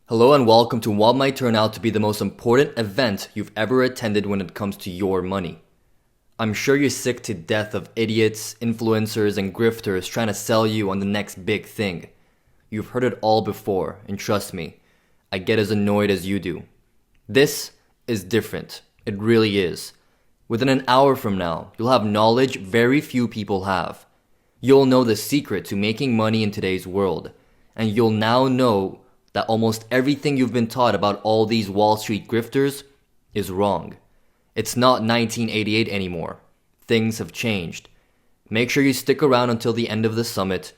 Hello and welcome to what might turn out to be the most important event you've ever attended when it comes to your money. I'm sure you're sick to death of idiots, influencers, and grifters trying to sell you on the next big thing. You've heard it all before, and trust me, I get as annoyed as you do. This is different. It really is. Within an hour from now, you'll have knowledge very few people have. You'll know the secret to making money in today's world, and you'll now know that almost everything you've been taught about all these Wall Street grifters is wrong. It's not 1988 anymore. Things have changed. Make sure you stick around until the end of the summit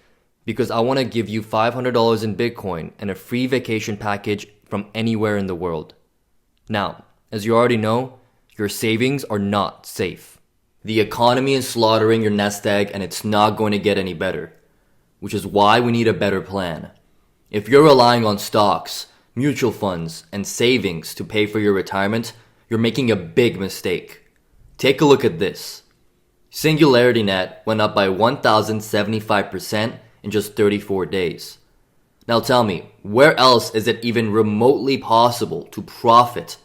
because I want to give you $500 in Bitcoin and a free vacation package from anywhere in the world. Now, as you already know, your savings are not safe. The economy is slaughtering your nest egg and it's not going to get any better, which is why we need a better plan. If you're relying on stocks, mutual funds, and savings to pay for your retirement, you're making a big mistake. Take a look at this. Singularity Net went up by 1,075% in just 34 days. Now tell me, where else is it even remotely possible to profit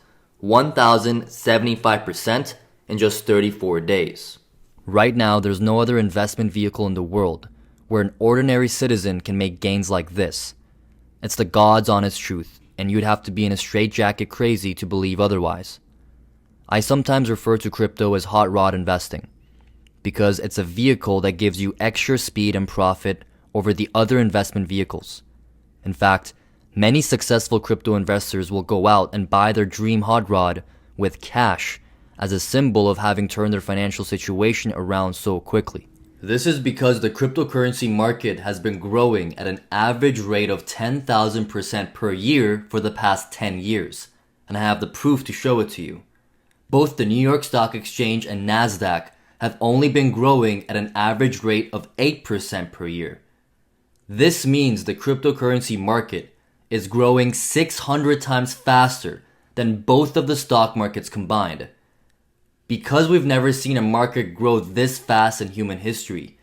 1,075% in just 34 days? Right now, there's no other investment vehicle in the world where an ordinary citizen can make gains like this. It's the God's honest truth, and you'd have to be in a straitjacket crazy to believe otherwise. I sometimes refer to crypto as hot rod investing, because it's a vehicle that gives you extra speed and profit over the other investment vehicles. In fact, many successful crypto investors will go out and buy their dream hot rod with cash as a symbol of having turned their financial situation around so quickly. This is because the cryptocurrency market has been growing at an average rate of 10,000% per year for the past 10 years, and I have the proof to show it to you. Both the New York Stock Exchange and Nasdaq have only been growing at an average rate of 8% per year. This means the cryptocurrency market is growing 600 times faster than both of the stock markets combined. Because we've never seen a market grow this fast in human history,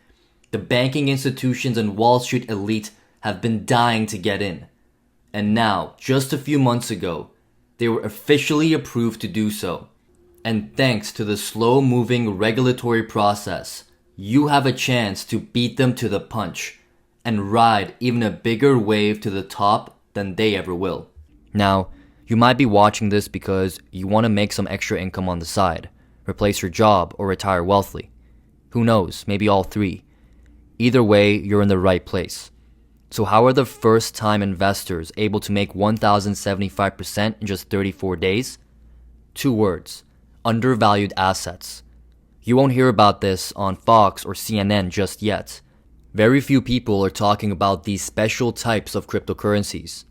the banking institutions and Wall Street elite have been dying to get in. And now, just a few months ago, they were officially approved to do so. And thanks to the slow-moving regulatory process, you have a chance to beat them to the punch and ride even a bigger wave to the top than they ever will. Now, you might be watching this because you want to make some extra income on the side, replace your job, or retire wealthy. Who knows, maybe all three. Either way, you're in the right place. So how are the first-time investors able to make 1,075% in just 34 days? 2 words: undervalued assets. You won't hear about this on Fox or CNN just yet. Very few people are talking about these special types of cryptocurrencies.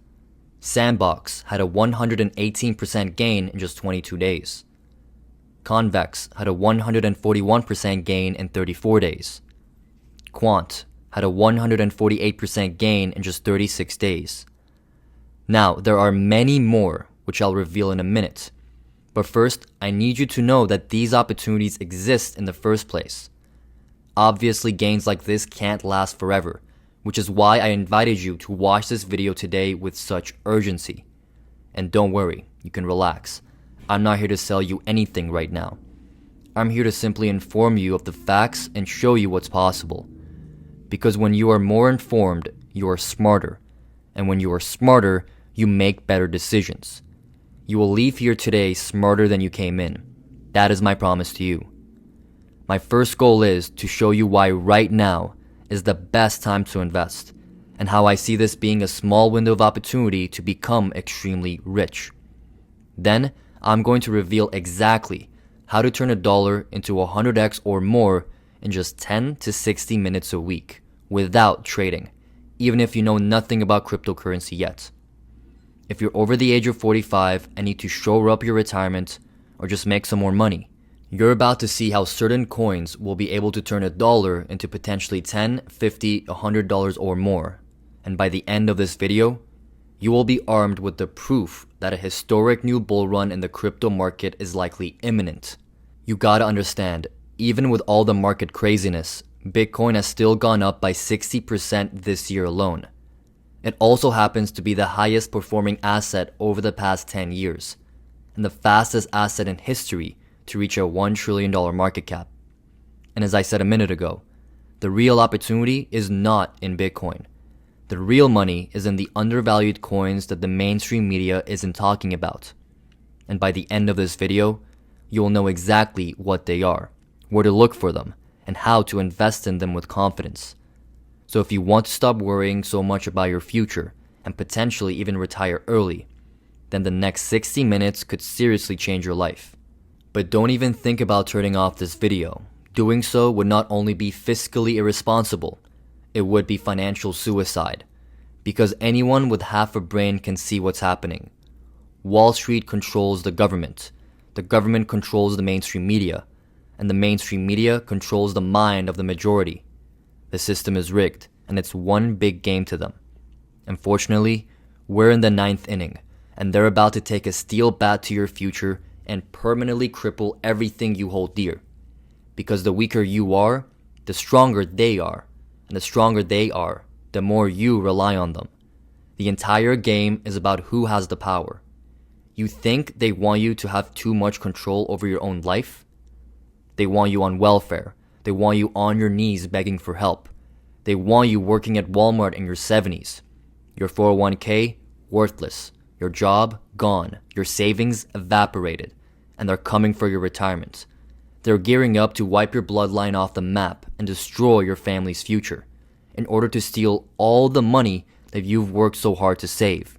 Sandbox had a 118% gain in just 22 days. Convex had a 141% gain in 34 days. Quant had a 148% gain in just 36 days. Now, there are many more, which I'll reveal in a minute. But first, I need you to know that these opportunities exist in the first place. Obviously, gains like this can't last forever, which is why I invited you to watch this video today with such urgency. And don't worry, you can relax. I'm not here to sell you anything right now. I'm here to simply inform you of the facts and show you what's possible. Because when you are more informed, you are smarter. And when you are smarter, you make better decisions. You will leave here today smarter than you came in. That is my promise to you. My first goal is to show you why right now is the best time to invest, and how I see this being a small window of opportunity to become extremely rich. Then, I'm going to reveal exactly how to turn $1 into 100x or more in just 10 to 60 minutes a week without trading, even if you know nothing about cryptocurrency yet. If you're over the age of 45 and need to shore up your retirement or just make some more money, you're about to see how certain coins will be able to turn $1 into potentially $10, $50, $100 or more. And by the end of this video, you will be armed with the proof that a historic new bull run in the crypto market is likely imminent. You gotta understand, even with all the market craziness, Bitcoin has still gone up by 60% this year alone. It also happens to be the highest performing asset over the past 10 years, and the fastest asset in history to reach a $1 trillion market cap. And as I said a minute ago, the real opportunity is not in Bitcoin. The real money is in the undervalued coins that the mainstream media isn't talking about. And by the end of this video, you will know exactly what they are, where to look for them, and how to invest in them with confidence. So if you want to stop worrying so much about your future and potentially even retire early, then the next 60 minutes could seriously change your life. But don't even think about turning off this video. Doing so would not only be fiscally irresponsible, it would be financial suicide. Because anyone with half a brain can see what's happening. Wall Street controls the government controls the mainstream media, and the mainstream media controls the mind of the majority. The system is rigged, and it's one big game to them. Unfortunately, we're in the 9th inning, and they're about to take a steel bat to your future and permanently cripple everything you hold dear. Because the weaker you are, the stronger they are, and the stronger they are, the more you rely on them. The entire game is about who has the power. You think they want you to have too much control over your own life? They want you on welfare. They want you on your knees begging for help. They want you working at Walmart in your 70s. Your 401k, worthless. Your job, gone. Your savings, evaporated. And they're coming for your retirement. They're gearing up to wipe your bloodline off the map and destroy your family's future in order to steal all the money that you've worked so hard to save.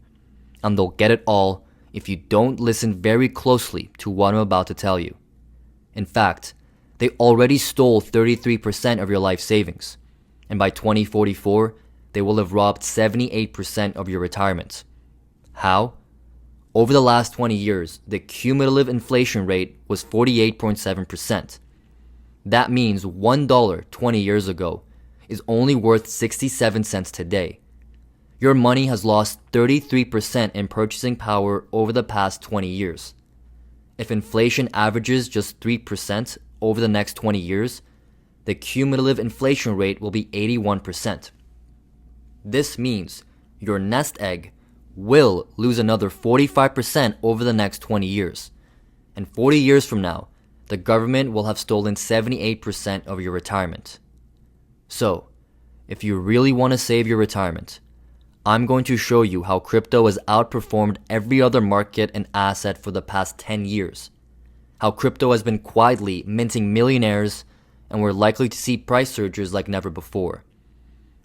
And they'll get it all if you don't listen very closely to what I'm about to tell you. In fact, they already stole 33% of your life savings, and by 2044, they will have robbed 78% of your retirement. How? Over the last 20 years, the cumulative inflation rate was 48.7%. That means $1 20 years ago is only worth 67 cents today. Your money has lost 33% in purchasing power over the past 20 years. If inflation averages just 3% over the next 20 years, the cumulative inflation rate will be 81%. This means your nest egg will lose another 45% over the next 20 years. And 40 years from now, the government will have stolen 78% of your retirement. So, if you really want to save your retirement, I'm going to show you how crypto has outperformed every other market and asset for the past 10 years. How crypto has been quietly minting millionaires, and we're likely to see price surges like never before.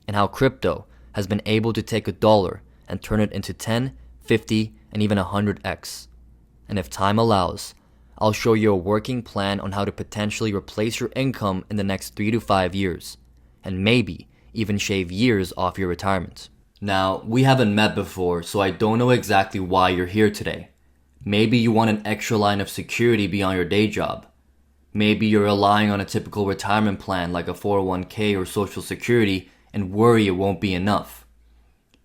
And how crypto has been able to take $1 and turn it into 10, 50, and even 100x. And if time allows, I'll show you a working plan on how to potentially replace your income in the next 3 to 5 years, and maybe even shave years off your retirement. Now, we haven't met before, so I don't know exactly why you're here today. Maybe you want an extra line of security beyond your day job. Maybe you're relying on a typical retirement plan like a 401k or Social Security and worry it won't be enough.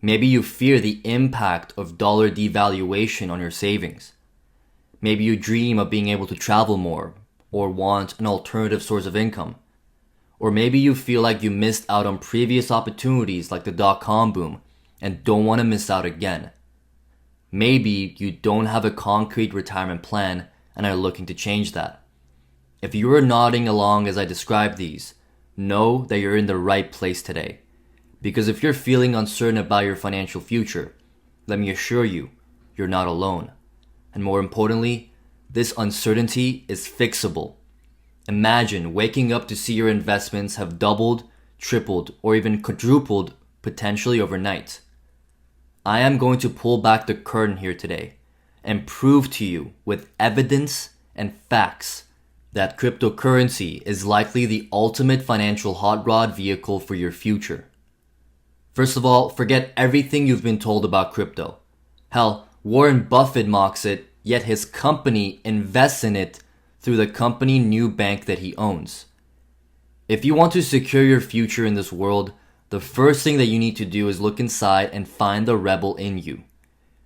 Maybe you fear the impact of dollar devaluation on your savings. Maybe you dream of being able to travel more or want an alternative source of income. Or maybe you feel like you missed out on previous opportunities like the dot-com boom and don't want to miss out again. Maybe you don't have a concrete retirement plan and are looking to change that. If you are nodding along as I describe these, know that you're in the right place today. Because if you're feeling uncertain about your financial future, let me assure you, you're not alone. And more importantly, this uncertainty is fixable. Imagine waking up to see your investments have doubled, tripled, or even quadrupled potentially overnight. I am going to pull back the curtain here today and prove to you with evidence and facts that cryptocurrency is likely the ultimate financial hot rod vehicle for your future. First of all, forget everything you've been told about crypto. Hell, Warren Buffett mocks it, yet his company invests in it through the company New Bank that he owns. If you want to secure your future in this world, the first thing that you need to do is look inside and find the rebel in you.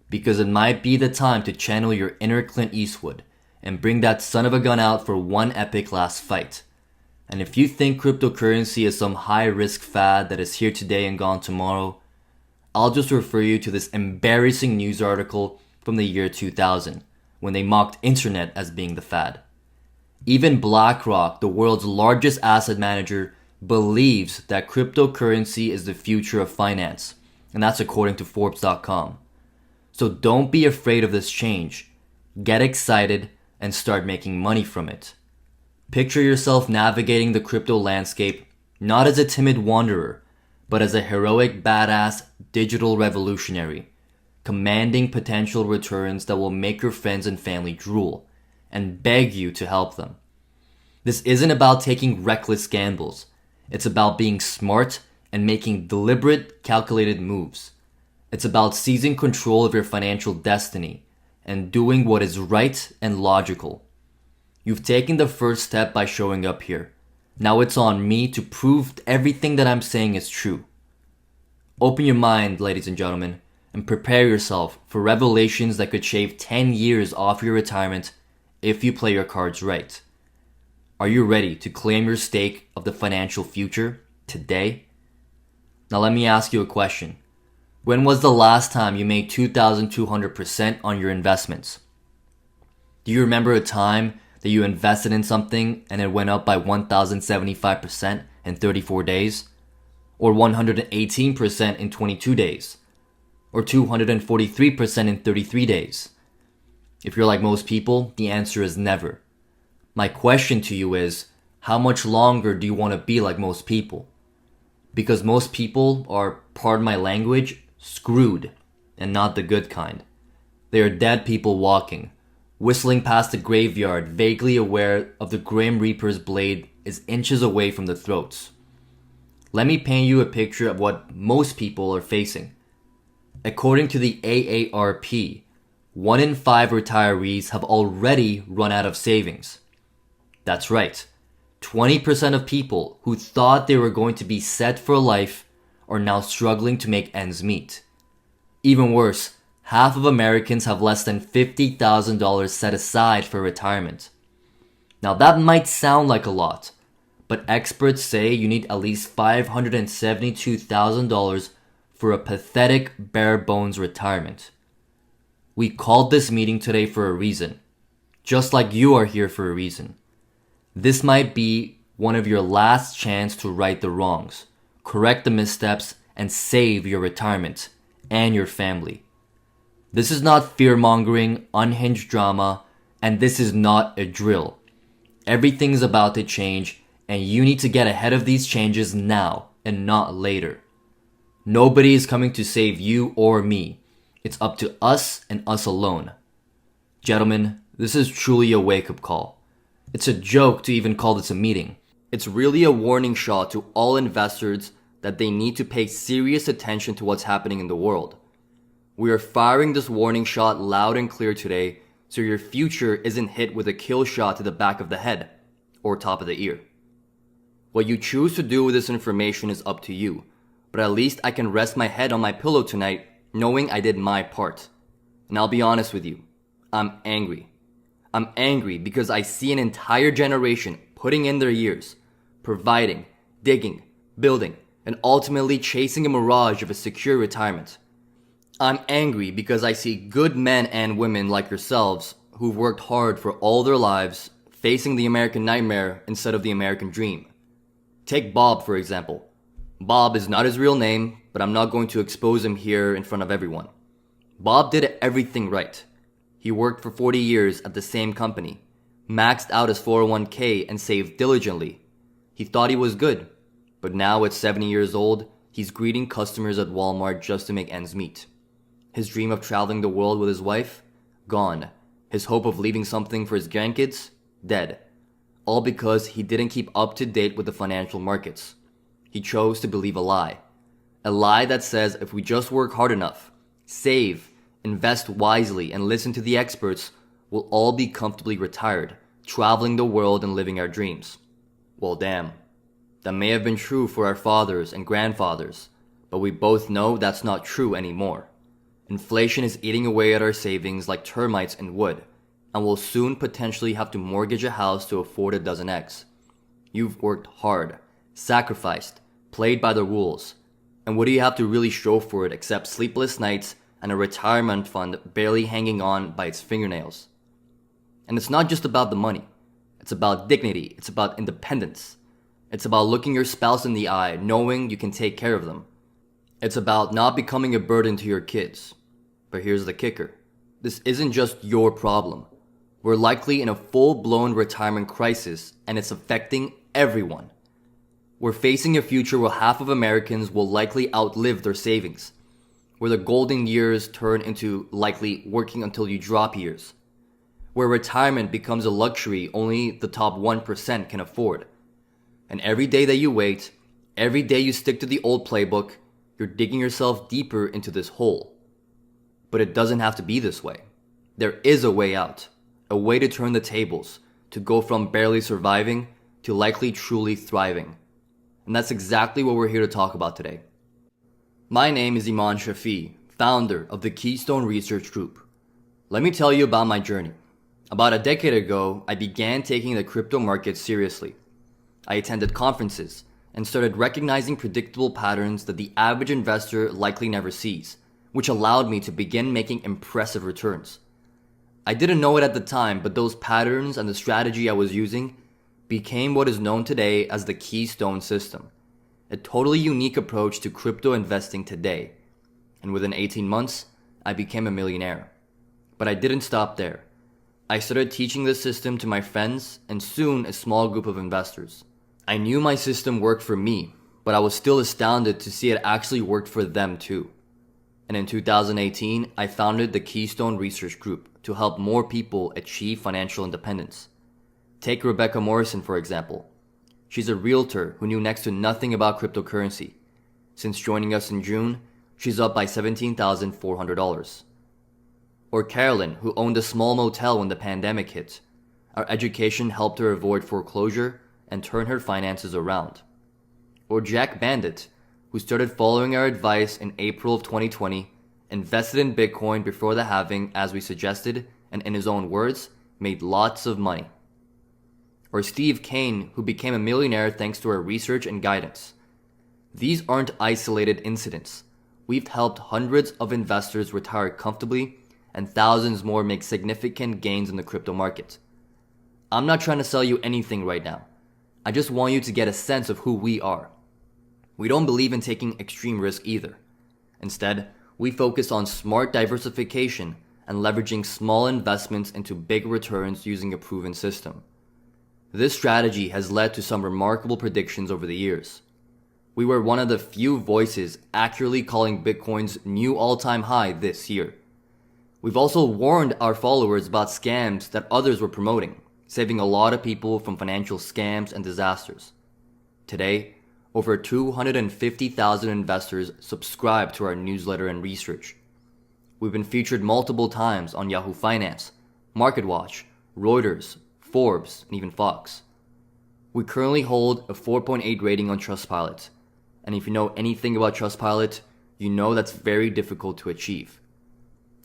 Because it might be the time to channel your inner Clint Eastwood and bring that son of a gun out for one epic last fight. And if you think cryptocurrency is some high-risk fad that is here today and gone tomorrow, I'll just refer you to this embarrassing news article from the year 2000, when they mocked internet as being the fad. Even BlackRock, the world's largest asset manager, believes that cryptocurrency is the future of finance, and that's according to Forbes.com. So don't be afraid of this change. Get excited and start making money from it. Picture yourself navigating the crypto landscape not as a timid wanderer, but as a heroic badass digital revolutionary, commanding potential returns that will make your friends and family drool and beg you to help them. This isn't about taking reckless gambles. It's about being smart and making deliberate, calculated moves. It's about seizing control of your financial destiny and doing what is right and logical. You've taken the first step by showing up here. Now it's on me to prove everything that I'm saying is true. Open your mind, ladies and gentlemen, and prepare yourself for revelations that could shave 10 years off your retirement if you play your cards right. Are you ready to claim your stake of the financial future today? Now let me ask you a question. When was the last time you made 2,200% on your investments? Do you remember a time that you invested in something and it went up by 1,075% in 34 days? Or 118% in 22 days? Or 243% in 33 days? If you're like most people, the answer is never. My question to you is, how much longer do you want to be like most people? Because most people are, pardon my language, screwed, and not the good kind. They are dead people walking, whistling past the graveyard, vaguely aware of the Grim Reaper's blade is inches away from their throats. Let me paint you a picture of what most people are facing. According to the AARP, 1 in 5 retirees have already run out of savings. That's right. 20% of people who thought they were going to be set for life are now struggling to make ends meet. Even worse, half of Americans have less than $50,000 set aside for retirement. Now that might sound like a lot, but experts say you need at least $572,000 for a pathetic bare bones retirement. We called this meeting today for a reason, just like you are here for a reason. This might be one of your last chance to right the wrongs, correct the missteps, and save your retirement and your family. This is not fear-mongering, unhinged drama, and this is not a drill. Everything is about to change, and you need to get ahead of these changes now and not later. Nobody is coming to save you or me. It's up to us and us alone. Gentlemen, this is truly a wake-up call. It's a joke to even call this a meeting. It's really a warning shot to all investors that they need to pay serious attention to what's happening in the world. We are firing this warning shot loud and clear today so your future isn't hit with a kill shot to the back of the head or top of the ear. What you choose to do with this information is up to you, but at least I can rest my head on my pillow tonight knowing I did my part. And I'll be honest with you, I'm angry. I'm angry because I see an entire generation putting in their years, providing, digging, building, and ultimately chasing a mirage of a secure retirement. I'm angry because I see good men and women like yourselves who've worked hard for all their lives facing the American nightmare instead of the American dream. Take Bob, for example. Bob is not his real name, but I'm not going to expose him here in front of everyone. Bob did everything right. He worked for 40 years at the same company, maxed out his 401k and saved diligently. He thought he was good, but now at 70 years old, he's greeting customers at Walmart just to make ends meet. His dream of traveling the world with his wife? Gone. His hope of leaving something for his grandkids? Dead. All because he didn't keep up to date with the financial markets. He chose to believe a lie. A lie that says if we just work hard enough, save, invest wisely, and listen to the experts, we'll all be comfortably retired, traveling the world and living our dreams. Well, damn. That may have been true for our fathers and grandfathers, but we both know that's not true anymore. Inflation is eating away at our savings like termites in wood, and we'll soon potentially have to mortgage a house to afford a dozen eggs. You've worked hard, sacrificed, played by the rules. And what do you have to really show for it except sleepless nights and a retirement fund barely hanging on by its fingernails? And it's not just about the money. It's about dignity. It's about independence. It's about looking your spouse in the eye, knowing you can take care of them. It's about not becoming a burden to your kids. But here's the kicker. This isn't just your problem. We're likely in a full-blown retirement crisis, and it's affecting everyone. We're facing a future where half of Americans will likely outlive their savings, where the golden years turn into likely working until you drop years, where retirement becomes a luxury only the top 1% can afford. And every day that you wait, every day you stick to the old playbook, you're digging yourself deeper into this hole. But it doesn't have to be this way. There is a way out, a way to turn the tables, to go from barely surviving to likely truly thriving. And that's exactly what we're here to talk about today. My name is Iman Shafi, founder of the Keystone Research Group. Let me tell you about my journey. About a decade ago, I began taking the crypto market seriously. I attended conferences and started recognizing predictable patterns that the average investor likely never sees, which allowed me to begin making impressive returns. I didn't know it at the time, but those patterns and the strategy I was using became what is known today as the Keystone System, a totally unique approach to crypto investing today. And within 18 months, I became a millionaire. But I didn't stop there. I started teaching this system to my friends and soon a small group of investors. I knew my system worked for me, but I was still astounded to see it actually worked for them too. And in 2018, I founded the Keystone Research Group to help more people achieve financial independence. Take Rebecca Morrison, for example. She's a realtor who knew next to nothing about cryptocurrency. Since joining us in June, she's up by $17,400. Or Carolyn, who owned a small motel when the pandemic hit. Our education helped her avoid foreclosure and turn her finances around. Or Jack Bandit, who started following our advice in April of 2020, invested in Bitcoin before the halving as we suggested, and in his own words, made lots of money. Or Steve Kane, who became a millionaire thanks to our research and guidance. These aren't isolated incidents. We've helped hundreds of investors retire comfortably and thousands more make significant gains in the crypto market. I'm not trying to sell you anything right now. I just want you to get a sense of who we are. We don't believe in taking extreme risk either. Instead, we focus on smart diversification and leveraging small investments into big returns using a proven system. This strategy has led to some remarkable predictions over the years. We were one of the few voices accurately calling Bitcoin's new all-time high this year. We've also warned our followers about scams that others were promoting, saving a lot of people from financial scams and disasters. Today, over 250,000 investors subscribe to our newsletter and research. We've been featured multiple times on Yahoo Finance, MarketWatch, Reuters, Forbes, and even Fox. We currently hold a 4.8 rating on Trustpilot, and if you know anything about Trustpilot, you know that's very difficult to achieve.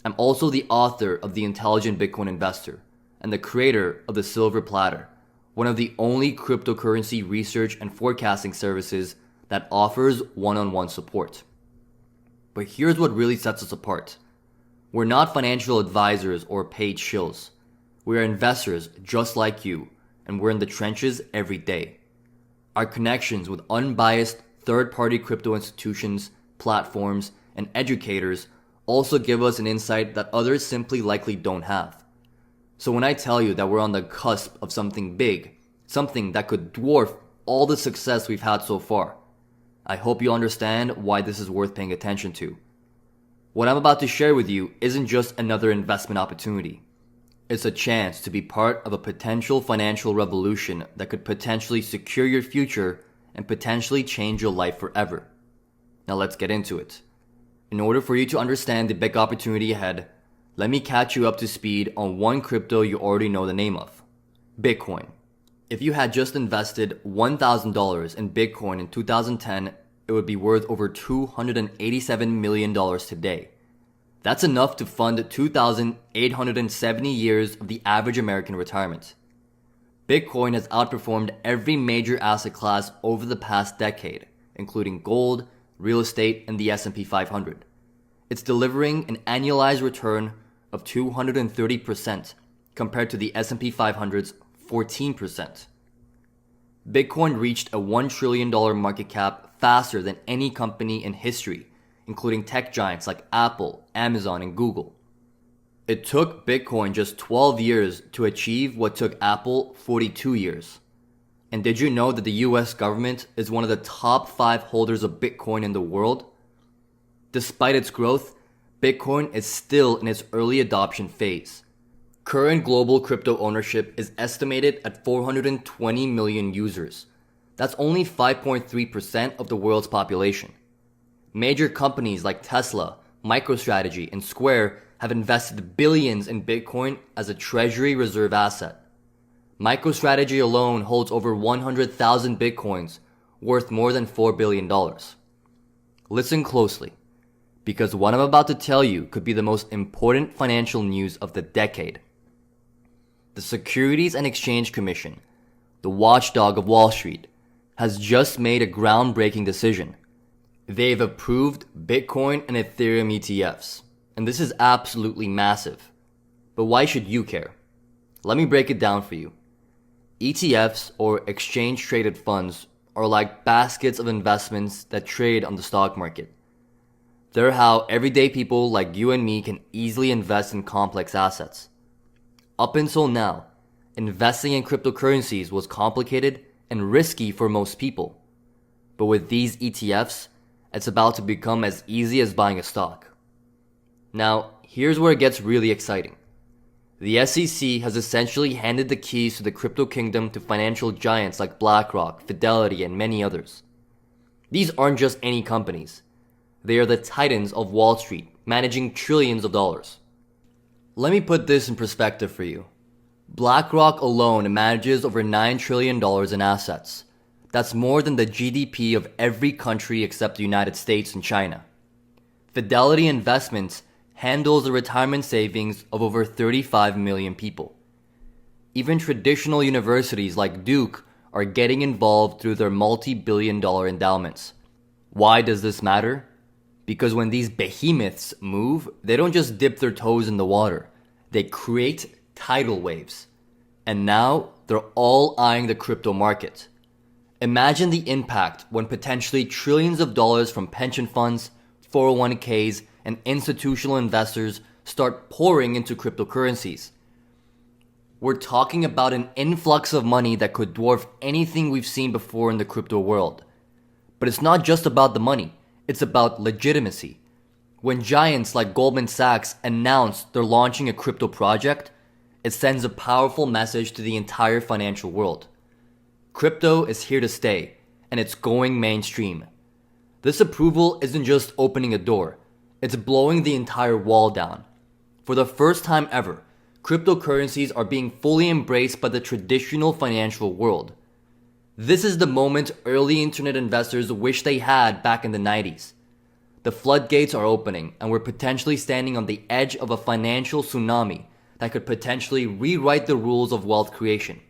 I'm also the author of The Intelligent Bitcoin Investor and the creator of the Silver Platter, one of the only cryptocurrency research and forecasting services that offers one-on-one support. But here's what really sets us apart. We're not financial advisors or paid shills. We're investors just like you, and we're in the trenches every day. Our connections with unbiased third-party crypto institutions, platforms, and educators also give us an insight that others simply likely don't have. So when I tell you that we're on the cusp of something big, something that could dwarf all the success we've had so far, I hope you understand why this is worth paying attention to. What I'm about to share with you isn't just another investment opportunity. It's a chance to be part of a potential financial revolution that could potentially secure your future and potentially change your life forever. Now let's get into it. In order for you to understand the big opportunity ahead, let me catch you up to speed on one crypto you already know the name of: Bitcoin. If you had just invested $1,000 in Bitcoin in 2010, it would be worth over $287 million today. That's enough to fund 2,870 years of the average American retirement. Bitcoin has outperformed every major asset class over the past decade, including gold, real estate, and the S&P 500. It's delivering an annualized return of 230% compared to the S&P 500's 14%. Bitcoin reached a $1 trillion market cap faster than any company in history, including tech giants like Apple, Amazon, and Google. It took Bitcoin just 12 years to achieve what took Apple 42 years. And did you know that the US government is one of the top 5 holders of Bitcoin in the world? Despite its growth, Bitcoin is still in its early adoption phase. Current global crypto ownership is estimated at 420 million users. That's only 5.3% of the world's population. Major companies like Tesla, MicroStrategy, and Square have invested billions in Bitcoin as a treasury reserve asset. MicroStrategy alone holds over 100,000 Bitcoins, worth more than $4 billion. Listen closely, because what I'm about to tell you could be the most important financial news of the decade. The Securities and Exchange Commission, the watchdog of Wall Street, has just made a groundbreaking decision. They've approved Bitcoin and Ethereum ETFs, and this is absolutely massive. But why should you care? Let me break it down for you. ETFs, or exchange-traded funds, are like baskets of investments that trade on the stock market. They're how everyday people like you and me can easily invest in complex assets. Up until now, investing in cryptocurrencies was complicated and risky for most people. But with these ETFs, it's about to become as easy as buying a stock. Now, here's where it gets really exciting. The SEC has essentially handed the keys to the crypto kingdom to financial giants like BlackRock, Fidelity, and many others. These aren't just any companies. They are the titans of Wall Street, managing trillions of dollars. Let me put this in perspective for you. BlackRock alone manages over $9 trillion in assets. That's more than the GDP of every country except the United States and China. Fidelity Investments handles the retirement savings of over 35 million people. Even traditional universities like Duke are getting involved through their multi-billion-dollar endowments. Why does this matter? Because when these behemoths move, they don't just dip their toes in the water. They create tidal waves. And now they're all eyeing the crypto market. Imagine the impact when potentially trillions of dollars from pension funds, 401ks, and institutional investors start pouring into cryptocurrencies. We're talking about an influx of money that could dwarf anything we've seen before in the crypto world. But it's not just about the money. It's about legitimacy. When giants like Goldman Sachs announce they're launching a crypto project, it sends a powerful message to the entire financial world. Crypto is here to stay, and it's going mainstream. This approval isn't just opening a door, it's blowing the entire wall down. For the first time ever, cryptocurrencies are being fully embraced by the traditional financial world. This is the moment early internet investors wish they had back in the 90s. The floodgates are opening, and we're potentially standing on the edge of a financial tsunami that could potentially rewrite the rules of wealth creation.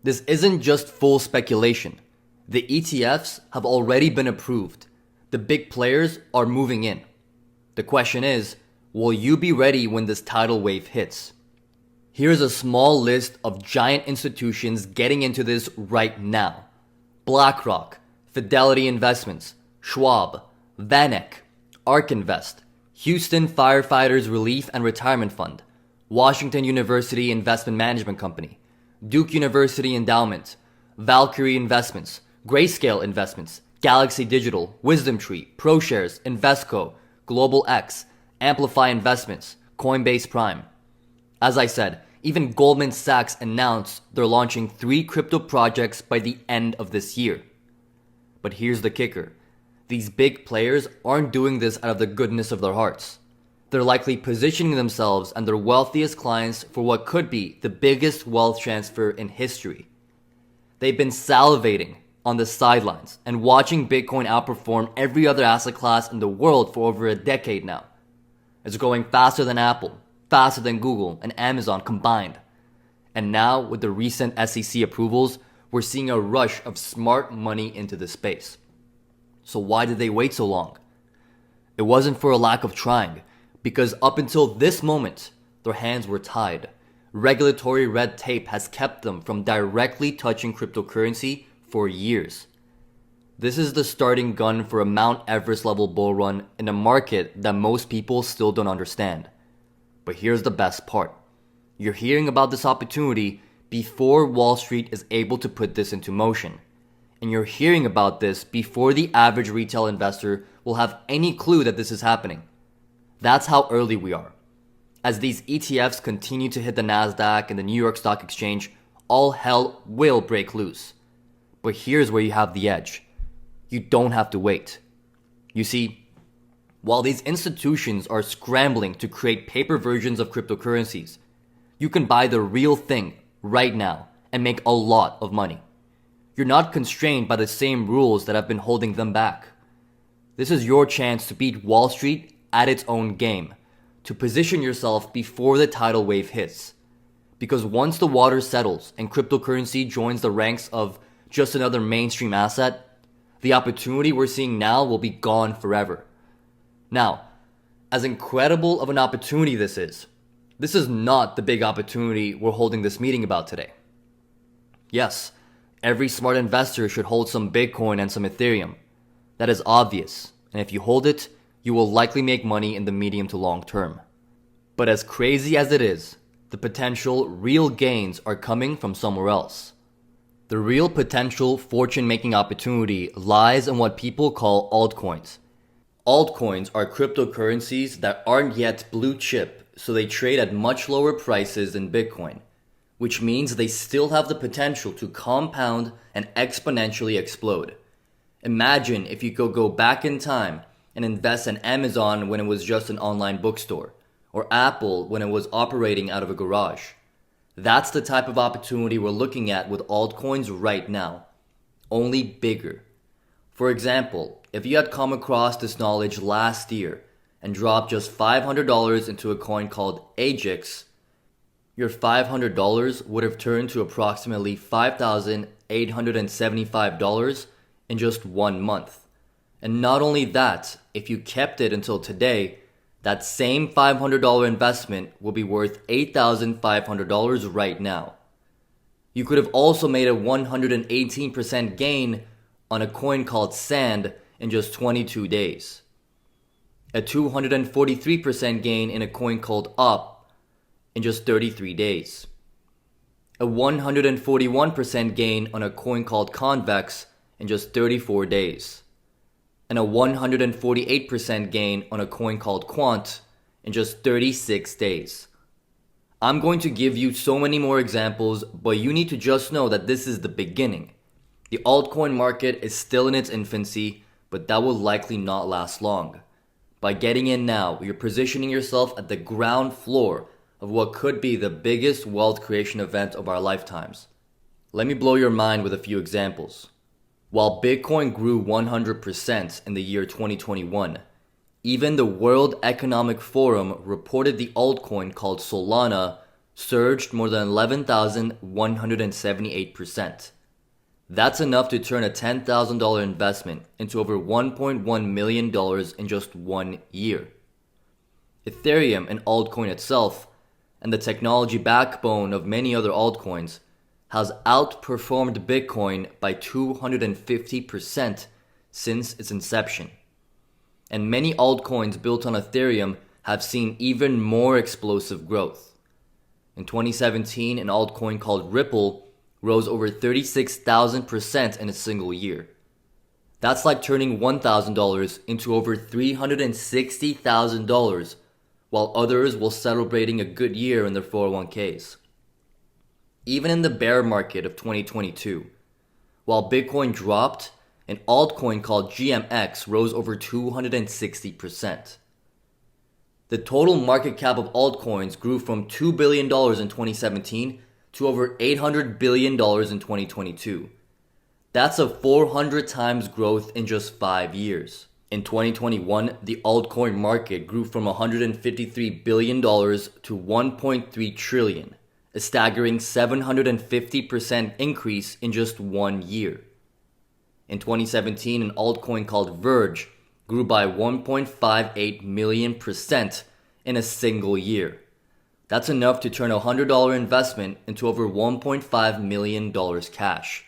This isn't just full speculation. The ETFs have already been approved. The big players are moving in. The question is, will you be ready when this tidal wave hits? Here's a small list of giant institutions getting into this right now. BlackRock, Fidelity Investments, Schwab, VanEck, ARK Invest, Houston Firefighters Relief and Retirement Fund, Washington University Investment Management Company, Duke University Endowment, Valkyrie Investments, Grayscale Investments, Galaxy Digital, WisdomTree, ProShares, Invesco, Global X, Amplify Investments, Coinbase Prime. As I said, even Goldman Sachs announced they're launching 3 crypto projects by the end of this year. But here's the kicker. These big players aren't doing this out of the goodness of their hearts. They're likely positioning themselves and their wealthiest clients for what could be the biggest wealth transfer in history. They've been salivating on the sidelines and watching Bitcoin outperform every other asset class in the world for over a decade now. It's growing faster than Apple, faster than Google and Amazon combined. And now, with the recent SEC approvals, we're seeing a rush of smart money into the space. So why did they wait so long? It wasn't for a lack of trying, because up until this moment, their hands were tied. Regulatory red tape has kept them from directly touching cryptocurrency for years. This is the starting gun for a Mount Everest level bull run in a market that most people still don't understand. But here's the best part. You're hearing about this opportunity before Wall Street is able to put this into motion. And you're hearing about this before the average retail investor will have any clue that this is happening. That's how early we are. As these ETFs continue to hit the Nasdaq and the New York Stock Exchange, all hell will break loose. But here's where you have the edge. You don't have to wait. You see, while these institutions are scrambling to create paper versions of cryptocurrencies, you can buy the real thing right now and make a lot of money. You're not constrained by the same rules that have been holding them back. This is your chance to beat Wall Street at its own game, to position yourself before the tidal wave hits. Because once the water settles and cryptocurrency joins the ranks of just another mainstream asset, the opportunity we're seeing now will be gone forever. Now, as incredible of an opportunity this is not the big opportunity we're holding this meeting about today. Yes, every smart investor should hold some Bitcoin and some Ethereum. That is obvious, and if you hold it, you will likely make money in the medium to long term. But as crazy as it is, the potential real gains are coming from somewhere else. The real potential fortune-making opportunity lies in what people call altcoins. Altcoins are cryptocurrencies that aren't yet blue chip, so they trade at much lower prices than Bitcoin, which means they still have the potential to compound and exponentially explode. Imagine if you could go back in time and invest in Amazon when it was just an online bookstore, or Apple when it was operating out of a garage. That's the type of opportunity we're looking at with altcoins right now, only bigger. For example, if you had come across this knowledge last year and dropped just $500 into a coin called AJAX, your $500 would have turned to approximately $5,875 in just 1 month. And not only that, if you kept it until today, that same $500 investment will be worth $8,500 right now. You could have also made a 118% gain on a coin called Sand in just 22 days. A 243% gain in a coin called Up in just 33 days. A 141% gain on a coin called Convex in just 34 days. And a 148% gain on a coin called Quant in just 36 days. I'm going to give you so many more examples, but you need to just know that this is the beginning. The altcoin market is still in its infancy, but that will likely not last long. By getting in now, you're positioning yourself at the ground floor of what could be the biggest wealth creation event of our lifetimes. Let me blow your mind with a few examples. While Bitcoin grew 100% in the year 2021, even the World Economic Forum reported the altcoin called Solana surged more than 11,178%. That's enough to turn a $10,000 investment into over $1.1 million in just 1 year. Ethereum, an altcoin itself, and the technology backbone of many other altcoins, has outperformed Bitcoin by 250% since its inception. And many altcoins built on Ethereum have seen even more explosive growth. In 2017, an altcoin called Ripple rose over 36,000% in a single year. That's like turning $1,000 into over $360,000, while others were celebrating a good year in their 401ks. Even in the bear market of 2022, while Bitcoin dropped, an altcoin called GMX rose over 260%. The total market cap of altcoins grew from $2 billion in 2017 to over $800 billion in 2022. That's a 400 times growth in just 5 years. In 2021, the altcoin market grew from $153 billion to $1.3 trillion. A staggering 750% increase in just 1 year. In 2017, an altcoin called Verge grew by 1.58 million% in a single year. That's enough to turn a $100 investment into over $1.5 million cash.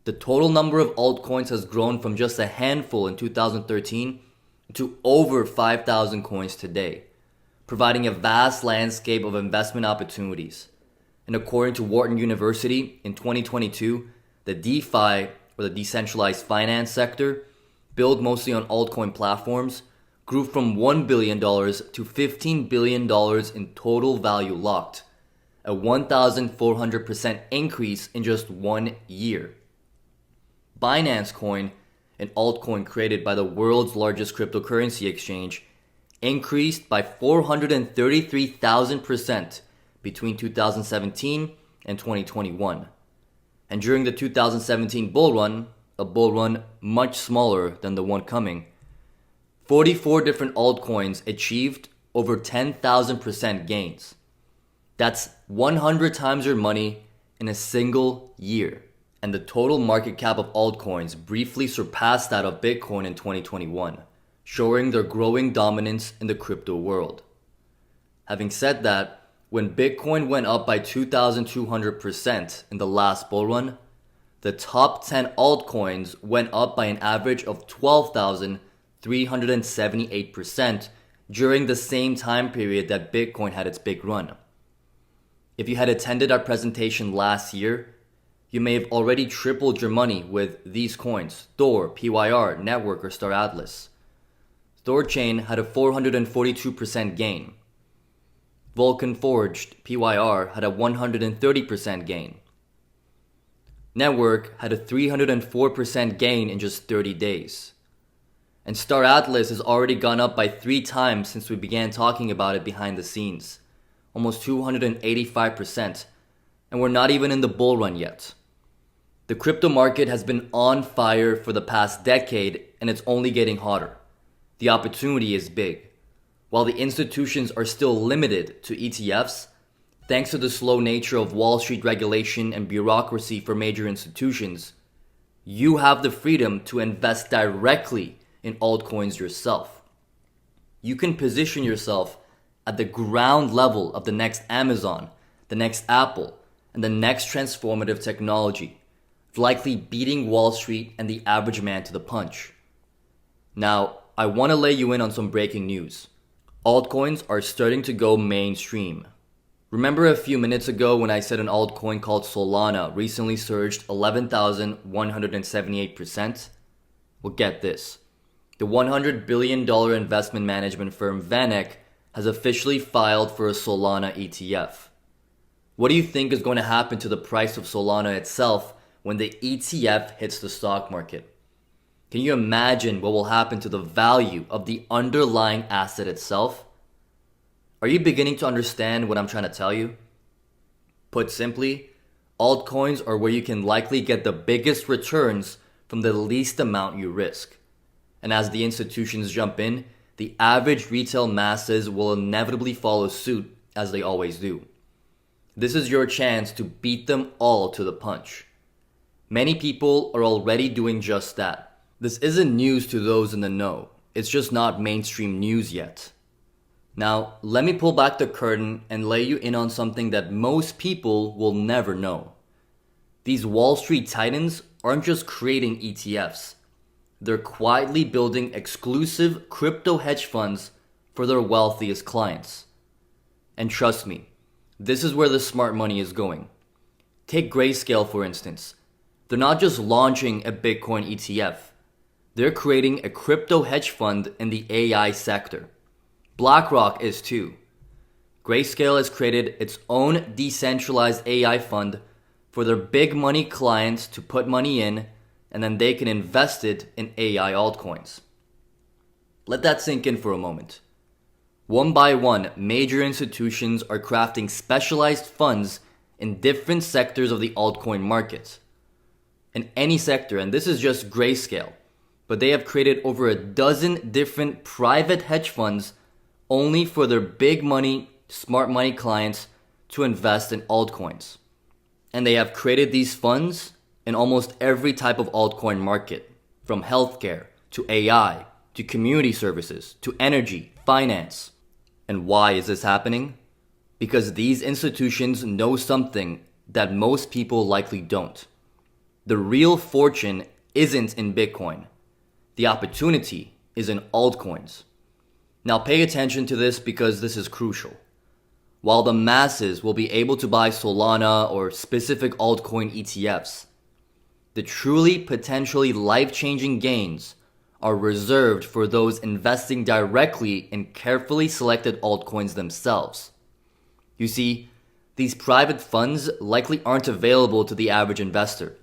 The total number of altcoins has grown from just a handful in 2013 to over 5,000 coins today, providing a vast landscape of investment opportunities. And according to Wharton University, in 2022, the DeFi, or the decentralized finance sector, built mostly on altcoin platforms, grew from $1 billion to $15 billion in total value locked, a 1,400% increase in just 1 year. Binance Coin, an altcoin created by the world's largest cryptocurrency exchange, increased by 433,000% between 2017 and 2021. And during the 2017 bull run, a bull run much smaller than the one coming, 44 different altcoins achieved over 10,000% gains. That's 100 times your money in a single year. And the total market cap of altcoins briefly surpassed that of Bitcoin in 2021, showing their growing dominance in the crypto world. Having said that, when Bitcoin went up by 2,200% in the last bull run, the top 10 altcoins went up by an average of 12,378% during the same time period that Bitcoin had its big run. If you had attended our presentation last year, you may have already tripled your money with these coins: Thor, PYR, Network, or Star Atlas. Thorchain had a 442% gain. Vulcan Forged, PYR, had a 130% gain. Network had a 304% gain in just 30 days. And Star Atlas has already gone up by 3 times since we began talking about it behind the scenes, almost 285%, and we're not even in the bull run yet. The crypto market has been on fire for the past decade, and it's only getting hotter. The opportunity is big. While the institutions are still limited to ETFs, thanks to the slow nature of Wall Street regulation and bureaucracy for major institutions, you have the freedom to invest directly in altcoins yourself. You can position yourself at the ground level of the next Amazon, the next Apple, and the next transformative technology, likely beating Wall Street and the average man to the punch. Now, I want to lay you in on some breaking news. Altcoins are starting to go mainstream. Remember a few minutes ago when I said an altcoin called Solana recently surged 11,178%? Well, get this. The $100 billion investment management firm VanEck has officially filed for a Solana ETF. What do you think is going to happen to the price of Solana itself when the ETF hits the stock market? Can you imagine what will happen to the value of the underlying asset itself? Are you beginning to understand what I'm trying to tell you? Put simply, altcoins are where you can likely get the biggest returns from the least amount you risk. And as the institutions jump in, the average retail masses will inevitably follow suit, as they always do. This is your chance to beat them all to the punch. Many people are already doing just that. This isn't news to those in the know. It's just not mainstream news yet. Now, let me pull back the curtain and lay you in on something that most people will never know. These Wall Street titans aren't just creating ETFs. They're quietly building exclusive crypto hedge funds for their wealthiest clients. And trust me, this is where the smart money is going. Take Grayscale, for instance. They're not just launching a Bitcoin ETF. They're creating a crypto hedge fund in the AI sector. BlackRock is too. Grayscale has created its own decentralized AI fund for their big money clients to put money in, and then they can invest it in AI altcoins. Let that sink in for a moment. One by one, major institutions are crafting specialized funds in different sectors of the altcoin market. In any sector, and this is just Grayscale, but they have created over a dozen different private hedge funds only for their big money, smart money clients to invest in altcoins. And they have created these funds in almost every type of altcoin market, from healthcare to AI to community services to energy, finance. And why is this happening? Because these institutions know something that most people likely don't. The real fortune isn't in Bitcoin. The opportunity is in altcoins. Now pay attention to this because this is crucial. While the masses will be able to buy Solana or specific altcoin ETFs, the truly potentially life-changing gains are reserved for those investing directly in carefully selected altcoins themselves. You see, these private funds likely aren't available to the average investor.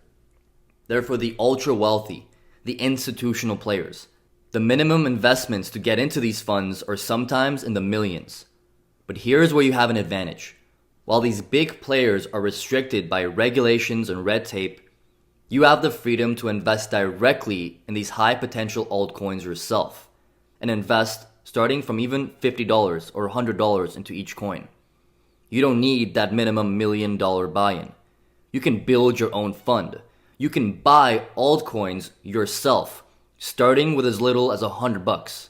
They're for the ultra-wealthy, the institutional players. The minimum investments to get into these funds are sometimes in the millions. But here's where you have an advantage. While these big players are restricted by regulations and red tape, you have the freedom to invest directly in these high potential altcoins yourself and invest starting from even $50 or $100 into each coin. You don't need that minimum $1 million buy-in. You can build your own fund. You can buy altcoins yourself, starting with as little as $100.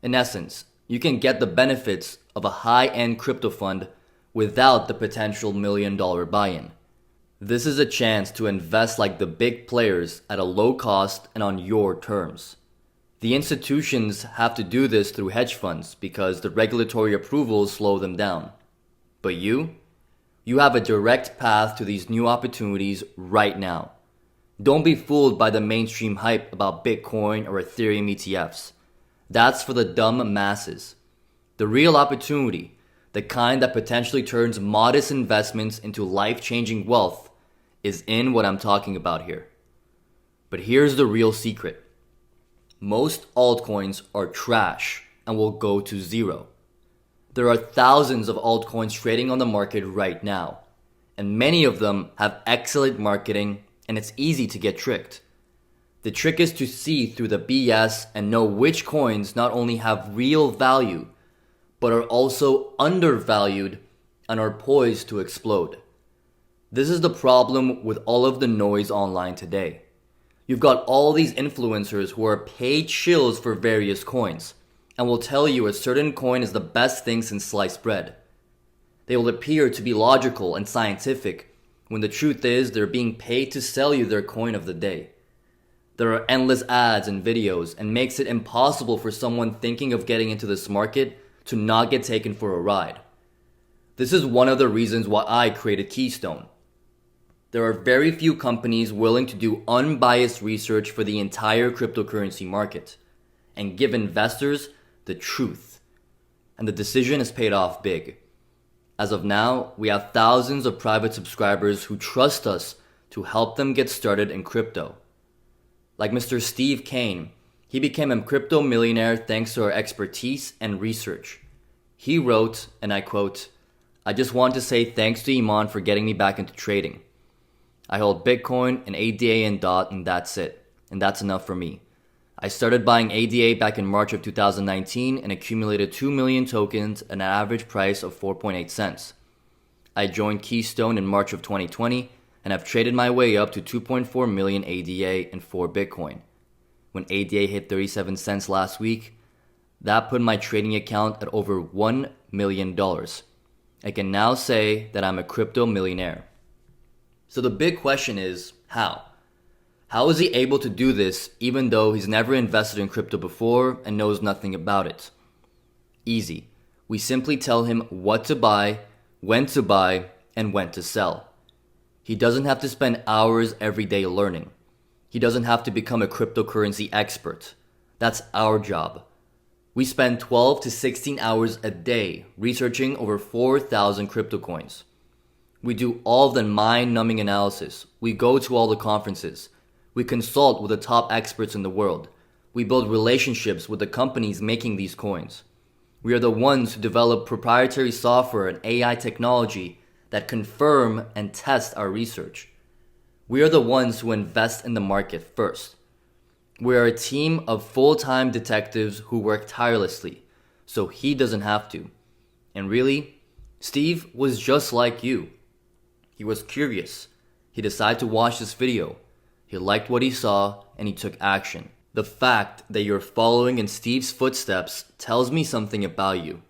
In essence, you can get the benefits of a high-end crypto fund without the potential $1 million buy-in. This is a chance to invest like the big players at a low cost and on your terms. The institutions have to do this through hedge funds because the regulatory approvals slow them down. But you have a direct path to these new opportunities right now. Don't be fooled by the mainstream hype about Bitcoin or Ethereum ETFs. That's for the dumb masses. The real opportunity, the kind that potentially turns modest investments into life-changing wealth, is in what I'm talking about here. But here's the real secret. Most altcoins are trash and will go to zero. There are thousands of altcoins trading on the market right now, and many of them have excellent marketing, and it's easy to get tricked. The trick is to see through the BS and know which coins not only have real value, but are also undervalued and are poised to explode. This is the problem with all of the noise online today. You've got all these influencers who are paid shills for various coins and will tell you a certain coin is the best thing since sliced bread. They will appear to be logical and scientific when the truth is they're being paid to sell you their coin of the day. There are endless ads and videos and makes it impossible for someone thinking of getting into this market to not get taken for a ride. This is one of the reasons why I created Keystone. There are very few companies willing to do unbiased research for the entire cryptocurrency market and give investors the truth. And the decision has paid off big. As of now, we have thousands of private subscribers who trust us to help them get started in crypto. Like Mr. Steve Kane, he became a crypto millionaire thanks to our expertise and research. He wrote, and I quote, "I just want to say thanks to Iman for getting me back into trading. I hold Bitcoin and ADA and DOT and that's it. And that's enough for me. I started buying ADA back in March of 2019 and accumulated 2 million tokens at an average price of 4.8 cents. I joined Keystone in March of 2020 and have traded my way up to 2.4 million ADA and 4 Bitcoin. When ADA hit 37 cents last week, that put my trading account at over $1 million. I can now say that I'm a crypto millionaire." So the big question is, how? How is he able to do this even though he's never invested in crypto before and knows nothing about it? Easy. We simply tell him what to buy, when and when to sell. He doesn't have to spend hours every day learning. He doesn't have to become a cryptocurrency expert. That's our job. We spend 12 to 16 hours a day researching over 4,000 crypto coins. We do all the mind-numbing analysis. We go to all the conferences. We consult with the top experts in the world. We build relationships with the companies making these coins. We are the ones who develop proprietary software and AI technology that confirm and test our research. We are the ones who invest in the market first. We are a team of full-time detectives who work tirelessly, so he doesn't have to. And really, Steve was just like you. He was curious. He decided to watch this video. He liked what he saw and he took action. The fact that you're following in Steve's footsteps tells me something about you.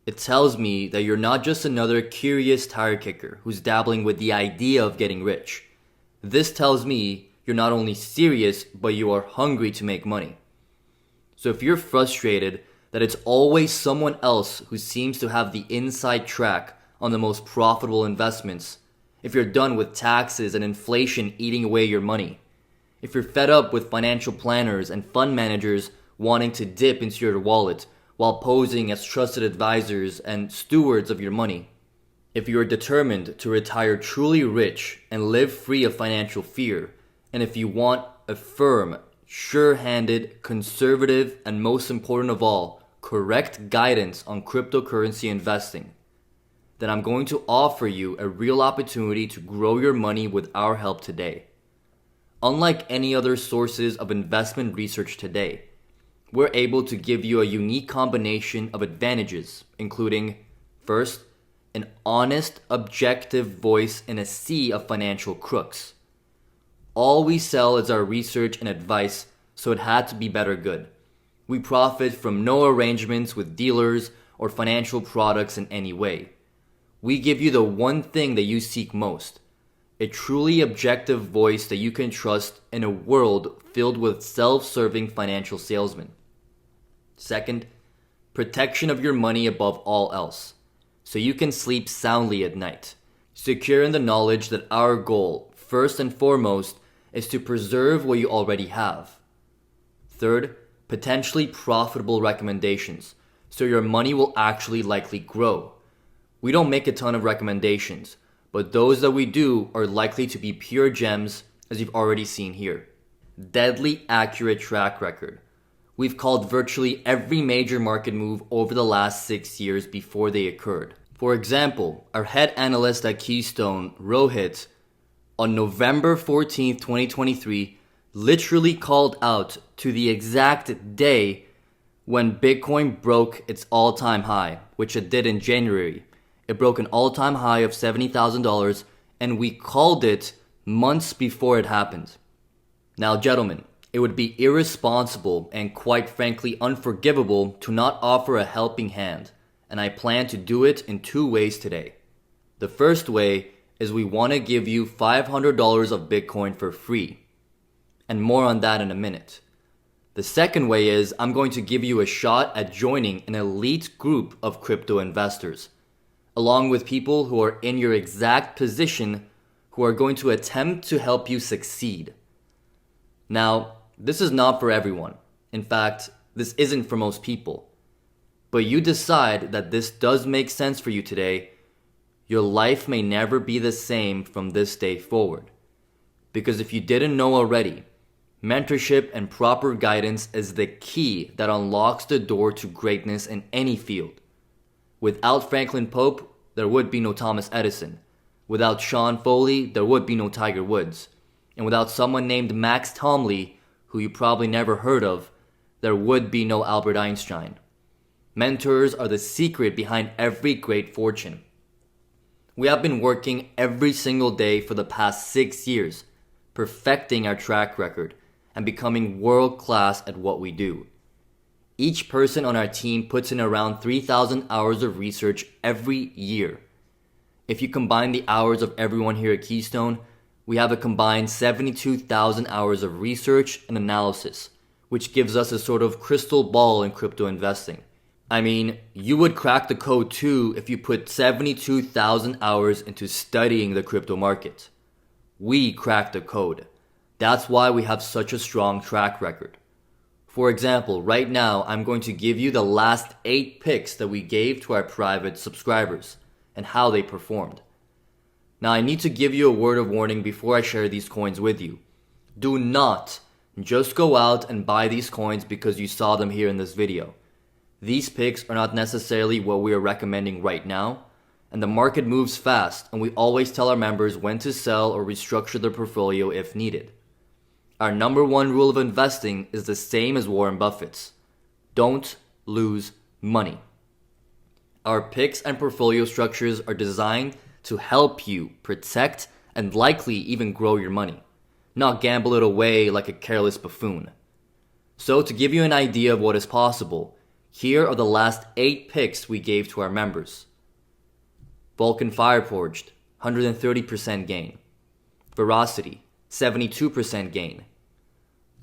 It tells me that you're not just another curious tire kicker who's dabbling with the idea of getting rich. This tells me you're not only serious, but you are hungry to make money. So if you're frustrated that it's always someone else who seems to have the inside track on the most profitable investments, if you're done with taxes and inflation eating away your money, if you're fed up with financial planners and fund managers wanting to dip into your wallet while posing as trusted advisors and stewards of your money, if you are determined to retire truly rich and live free of financial fear, and if you want a firm, sure-handed, conservative, and most important of all, correct guidance on cryptocurrency investing, then I'm going to offer you a real opportunity to grow your money with our help today. Unlike any other sources of investment research today, we're able to give you a unique combination of advantages, including, first, an honest, objective voice in a sea of financial crooks. All we sell is our research and advice, so it had to be better good. We profit from no arrangements with dealers or financial products in any way. We give you the one thing that you seek most, a truly objective voice that you can trust in a world filled with self-serving financial salesmen. Second, protection of your money above all else, so you can sleep soundly at night, secure in the knowledge that our goal, first and foremost, is to preserve what you already have. Third, potentially profitable recommendations, so your money will actually likely grow. We don't make a ton of recommendations, but those that we do are likely to be pure gems, as you've already seen here. Deadly accurate track record. We've called virtually every major market move over the last 6 years before they occurred. For example, our head analyst at Keystone, Rohit, on November 14th, 2023, literally called out to the exact day when Bitcoin broke its all-time high, which it did in January. It broke an all-time high of $70,000, and we called it months before it happened. Now, gentlemen, it would be irresponsible and quite frankly unforgivable to not offer a helping hand, and I plan to do it in 2 ways today. The first way is we want to give you $500 of Bitcoin for free, and more on that in a minute. The second way is I'm going to give you a shot at joining an elite group of crypto investors, along with people who are in your exact position who are going to attempt to help you succeed. Now, this is not for everyone. In fact, this isn't for most people. But you decide that this does make sense for you today, your life may never be the same from this day forward. Because if you didn't know already, mentorship and proper guidance is the key that unlocks the door to greatness in any field. Without Franklin Pope, there would be no Thomas Edison. Without Sean Foley, there would be no Tiger Woods. And without someone named Max Tomley, who you probably never heard of, there would be no Albert Einstein. Mentors are the secret behind every great fortune. We have been working every single day for the past 6 years, perfecting our track record and becoming world-class at what we do. Each person on our team puts in around 3,000 hours of research every year. If you combine the hours of everyone here at Keystone, we have a combined 72,000 hours of research and analysis, which gives us a sort of crystal ball in crypto investing. I mean, you would crack the code too if you put 72,000 hours into studying the crypto market. We cracked the code. That's why we have such a strong track record. For example, right now I'm going to give you the last 8 picks that we gave to our private subscribers and how they performed. Now I need to give you a word of warning before I share these coins with you. Do not just go out and buy these coins because you saw them here in this video. These picks are not necessarily what we are recommending right now, and the market moves fast, and we always tell our members when to sell or restructure their portfolio if needed. Our number 1 rule of investing is the same as Warren Buffett's. Don't lose money. Our picks and portfolio structures are designed to help you protect and likely even grow your money, not gamble it away like a careless buffoon. So to give you an idea of what is possible, here are the last 8 picks we gave to our members. Vulcan Fireforged, 130% gain. Veracity, 72% gain.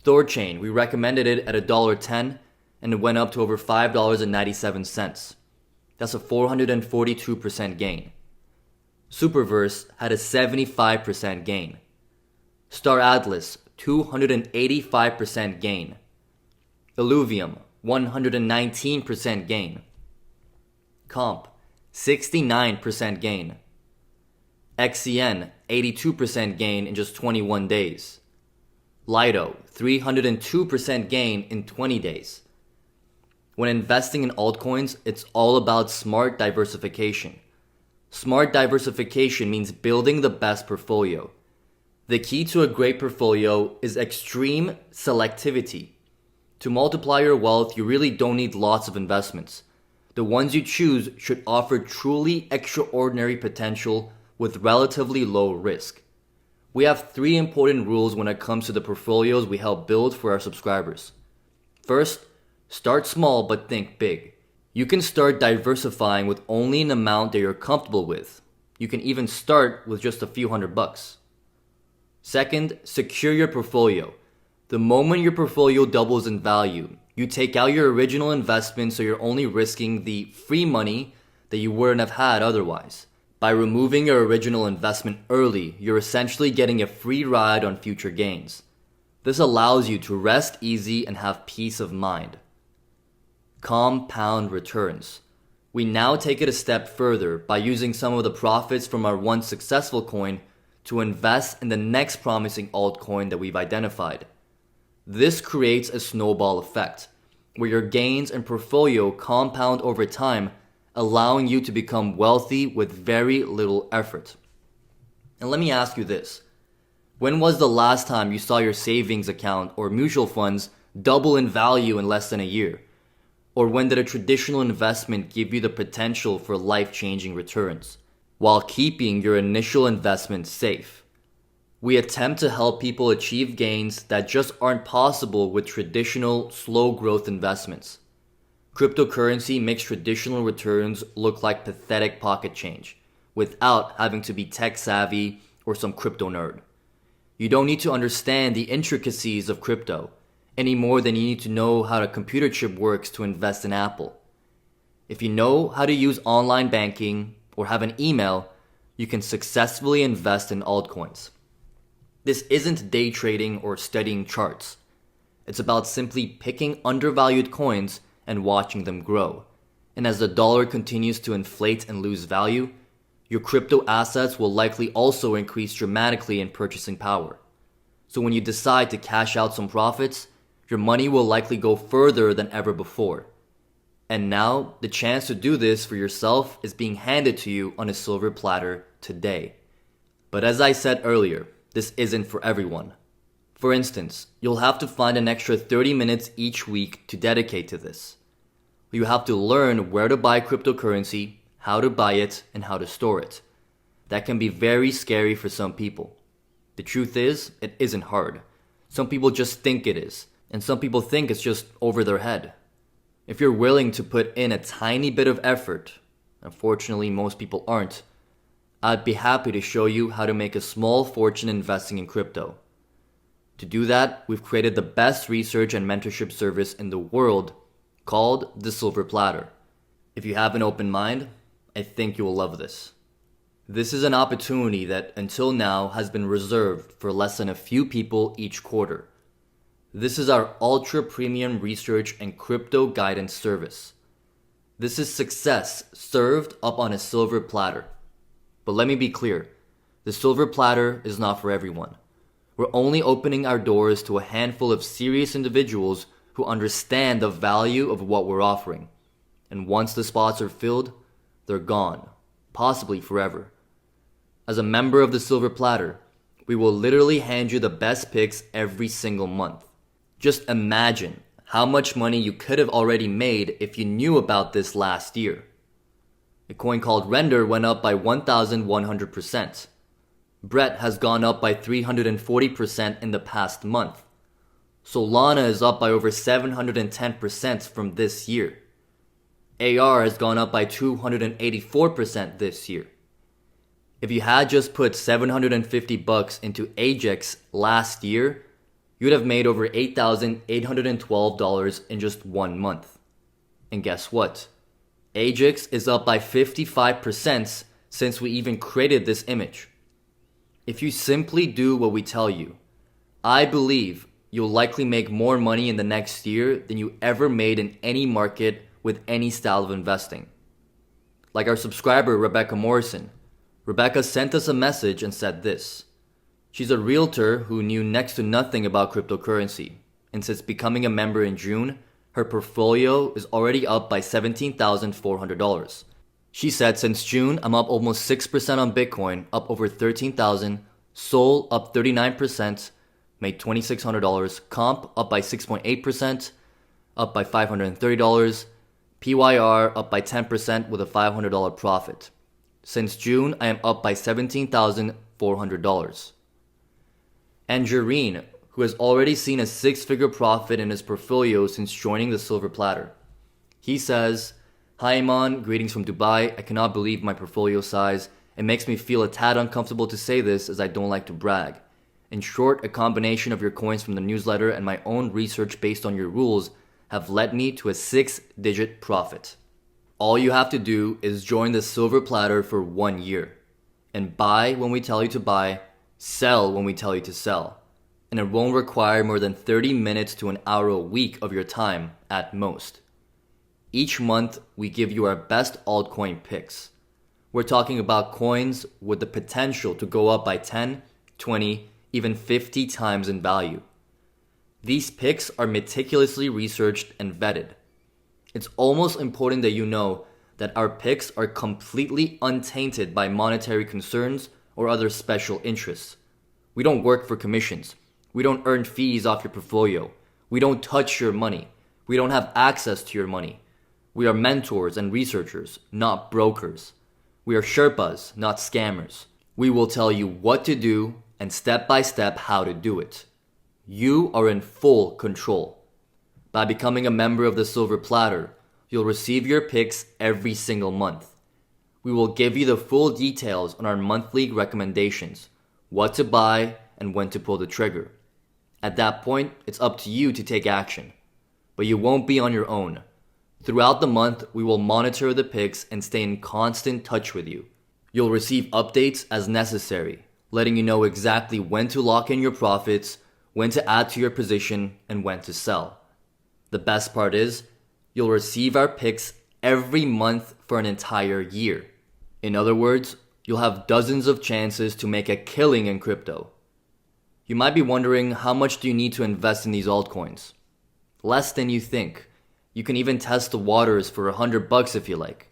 Thorchain, we recommended it at $1.10 and it went up to over $5.97. That's a 442% gain. Superverse had a 75% gain. Star Atlas, 285% gain. Illuvium, 119% gain. Comp, 69% gain. XCN, 82% gain in just 21 days. Lido, 302% gain in 20 days. When investing in altcoins, it's all about smart diversification. Smart diversification means building the best portfolio. The key to a great portfolio is extreme selectivity. To multiply your wealth, you really don't need lots of investments. The ones you choose should offer truly extraordinary potential with relatively low risk. We have 3 important rules when it comes to the portfolios we help build for our subscribers. First, start small but think big. You can start diversifying with only an amount that you're comfortable with. You can even start with just a few $100. Second, secure your portfolio. The moment your portfolio doubles in value, you take out your original investment so you're only risking the free money that you wouldn't have had otherwise. By removing your original investment early, you're essentially getting a free ride on future gains. This allows you to rest easy and have peace of mind. Compound returns. We now take it a step further by using some of the profits from our once successful coin to invest in the next promising altcoin that we've identified. This creates a snowball effect, where your gains and portfolio compound over time, allowing you to become wealthy with very little effort. And let me ask you this. When was the last time you saw your savings account or mutual funds double in value in less than a year? Or when did a traditional investment give you the potential for life-changing returns, while keeping your initial investment safe? We attempt to help people achieve gains that just aren't possible with traditional, slow-growth investments. Cryptocurrency makes traditional returns look like pathetic pocket change, without having to be tech-savvy or some crypto nerd. You don't need to understand the intricacies of crypto, any more than you need to know how a computer chip works to invest in Apple. If you know how to use online banking or have an email, you can successfully invest in altcoins. This isn't day trading or studying charts. It's about simply picking undervalued coins and watching them grow. And as the dollar continues to inflate and lose value, your crypto assets will likely also increase dramatically in purchasing power. So when you decide to cash out some profits, your money will likely go further than ever before. And now, the chance to do this for yourself is being handed to you on a silver platter today. But as I said earlier, this isn't for everyone. For instance, you'll have to find an extra 30 minutes each week to dedicate to this. You have to learn where to buy cryptocurrency, how to buy it, and how to store it. That can be very scary for some people. The truth is, it isn't hard. Some people just think it is, and some people think it's just over their head. If you're willing to put in a tiny bit of effort, unfortunately most people aren't, I'd be happy to show you how to make a small fortune investing in crypto. To do that, we've created the best research and mentorship service in the world called the Silver Platter. If you have an open mind, I think you will love this. This is an opportunity that until now has been reserved for less than a few people each quarter. This is our ultra premium research and crypto guidance service. This is success served up on a silver platter. But let me be clear, the silver platter is not for everyone. We're only opening our doors to a handful of serious individuals who understand the value of what we're offering. And once the spots are filled, they're gone, possibly forever. As a member of the Silver Platter, we will literally hand you the best picks every single month. Just imagine how much money you could have already made if you knew about this last year. A coin called Render went up by 1,100%. Brett has gone up by 340% in the past month. Solana is up by over 710% from this year. AR has gone up by 284% this year. If you had just put $750 into Ajax last year, you'd have made over $8,812 in just 1 month. And guess what? Ajax is up by 55% since we even created this image. If you simply do what we tell you, I believe you'll likely make more money in the next year than you ever made in any market with any style of investing. Like our subscriber Rebecca Morrison. Rebecca sent us a message and said this. She's a realtor who knew next to nothing about cryptocurrency, and since becoming a member in June, her portfolio is already up by $17,400. She said, since June, I'm up almost 6% on Bitcoin, up over $13,000, Sol up 39%, made $2,600, Comp up by 6.8%, up by $530, PYR up by 10% with a $500 profit. Since June, I am up by $17,400. And Jareen, who has already seen a 6-figure profit in his portfolio since joining the Silver Platter. He says, Hi Iman, greetings from Dubai. I cannot believe my portfolio size. It makes me feel a tad uncomfortable to say this as I don't like to brag. In short, a combination of your coins from the newsletter and my own research based on your rules have led me to a 6-digit profit. All you have to do is join the Silver Platter for 1 year and buy when we tell you to buy, sell when we tell you to sell. And it won't require more than 30 minutes to an hour a week of your time at most. Each month, we give you our best altcoin picks. We're talking about coins with the potential to go up by 10, 20, even 50 times in value. These picks are meticulously researched and vetted. It's almost important that you know that our picks are completely untainted by monetary concerns or other special interests. We don't work for commissions. We don't earn fees off your portfolio. We don't touch your money. We don't have access to your money. We are mentors and researchers, not brokers. We are Sherpas, not scammers. We will tell you what to do and step by step how to do it. You are in full control. By becoming a member of the Silver Platter, you'll receive your picks every single month. We will give you the full details on our monthly recommendations, what to buy, and when to pull the trigger. At that point, it's up to you to take action. But you won't be on your own. Throughout the month, we will monitor the picks and stay in constant touch with you. You'll receive updates as necessary, letting you know exactly when to lock in your profits, when to add to your position, and when to sell. The best part is, you'll receive our picks every month for an entire year. In other words, you'll have dozens of chances to make a killing in crypto. You might be wondering, how much do you need to invest in these altcoins? Less than you think. You can even test the waters for $100 if you like.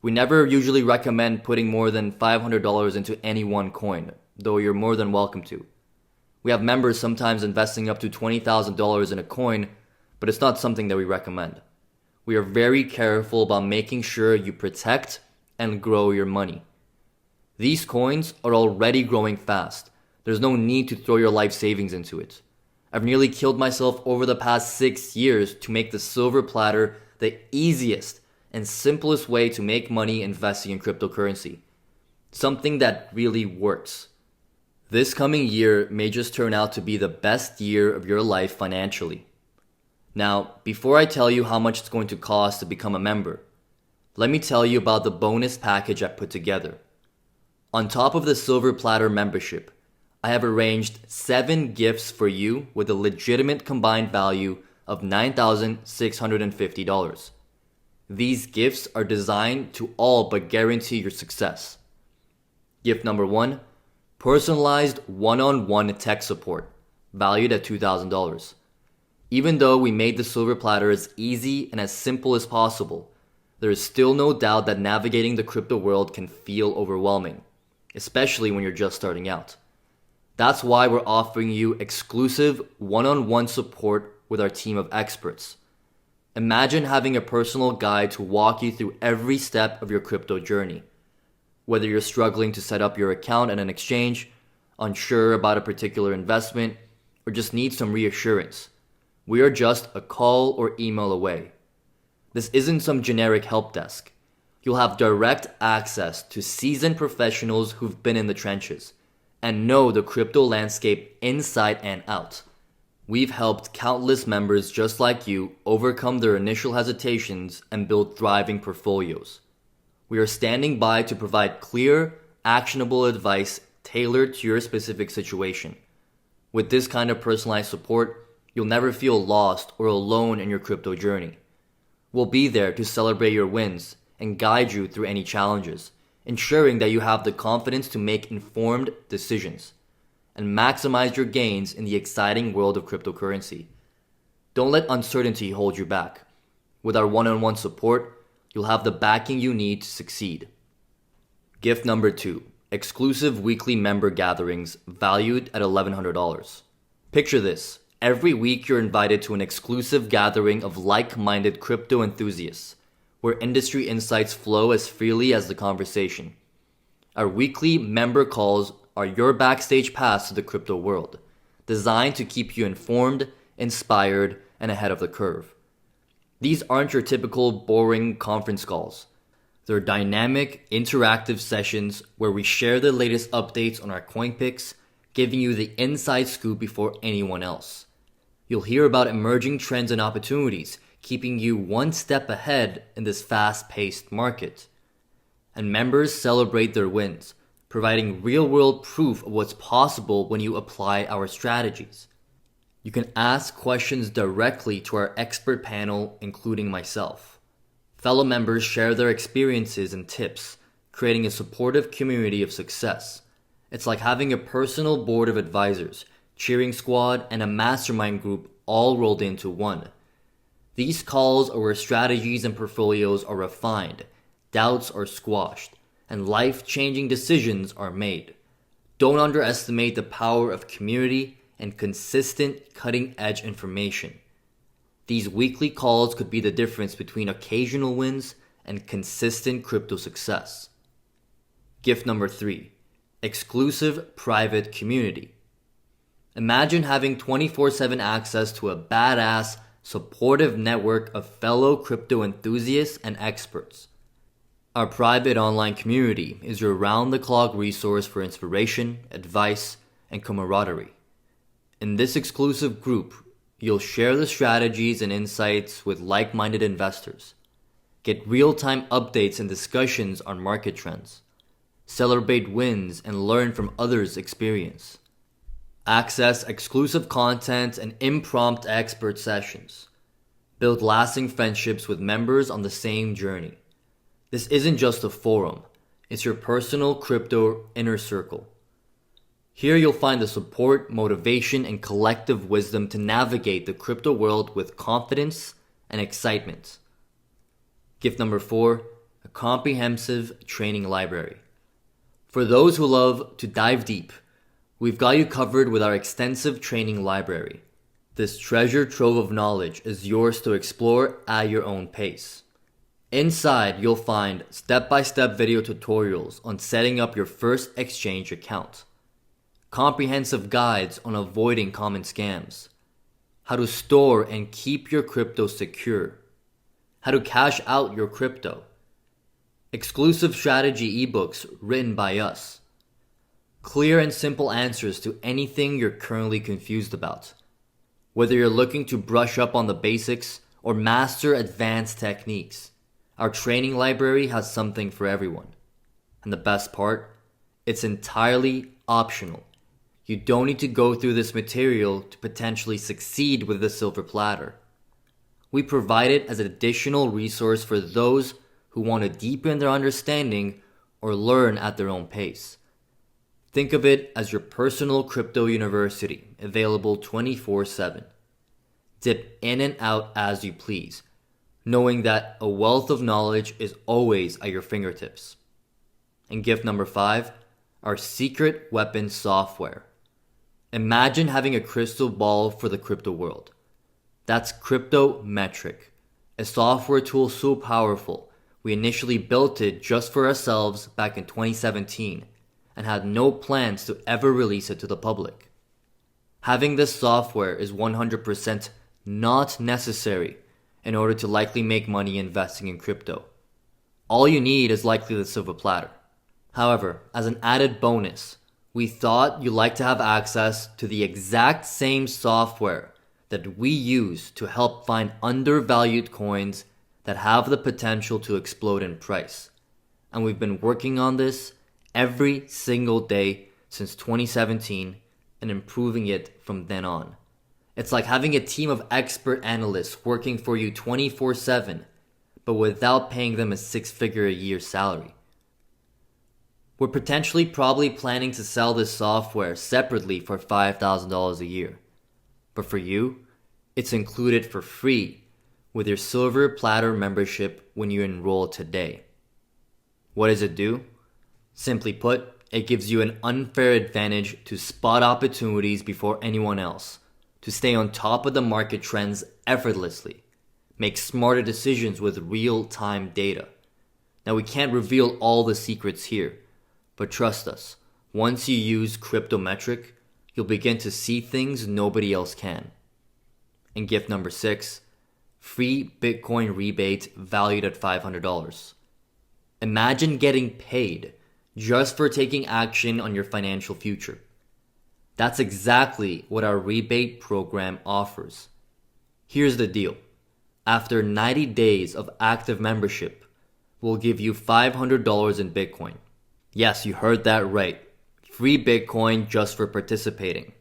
We never usually recommend putting more than $500 into any one coin, though you're more than welcome to. We have members sometimes investing up to $20,000 in a coin, but it's not something that we recommend. We are very careful about making sure you protect and grow your money. These coins are already growing fast. There's no need to throw your life savings into it. I've nearly killed myself over the past 6 years to make the Silver Platter the easiest and simplest way to make money investing in cryptocurrency. Something that really works. This coming year may just turn out to be the best year of your life financially. Now, before I tell you how much it's going to cost to become a member, let me tell you about the bonus package I put together. On top of the Silver Platter membership, I have arranged 7 gifts for you with a legitimate combined value of $9,650. These gifts are designed to all but guarantee your success. Gift number 1, personalized one-on-one tech support, valued at $2,000. Even though we made the Silver Platter as easy and as simple as possible, there is still no doubt that navigating the crypto world can feel overwhelming, especially when you're just starting out. That's why we're offering you exclusive one-on-one support with our team of experts. Imagine having a personal guide to walk you through every step of your crypto journey. Whether you're struggling to set up your account at an exchange, unsure about a particular investment, or just need some reassurance. We are just a call or email away. This isn't some generic help desk. You'll have direct access to seasoned professionals who've been in the trenches and know the crypto landscape inside and out. We've helped countless members just like you overcome their initial hesitations and build thriving portfolios. We are standing by to provide clear, actionable advice tailored to your specific situation. With this kind of personalized support, you'll never feel lost or alone in your crypto journey. We'll be there to celebrate your wins and guide you through any challenges, ensuring that you have the confidence to make informed decisions and maximize your gains in the exciting world of cryptocurrency. Don't let uncertainty hold you back. With our one-on-one support, you'll have the backing you need to succeed. Gift number 2, exclusive weekly member gatherings valued at $1,100. Picture this. Every week you're invited to an exclusive gathering of like-minded crypto enthusiasts, where industry insights flow as freely as the conversation. Our weekly member calls are your backstage pass to the crypto world, designed to keep you informed, inspired, and ahead of the curve. These aren't your typical boring conference calls. They're dynamic, interactive sessions where we share the latest updates on our coin picks, giving you the inside scoop before anyone else. You'll hear about emerging trends and opportunities, keeping you one step ahead in this fast-paced market. And members celebrate their wins, providing real-world proof of what's possible when you apply our strategies. You can ask questions directly to our expert panel, including myself. Fellow members share their experiences and tips, creating a supportive community of success. It's like having a personal board of advisors, cheering squad, and a mastermind group all rolled into one. These calls are where strategies and portfolios are refined, doubts are squashed, and life-changing decisions are made. Don't underestimate the power of community and consistent cutting-edge information. These weekly calls could be the difference between occasional wins and consistent crypto success. Gift number 3, exclusive private community. Imagine having 24/7 access to a badass, supportive network of fellow crypto enthusiasts and experts. Our private online community is your round-the-clock resource for inspiration, advice, and camaraderie. In this exclusive group, you'll share the strategies and insights with like-minded investors, get real-time updates and discussions on market trends, celebrate wins and learn from others' experience, access exclusive content and impromptu expert sessions, build lasting friendships with members on the same journey. This isn't just a forum, it's your personal crypto inner circle. Here you'll find the support, motivation, and collective wisdom to navigate the crypto world with confidence and excitement. Gift number 4, a comprehensive training library. For those who love to dive deep, we've got you covered with our extensive training library. This treasure trove of knowledge is yours to explore at your own pace. Inside, you'll find step-by-step video tutorials on setting up your first exchange account, comprehensive guides on avoiding common scams, how to store and keep your crypto secure, how to cash out your crypto, exclusive strategy ebooks written by us, clear and simple answers to anything you're currently confused about. Whether you're looking to brush up on the basics or master advanced techniques, our training library has something for everyone. And the best part, it's entirely optional. You don't need to go through this material to potentially succeed with the silver platter. We provide it as an additional resource for those who want to deepen their understanding or learn at their own pace. Think of it as your personal crypto university, available 24/7. Dip in and out as you please, knowing that a wealth of knowledge is always at your fingertips. And gift number 5, our secret weapon software. Imagine having a crystal ball for the crypto world. That's Cryptometric, a software tool so powerful, we initially built it just for ourselves back in 2017, and had no plans to ever release it to the public. Having this software is 100% not necessary in order to likely make money investing in crypto. All you need is likely the silver platter. However, as an added bonus, we thought you'd like to have access to the exact same software that we use to help find undervalued coins that have the potential to explode in price. And we've been working on this every single day since 2017 and improving it from then on. It's like having a team of expert analysts working for you 24/7, but without paying them a six-figure a year salary. We're potentially probably planning to sell this software separately for $5,000 a year. But for you, it's included for free with your Silver Platter membership when you enroll today. What does it do? Simply put, it gives you an unfair advantage to spot opportunities before anyone else, to stay on top of the market trends effortlessly, make smarter decisions with real-time data. Now, we can't reveal all the secrets here, but trust us, once you use Cryptometric, you'll begin to see things nobody else can. And gift number 6, free Bitcoin rebate valued at $500. Imagine getting paid just for taking action on your financial future. That's exactly what our rebate program offers. Here's the deal. After 90 days of active membership, we'll give you $500 in Bitcoin. Yes, you heard that right. Free Bitcoin just for participating.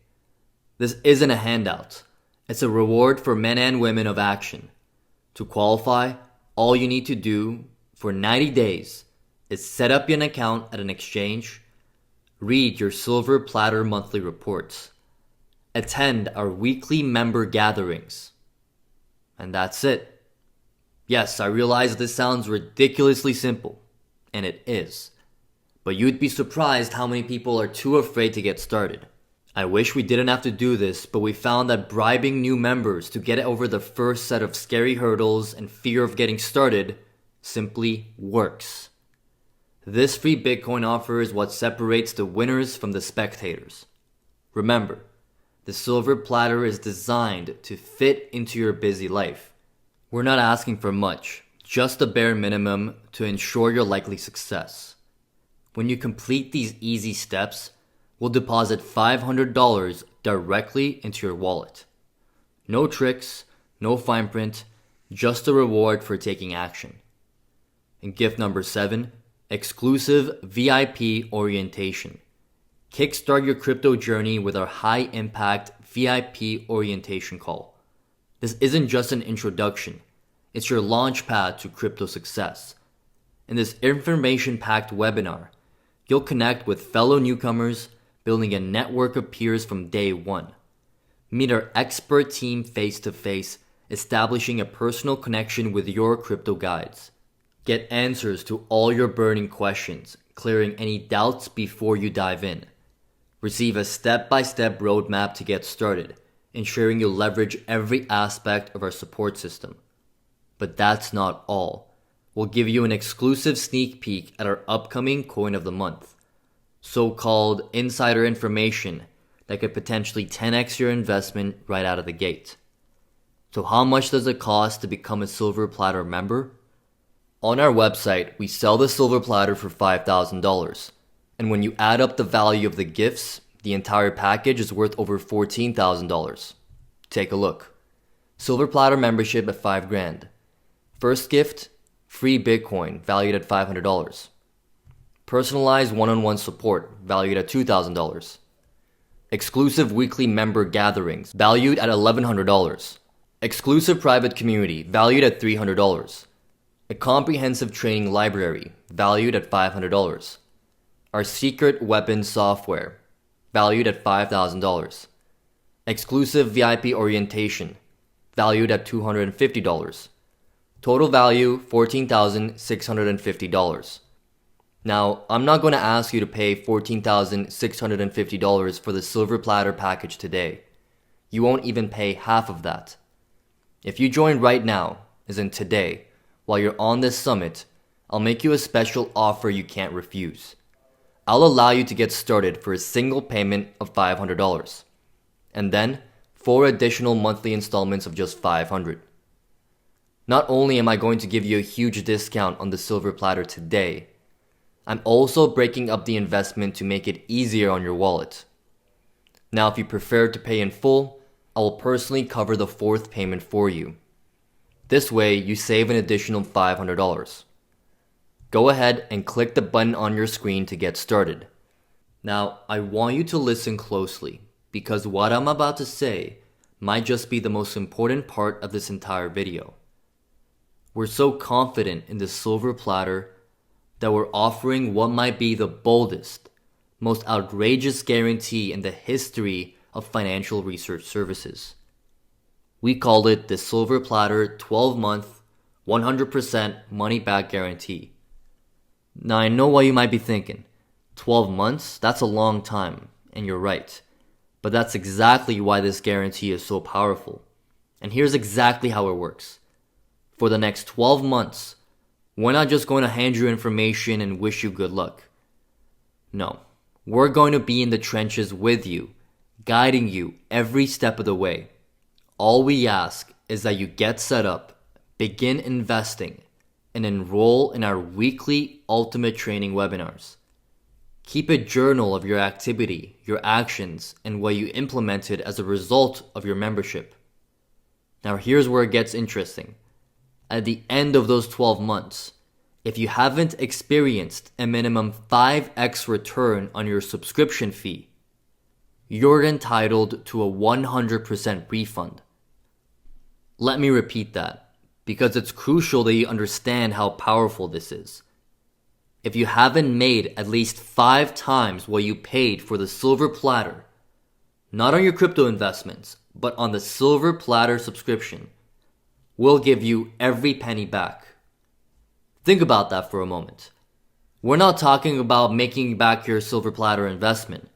This isn't a handout. It's a reward for men and women of action. To qualify, all you need to do for 90 days is set up an account at an exchange, read your Silver Platter monthly reports, attend our weekly member gatherings, and that's it. Yes, I realize this sounds ridiculously simple, and it is. But you'd be surprised how many people are too afraid to get started. I wish we didn't have to do this, but we found that bribing new members to get over the first set of scary hurdles and fear of getting started simply works. This free Bitcoin offer is what separates the winners from the spectators. Remember, the Silver Platter is designed to fit into your busy life. We're not asking for much, just the bare minimum to ensure your likely success. When you complete these easy steps, we'll deposit $500 directly into your wallet. No tricks, no fine print, just a reward for taking action. And gift number 7, exclusive VIP orientation. Kickstart your crypto journey with our high-impact VIP orientation call. This isn't just an introduction, it's your launch pad to crypto success. In this information-packed webinar, you'll connect with fellow newcomers, building a network of peers from day one. Meet our expert team face-to-face, establishing a personal connection with your crypto guides. Get answers to all your burning questions, clearing any doubts before you dive in. Receive a step-by-step roadmap to get started, ensuring you'll leverage every aspect of our support system. But that's not all. We'll give you an exclusive sneak peek at our upcoming Coin of the Month, so-called insider information that could potentially 10x your investment right out of the gate. So how much does it cost to become a Silver Platter member? On our website, we sell the Silver Platter for $5,000. And when you add up the value of the gifts, the entire package is worth over $14,000. Take a look. Silver Platter membership at $5,000. First gift, free Bitcoin valued at $500. Personalized one-on-one support valued at $2,000. Exclusive weekly member gatherings valued at $1,100. Exclusive private community valued at $300. A comprehensive training library valued at $500. Our secret weapon software valued at $5,000. Exclusive VIP orientation valued at $250. Total value $14,650. Now, I'm not going to ask you to pay $14,650 for the Silver Platter package today. You won't even pay half of that. If you join right now, as in today, while you're on this summit, I'll make you a special offer you can't refuse. I'll allow you to get started for a single payment of $500, and then 4 additional monthly installments of just $500. Not only am I going to give you a huge discount on the silver platter today, I'm also breaking up the investment to make it easier on your wallet. Now, if you prefer to pay in full, I will personally cover the 4th payment for you. This way, you save an additional $500. Go ahead and click the button on your screen to get started. Now, I want you to listen closely, because what I'm about to say might just be the most important part of this entire video. We're so confident in the silver platter that we're offering what might be the boldest, most outrageous guarantee in the history of financial research services. We call it the Silver Platter 12-month, 100% money-back guarantee. Now, I know what you might be thinking. 12 months? That's a long time, and you're right. But that's exactly why this guarantee is so powerful. And here's exactly how it works. For the next 12 months, we're not just going to hand you information and wish you good luck. No, we're going to be in the trenches with you, guiding you every step of the way. All we ask is that you get set up, begin investing, and enroll in our weekly Ultimate Training webinars. Keep a journal of your activity, your actions, and what you implemented as a result of your membership. Now here's where it gets interesting. At the end of those 12 months, if you haven't experienced a minimum 5x return on your subscription fee, you're entitled to a 100% refund. Let me repeat that, because it's crucial that you understand how powerful this is. If you haven't made at least 5 times what you paid for the silver platter, not on your crypto investments, but on the silver platter subscription, we'll give you every penny back. Think about that for a moment. We're not talking about making back your silver platter investment.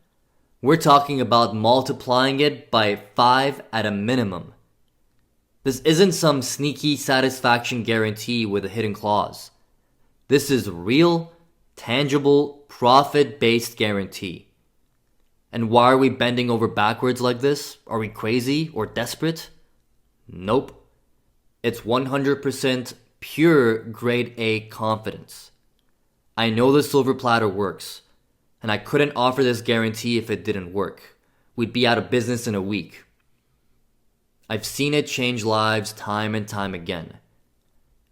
We're talking about multiplying it by 5 at a minimum. This isn't some sneaky satisfaction guarantee with a hidden clause. This is real, tangible, profit-based guarantee. And why are we bending over backwards like this? Are we crazy or desperate? Nope. It's 100% pure grade A confidence. I know the silver platter works, and I couldn't offer this guarantee if it didn't work. We'd be out of business in a week. I've seen it change lives time and time again,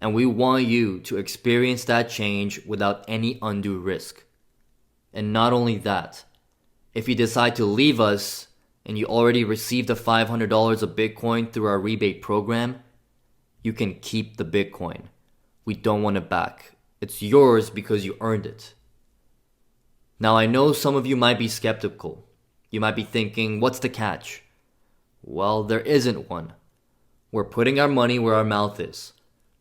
and we want you to experience that change without any undue risk. And not only that, if you decide to leave us and you already received the $500 of Bitcoin through our rebate program, you can keep the Bitcoin. We don't want it back. It's yours because you earned it. Now, I know some of you might be skeptical. You might be thinking, what's the catch? Well, there isn't one. We're putting our money where our mouth is.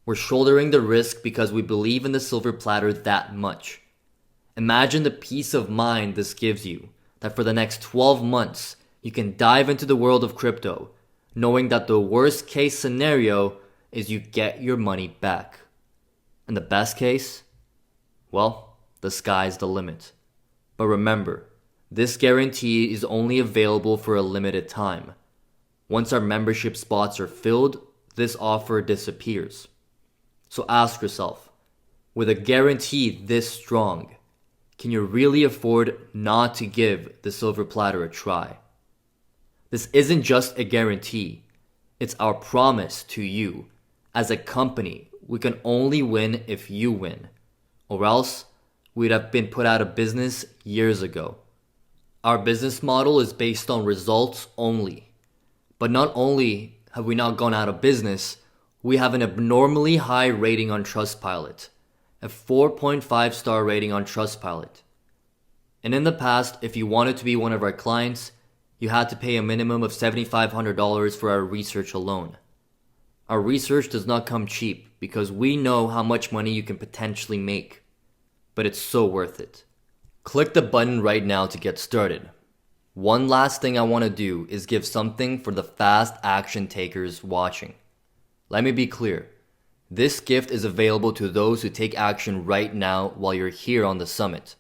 We're shouldering the risk because we believe in the silver platter that much. Imagine the peace of mind this gives you, that for the next 12 months, you can dive into the world of crypto, knowing that the worst case scenario is you get your money back. And the best case? Well, the sky's the limit. But remember, this guarantee is only available for a limited time. Once our membership spots are filled, this offer disappears. So ask yourself, with a guarantee this strong, can you really afford not to give the silver platter a try? This isn't just a guarantee, it's our promise to you. As a company, we can only win if you win, or else we'd have been put out of business years ago. Our business model is based on results only. But not only have we not gone out of business, we have an abnormally high rating on Trustpilot, a 4.5 star rating on Trustpilot. And in the past, if you wanted to be one of our clients, you had to pay a minimum of $7,500 for our research alone. Our research does not come cheap because we know how much money you can potentially make, but it's so worth it. Click the button right now to get started. One last thing I want to do is give something for the fast action takers watching. Let me be clear. This gift is available to those who take action right now while you're here on the summit.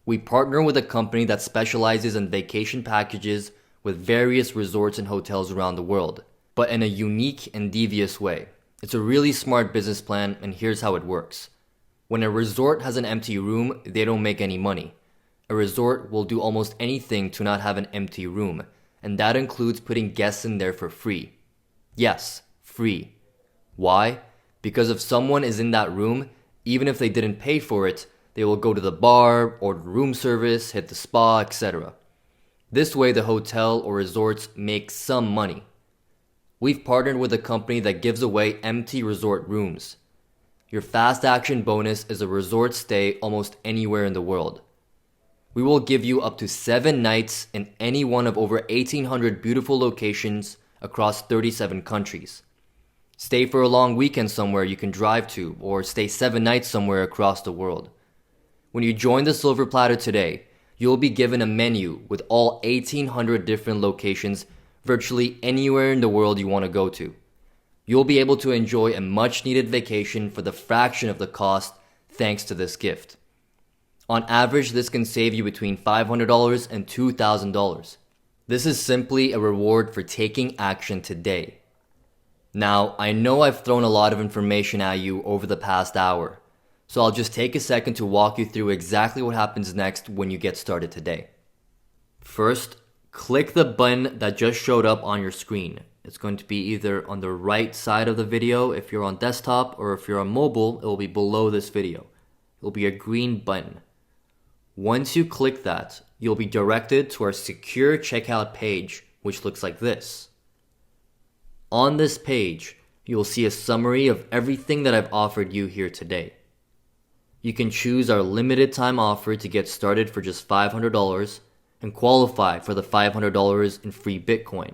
We partner with a company that specializes in vacation packages with various resorts and hotels around the world, but in a unique and devious way. It's a really smart business plan, and here's how it works. When a resort has an empty room, they don't make any money. A resort will do almost anything to not have an empty room, and that includes putting guests in there for free. Yes, free. Why? Because if someone is in that room, even if they didn't pay for it, they will go to the bar, order room service, hit the spa, etc. This way the hotel or resorts make some money. We've partnered with a company that gives away empty resort rooms. Your fast action bonus is a resort stay almost anywhere in the world. We will give you up to 7 nights in any one of over 1,800 beautiful locations across 37 countries. Stay for a long weekend somewhere you can drive to, or stay 7 nights somewhere across the world. When you join the Silver Platter today, you'll be given a menu with all 1,800 different locations virtually anywhere in the world you want to go to. You'll be able to enjoy a much needed vacation for the fraction of the cost thanks to this gift. On average, this can save you between $500 and $2,000. This is simply a reward for taking action today. Now, I know I've thrown a lot of information at you over the past hour, so I'll just take a second to walk you through exactly what happens next when you get started today. First, click the button that just showed up on your screen. It's going to be either on the right side of the video if you're on desktop, or if you're on mobile, it will be below this video. It will be a green button. Once you click that, you'll be directed to our secure checkout page, which looks like this. On this page, you'll see a summary of everything that I've offered you here today. You can choose our limited time offer to get started for just $500 and qualify for the $500 in free Bitcoin.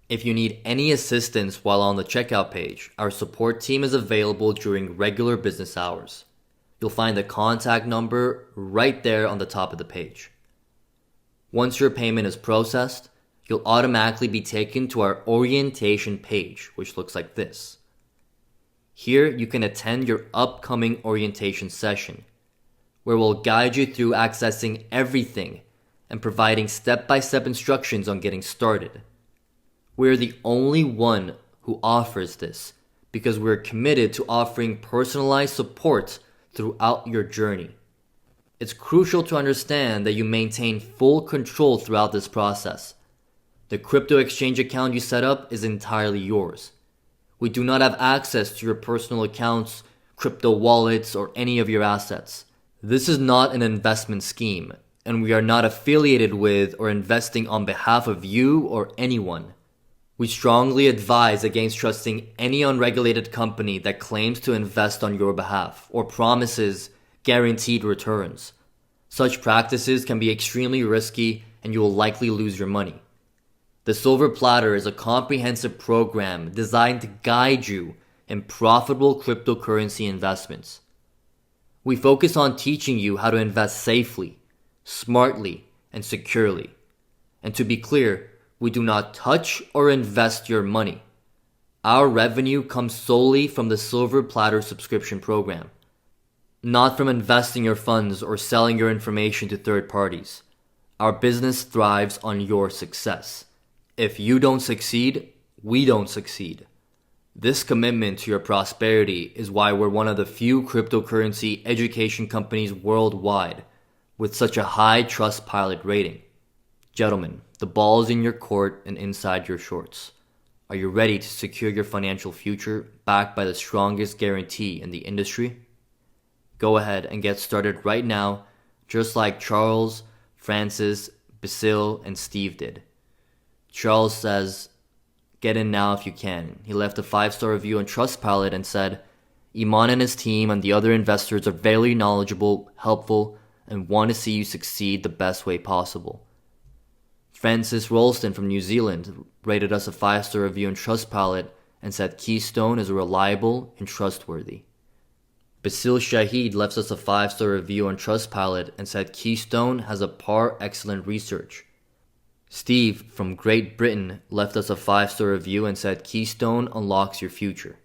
If you need any assistance while on the checkout page, our support team is available during regular business hours. You'll find the contact number right there on the top of the page. Once your payment is processed, you'll automatically be taken to our orientation page, which looks like this. Here you can attend your upcoming orientation session, where we'll guide you through accessing everything and providing step-by-step instructions on getting started. We're the only one who offers this because we're committed to offering personalized support throughout your journey. It's crucial to understand that you maintain full control throughout this process. The crypto exchange account you set up is entirely yours. We do not have access to your personal accounts, crypto wallets, or any of your assets. This is not an investment scheme, and we are not affiliated with or investing on behalf of you or anyone. We strongly advise against trusting any unregulated company that claims to invest on your behalf or promises guaranteed returns. Such practices can be extremely risky, and you will likely lose your money. The Silver Platter is a comprehensive program designed to guide you in profitable cryptocurrency investments. We focus on teaching you how to invest safely, smartly, and securely. And to be clear, we do not touch or invest your money. Our revenue comes solely from the Silver Platter subscription program, not from investing your funds or selling your information to third parties. Our business thrives on your success. If you don't succeed, we don't succeed. This commitment to your prosperity is why we're one of the few cryptocurrency education companies worldwide with such a high Trustpilot rating. Gentlemen, the ball is in your court and inside your shorts. Are you ready to secure your financial future backed by the strongest guarantee in the industry? Go ahead and get started right now, just like Charles, Francis, Basil, and Steve did. Charles says, "Get in now if you can." He left a 5-star review on Trustpilot and said, "Iman and his team and the other investors are very knowledgeable, helpful, and want to see you succeed the best way possible." Francis Rolston from New Zealand rated us a 5-star review on Trustpilot and said Keystone is reliable and trustworthy. Basil Shahid left us a 5-star review on Trustpilot and said Keystone has a par excellent research. Steve from Great Britain left us a 5-star review and said Keystone unlocks your future.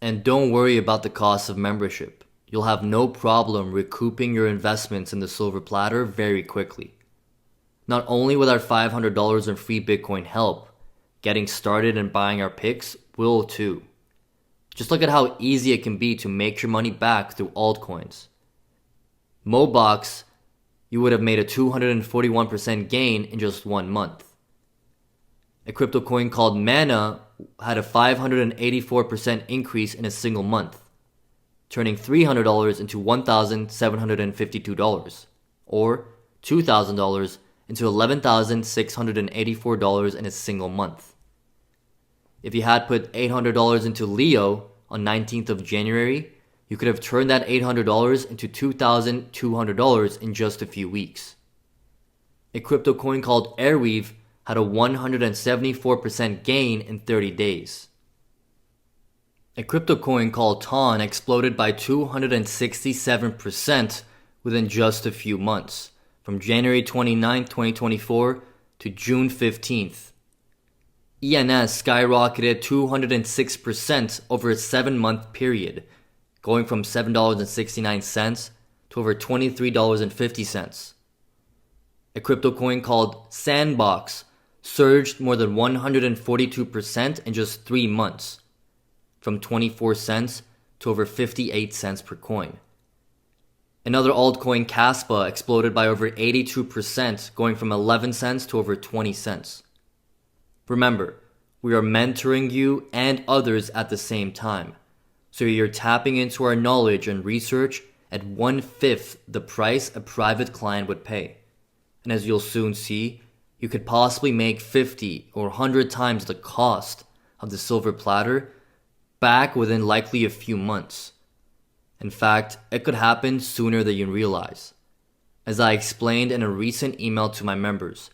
And don't worry about the cost of membership. you'll have no problem recouping your investments in the silver platter very quickly. Not only will our $500 in free Bitcoin help, getting started and buying our picks will too. Just look at how easy it can be to make your money back through altcoins. Mobox, you would have made a 241% gain in just 1 month. A crypto coin called Mana had a 584% increase in a single month, turning $300 into $1,752, or $2,000 into $11,684 in a single month. If you had put $800 into Leo on 19th of January, you could have turned that $800 into $2,200 in just a few weeks. A crypto coin called Airweave had a 174% gain in 30 days. A crypto coin called TON exploded by 267% within just a few months, from January 29, 2024 to June 15th. ENS skyrocketed 206% over a 7-month period, going from $7.69 to over $23.50. A crypto coin called Sandbox surged more than 142% in just 3 months, from 24 cents to over 58 cents per coin. Another altcoin, Caspa, exploded by over 82%, going from 11 cents to over 20 cents. Remember, we are mentoring you and others at the same time, so you're tapping into our knowledge and research at 1/5 the price a private client would pay. And as you'll soon see, you could possibly make 50 or 100 times the cost of the silver platter back within likely a few months. In fact, it could happen sooner than you realize. As I explained in a recent email to my members,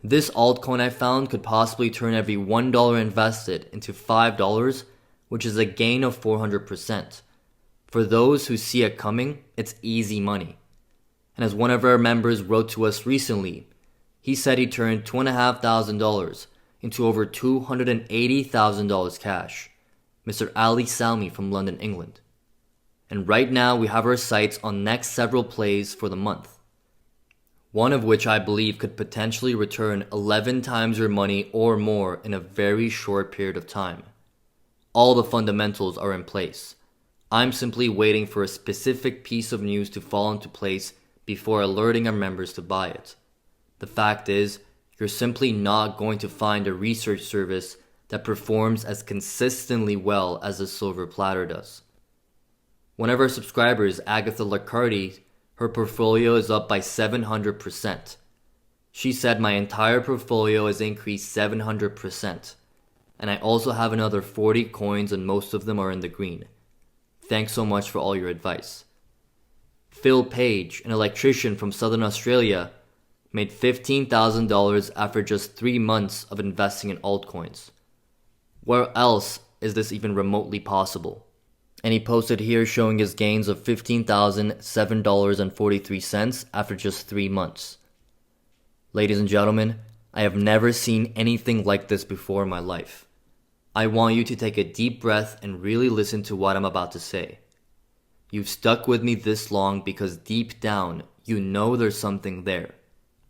this altcoin I found could possibly turn every $1 invested into $5, which is a gain of 400%. For those who see it coming, it's easy money. And as one of our members wrote to us recently, he said he turned $2,500 into over $280,000 cash. Mr. Ali Salmi from London, England. And right now we have our sights on next several plays for the month. One of which I believe could potentially return 11 times your money or more in a very short period of time. All the fundamentals are in place. I'm simply waiting for a specific piece of news to fall into place before alerting our members to buy it. The fact is, you're simply not going to find a research service that performs as consistently well as the silver platter does. One of our subscribers, Agatha Lacardi, her portfolio is up by 700%. She said my entire portfolio has increased 700%. And I also have another 40 coins and most of them are in the green. Thanks so much for all your advice. Phil Page, an electrician from Southern Australia, made $15,000 after just 3 months of investing in altcoins. Where else is this even remotely possible? And he posted here showing his gains of $15,007.43 after just 3 months. Ladies and gentlemen, I have never seen anything like this before in my life. I want you to take a deep breath and really listen to what I'm about to say. You've stuck with me this long because deep down, you know there's something there.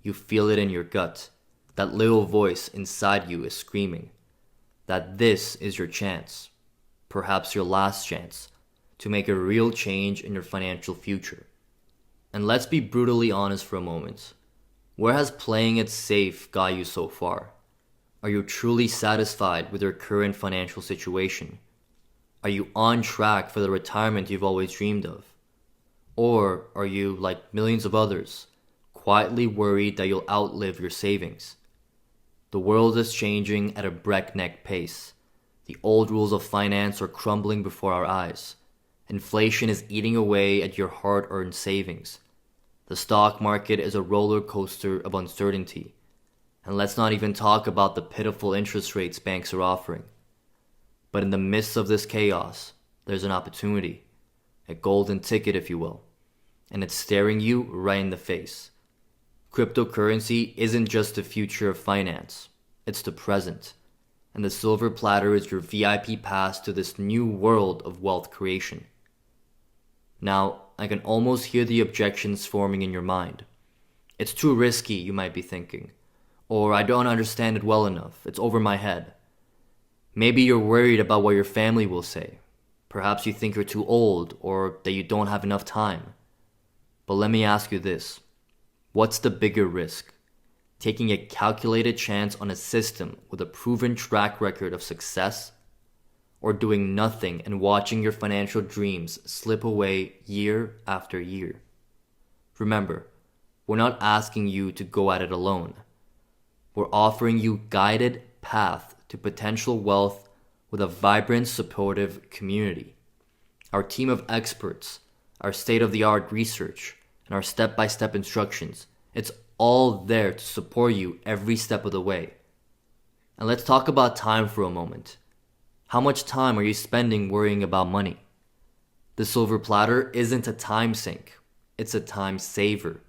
You feel it in your gut. That little voice inside you is screaming that this is your chance, perhaps your last chance, to make a real change in your financial future. And let's be brutally honest for a moment. Where has playing it safe got you so far? Are you truly satisfied with your current financial situation? Are you on track for the retirement you've always dreamed of? Or are you, like millions of others, quietly worried that you'll outlive your savings? The world is changing at a breakneck pace. The old rules of finance are crumbling before our eyes. Inflation is eating away at your hard-earned savings. The stock market is a roller coaster of uncertainty. And let's not even talk about the pitiful interest rates banks are offering. But in the midst of this chaos, there's an opportunity, a golden ticket if you will, and it's staring you right in the face. Cryptocurrency isn't just the future of finance, it's the present. And the silver platter is your VIP pass to this new world of wealth creation. Now, I can almost hear the objections forming in your mind. It's too risky, you might be thinking. Or I don't understand it well enough. It's over my head. Maybe you're worried about what your family will say. Perhaps you think you're too old or that you don't have enough time. But let me ask you this. What's the bigger risk? Taking a calculated chance on a system with a proven track record of success? Or doing nothing and watching your financial dreams slip away year after year? Remember, we're not asking you to go at it alone. We're offering you guided path to potential wealth with a vibrant, supportive community. Our team of experts, our state-of-the-art research, and our step-by-step instructions, it's all there to support you every step of the way. And let's talk about time for a moment. How much time are you spending worrying about money? The silver platter isn't a time sink. It's a time saver.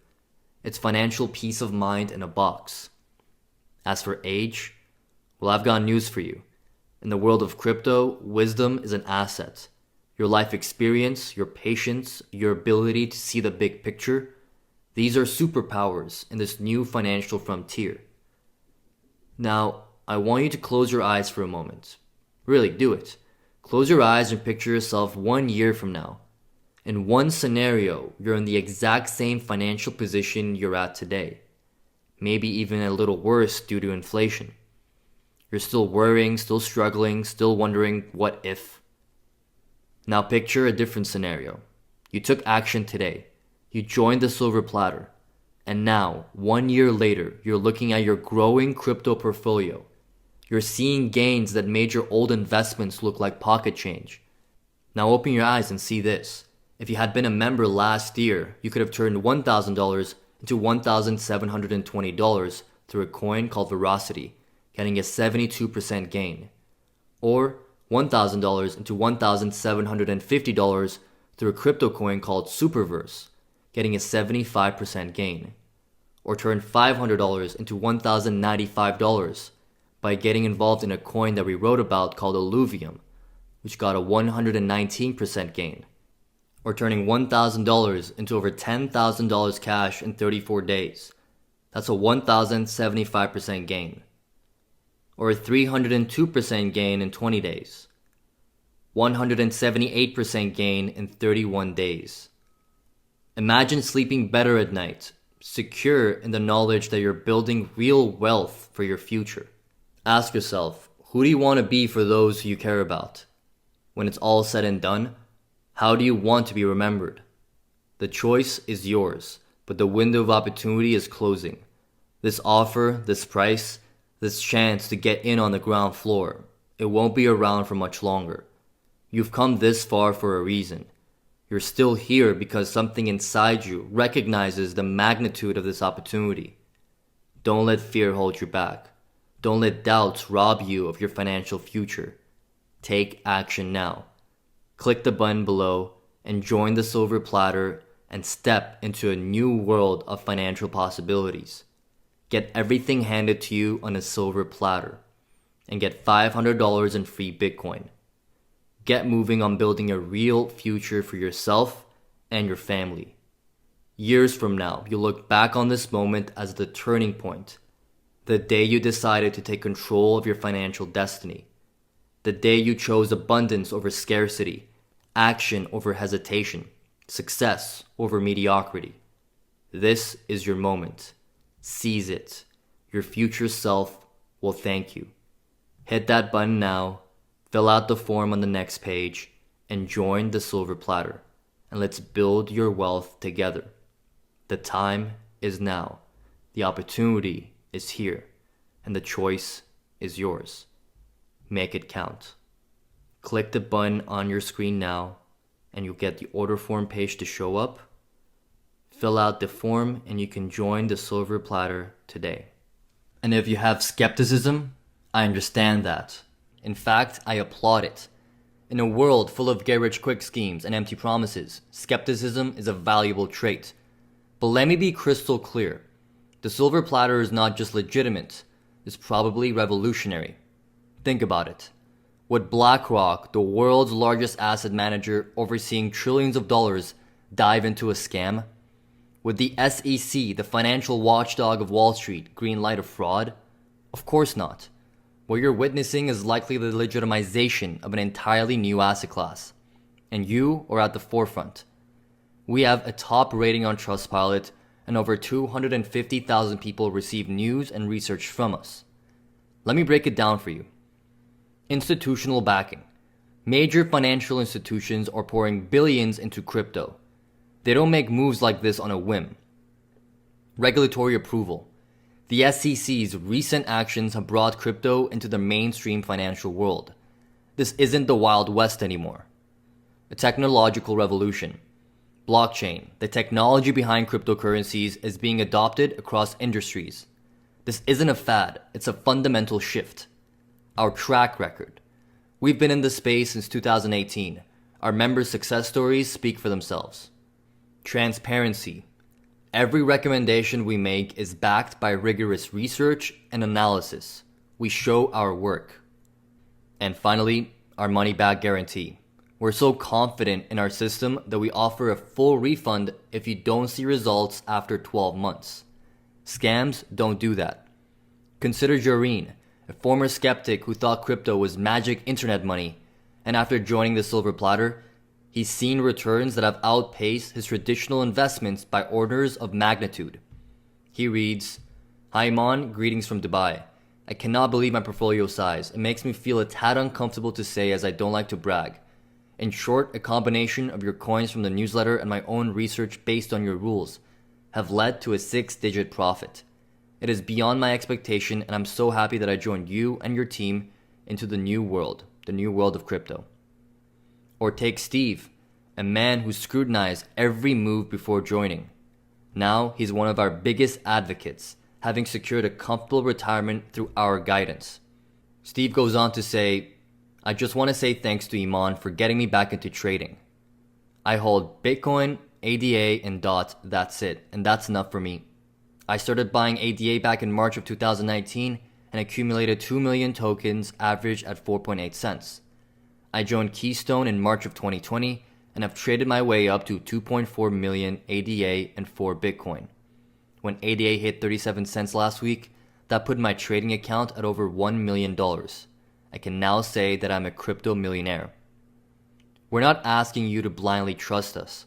It's financial peace of mind in a box. As for age, well, I've got news for you. In the world of crypto, wisdom is an asset. Your life experience, your patience, your ability to see the big picture, these are superpowers in this new financial frontier. Now, I want you to close your eyes for a moment. Really, do it. Close your eyes and picture yourself 1 year from now. In one scenario, you're in the exact same financial position you're at today. Maybe even a little worse due to inflation. You're still worrying, still struggling, still wondering what if. Now picture a different scenario. You took action today. You joined the silver platter. And now, 1 year later, you're looking at your growing crypto portfolio. You're seeing gains that made your old investments look like pocket change. Now open your eyes and see this. If you had been a member last year, you could have turned $1,000 into $1,720 through a coin called Veracity, getting a 72% gain. Or $1,000 into $1,750 through a crypto coin called Superverse, getting a 75% gain. Or turn $500 into $1,095 by getting involved in a coin that we wrote about called Alluvium, which got a 119% gain. Or turning $1,000 into over $10,000 cash in 34 days. That's a 1,075% gain. Or a 302% gain in 20 days. 178% gain in 31 days. Imagine sleeping better at night, secure in the knowledge that you're building real wealth for your future. Ask yourself, who do you want to be for those who you care about? When it's all said and done, how do you want to be remembered? The choice is yours, but the window of opportunity is closing. This offer, this price, this chance to get in on the ground floor, it won't be around for much longer. You've come this far for a reason. You're still here because something inside you recognizes the magnitude of this opportunity. Don't let fear hold you back. Don't let doubts rob you of your financial future. Take action now. Click the button below and join the silver platter and step into a new world of financial possibilities. Get everything handed to you on a silver platter and get $500 in free Bitcoin. Get moving on building a real future for yourself and your family. Years from now, you'll look back on this moment as the turning point. The day you decided to take control of your financial destiny. The day you chose abundance over scarcity, action over hesitation, success over mediocrity. This is your moment. Seize it. Your future self will thank you. Hit that button now, fill out the form on the next page, and join the silver platter. And let's build your wealth together. The time is now. The opportunity is here. And the choice is yours. Make it count. Click the button on your screen now, and you'll get the order form page to show up. Fill out the form, and you can join the silver platter today. And if you have skepticism, I understand that. In fact, I applaud it. In a world full of get-rich-quick schemes and empty promises, skepticism is a valuable trait. But let me be crystal clear. The silver platter is not just legitimate, it's probably revolutionary. Think about it. Would BlackRock, the world's largest asset manager overseeing trillions of dollars, dive into a scam? Would the SEC, the financial watchdog of Wall Street, greenlight a fraud? Of course not. What you're witnessing is likely the legitimization of an entirely new asset class, and you are at the forefront. We have a top rating on Trustpilot, and over 250,000 people receive news and research from us. Let me break it down for you. Institutional backing. Major financial institutions are pouring billions into crypto. They don't make moves like this on a whim. Regulatory approval. The SEC's recent actions have brought crypto into the mainstream financial world. This isn't the Wild West anymore. A technological revolution. Blockchain, the technology behind cryptocurrencies, is being adopted across industries. This isn't a fad, it's a fundamental shift. Our track record. We've been in this space since 2018. Our members' success stories speak for themselves. Transparency. Every recommendation we make is backed by rigorous research and analysis. We show our work. And finally, our money-back guarantee. We're so confident in our system that we offer a full refund if you don't see results after 12 months. Scams don't do that. Consider Jareen, a former skeptic who thought crypto was magic internet money, and after joining the silver platter, he's seen returns that have outpaced his traditional investments by orders of magnitude. He reads, "Hi Iman, greetings from Dubai. I cannot believe my portfolio size. It makes me feel a tad uncomfortable to say as I don't like to brag. In short, a combination of your coins from the newsletter and my own research based on your rules have led to a 6-digit profit. It is beyond my expectation, and I'm so happy that I joined you and your team into the new world of crypto." Or take Steve, a man who scrutinized every move before joining. Now he's one of our biggest advocates, having secured a comfortable retirement through our guidance. Steve goes on to say, "I just want to say thanks to Iman for getting me back into trading. I hold Bitcoin, ADA, and DOT, that's it, and that's enough for me. I started buying ADA back in March of 2019 and accumulated 2 million tokens, average at 4.8 cents. I joined Keystone in March of 2020 and have traded my way up to 2.4 million ADA and 4 Bitcoin. When ADA hit 37 cents last week, that put my trading account at over $1 million. I can now say that I'm a crypto millionaire." We're not asking you to blindly trust us.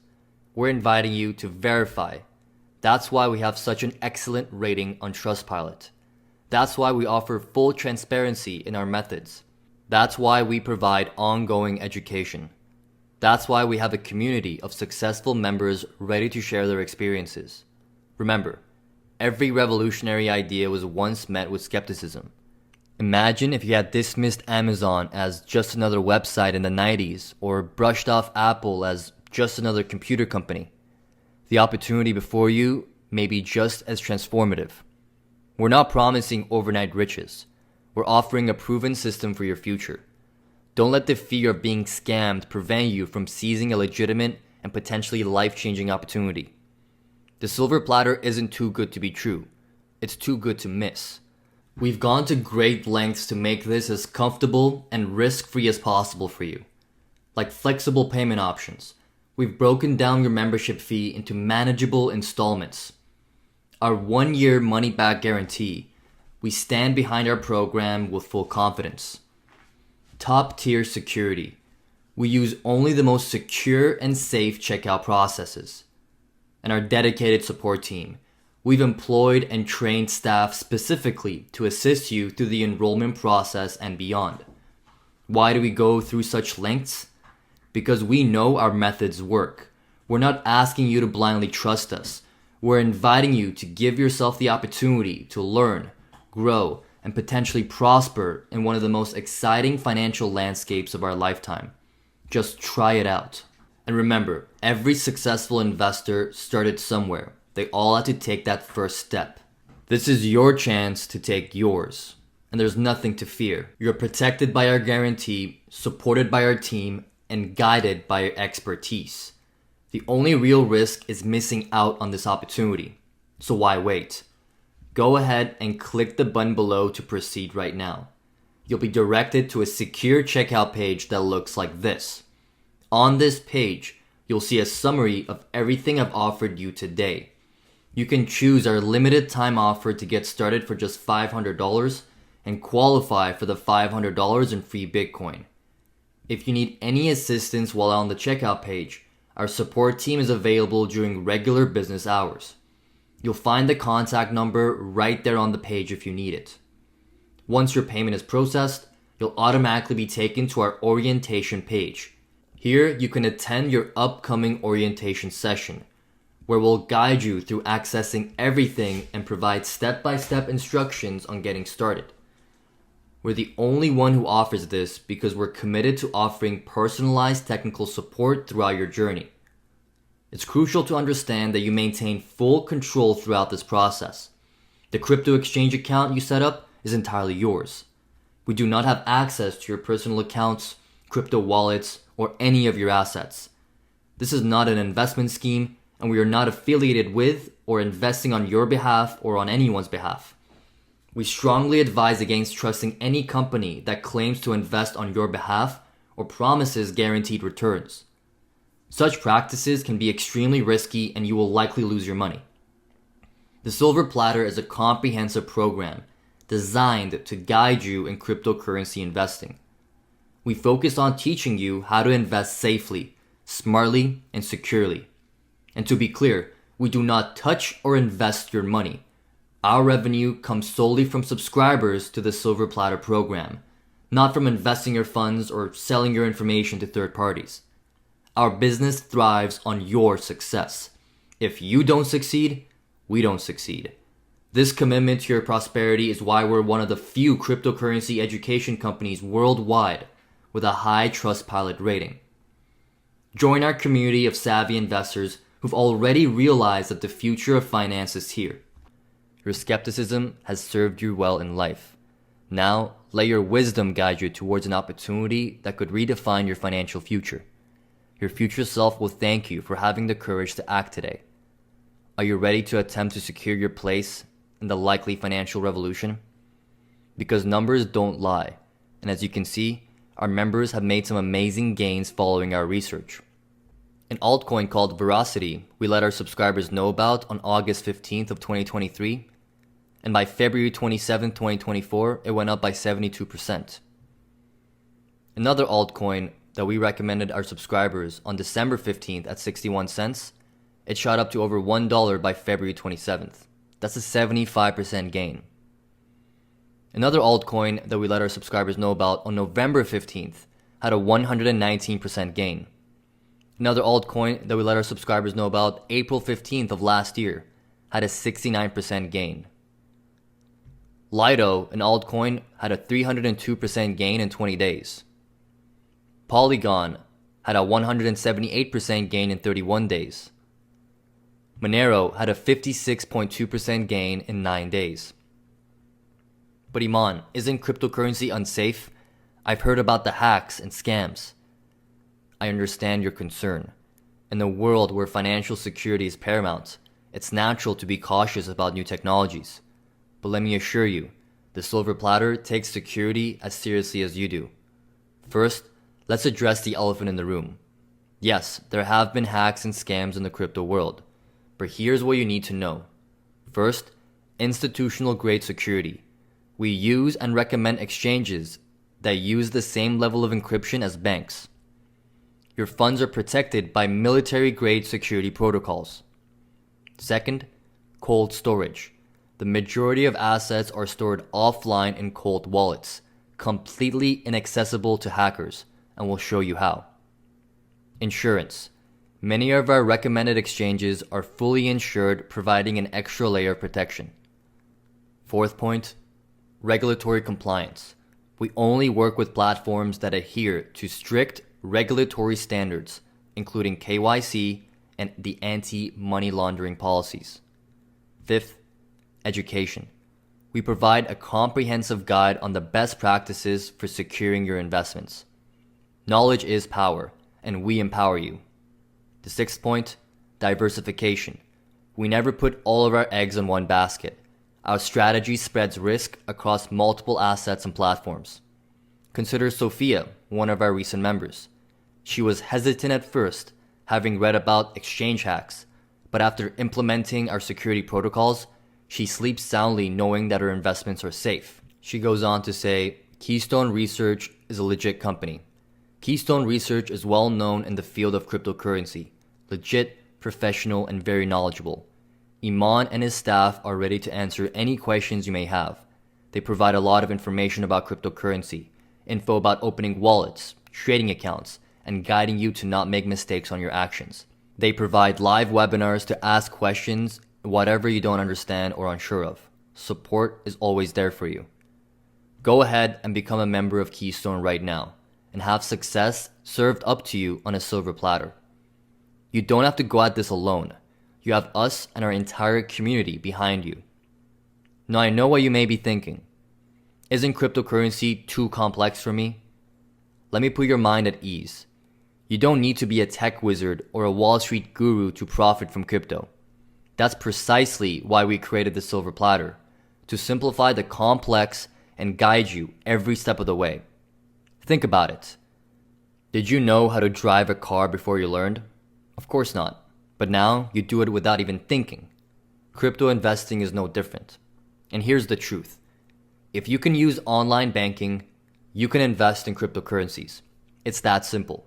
We're inviting you to verify. That's why we have such an excellent rating on Trustpilot. That's why we offer full transparency in our methods. That's why we provide ongoing education. That's why we have a community of successful members ready to share their experiences. Remember, every revolutionary idea was once met with skepticism. Imagine if you had dismissed Amazon as just another website in the 90s, or brushed off Apple as just another computer company. The opportunity before you may be just as transformative. We're not promising overnight riches. We're offering a proven system for your future. Don't let the fear of being scammed prevent you from seizing a legitimate and potentially life-changing opportunity. The silver platter isn't too good to be true. It's too good to miss. We've gone to great lengths to make this as comfortable and risk-free as possible for you. Like flexible payment options, we've broken down your membership fee into manageable installments. Our 1-year money-back guarantee. We stand behind our program with full confidence. Top-tier security. We use only the most secure and safe checkout processes. And our dedicated support team. We've employed and trained staff specifically to assist you through the enrollment process and beyond. Why do we go through such lengths? Because we know our methods work. We're not asking you to blindly trust us. We're inviting you to give yourself the opportunity to learn, grow, and potentially prosper in one of the most exciting financial landscapes of our lifetime. Just try it out. And remember, every successful investor started somewhere. They all had to take that first step. This is your chance to take yours. And there's nothing to fear. You're protected by our guarantee, supported by our team, and guided by our expertise. The only real risk is missing out on this opportunity. So why wait? Go ahead and click the button below to proceed right now. You'll be directed to a secure checkout page that looks like this. On this page, You'll see a summary of everything I've offered you today. You can choose our limited time offer to get started for just $500 and qualify for the $500 in free Bitcoin. If you need any assistance while on the checkout page, our support team is available during regular business hours. You'll find the contact number right there on the page if you need it. Once your payment is processed, you'll automatically be taken to our orientation page. Here, you can attend your upcoming orientation session, where we'll guide you through accessing everything and provide step-by-step instructions on getting started. We're the only one who offers this because we're committed to offering personalized technical support throughout your journey. It's crucial to understand that you maintain full control throughout this process. The crypto exchange account you set up is entirely yours. We do not have access to your personal accounts, crypto wallets, or any of your assets. This is not an investment scheme, and we are not affiliated with or investing on your behalf or on anyone's behalf. We strongly advise against trusting any company that claims to invest on your behalf or promises guaranteed returns. Such practices can be extremely risky and you will likely lose your money. The Silver Platter is a comprehensive program designed to guide you in cryptocurrency investing. We focus on teaching you how to invest safely, smartly, and securely. And to be clear, we do not touch or invest your money. Our revenue comes solely from subscribers to the Silver Platter program, not from investing your funds or selling your information to third parties. Our business thrives on your success. If you don't succeed, we don't succeed. This commitment to your prosperity is why we're one of the few cryptocurrency education companies worldwide with a high Trustpilot rating. Join our community of savvy investors who've already realized that the future of finance is here. Your skepticism has served you well in life. Now, let your wisdom guide you towards an opportunity that could redefine your financial future. Your future self will thank you for having the courage to act today. Are you ready to attempt to secure your place in the likely financial revolution? Because numbers don't lie, and as you can see, our members have made some amazing gains following our research. An altcoin called Veracity we let our subscribers know about on August 15th of 2023, and by February 27th, 2024, it went up by 72%. Another altcoin that we recommended our subscribers on December 15th at 61 cents, it shot up to over $1 by February 27th. That's a 75% gain. Another altcoin that we let our subscribers know about on November 15th had a 119% gain. Another altcoin that we let our subscribers know about April 15th of last year had a 69% gain. Lido, an altcoin, had a 302% gain in 20 days. Polygon had a 178% gain in 31 days. Monero had a 56.2% gain in 9 days. But Iman, isn't cryptocurrency unsafe? I've heard about the hacks and scams. I understand your concern. In a world where financial security is paramount, it's natural to be cautious about new technologies. But let me assure you, the Silver Platter takes security as seriously as you do. First, let's address the elephant in the room. Yes, there have been hacks and scams in the crypto world, but here's what you need to know. First, institutional grade security. We use and recommend exchanges that use the same level of encryption as banks. Your funds are protected by military grade security protocols. Second, cold storage. The majority of assets are stored offline in cold wallets, completely inaccessible to hackers, and we'll show you how. Insurance. Many of our recommended exchanges are fully insured, providing an extra layer of protection. Fourth point, regulatory compliance. We only work with platforms that adhere to strict regulatory standards, including KYC and the anti-money laundering policies. Fifth, education. We provide a comprehensive guide on the best practices for securing your investments. Knowledge is power, and we empower you. The sixth point, diversification. We never put all of our eggs in one basket. Our strategy spreads risk across multiple assets and platforms. Consider Sophia, one of our recent members. She was hesitant at first, having read about exchange hacks, but after implementing our security protocols, she sleeps soundly knowing that her investments are safe. She goes on to say, Keystone Research is a legit company. Keystone Research is well known in the field of cryptocurrency, legit, professional, and very knowledgeable. Iman and his staff are ready to answer any questions you may have. They provide a lot of information about cryptocurrency, info about opening wallets, trading accounts, and guiding you to not make mistakes on your actions. They provide live webinars to ask questions, whatever you don't understand or unsure of. Support is always there for you. Go ahead and become a member of Keystone right now and have success served up to you on a silver platter. You don't have to go at this alone. You have us and our entire community behind you. Now I know what you may be thinking. Isn't cryptocurrency too complex for me? Let me put your mind at ease. You don't need to be a tech wizard or a Wall Street guru to profit from crypto. That's precisely why we created the silver platter, to simplify the complex and guide you every step of the way. Think about it. Did you know how to drive a car before you learned? Of course not. But now you do it without even thinking. Crypto investing is no different. And here's the truth. If you can use online banking, you can invest in cryptocurrencies. It's that simple.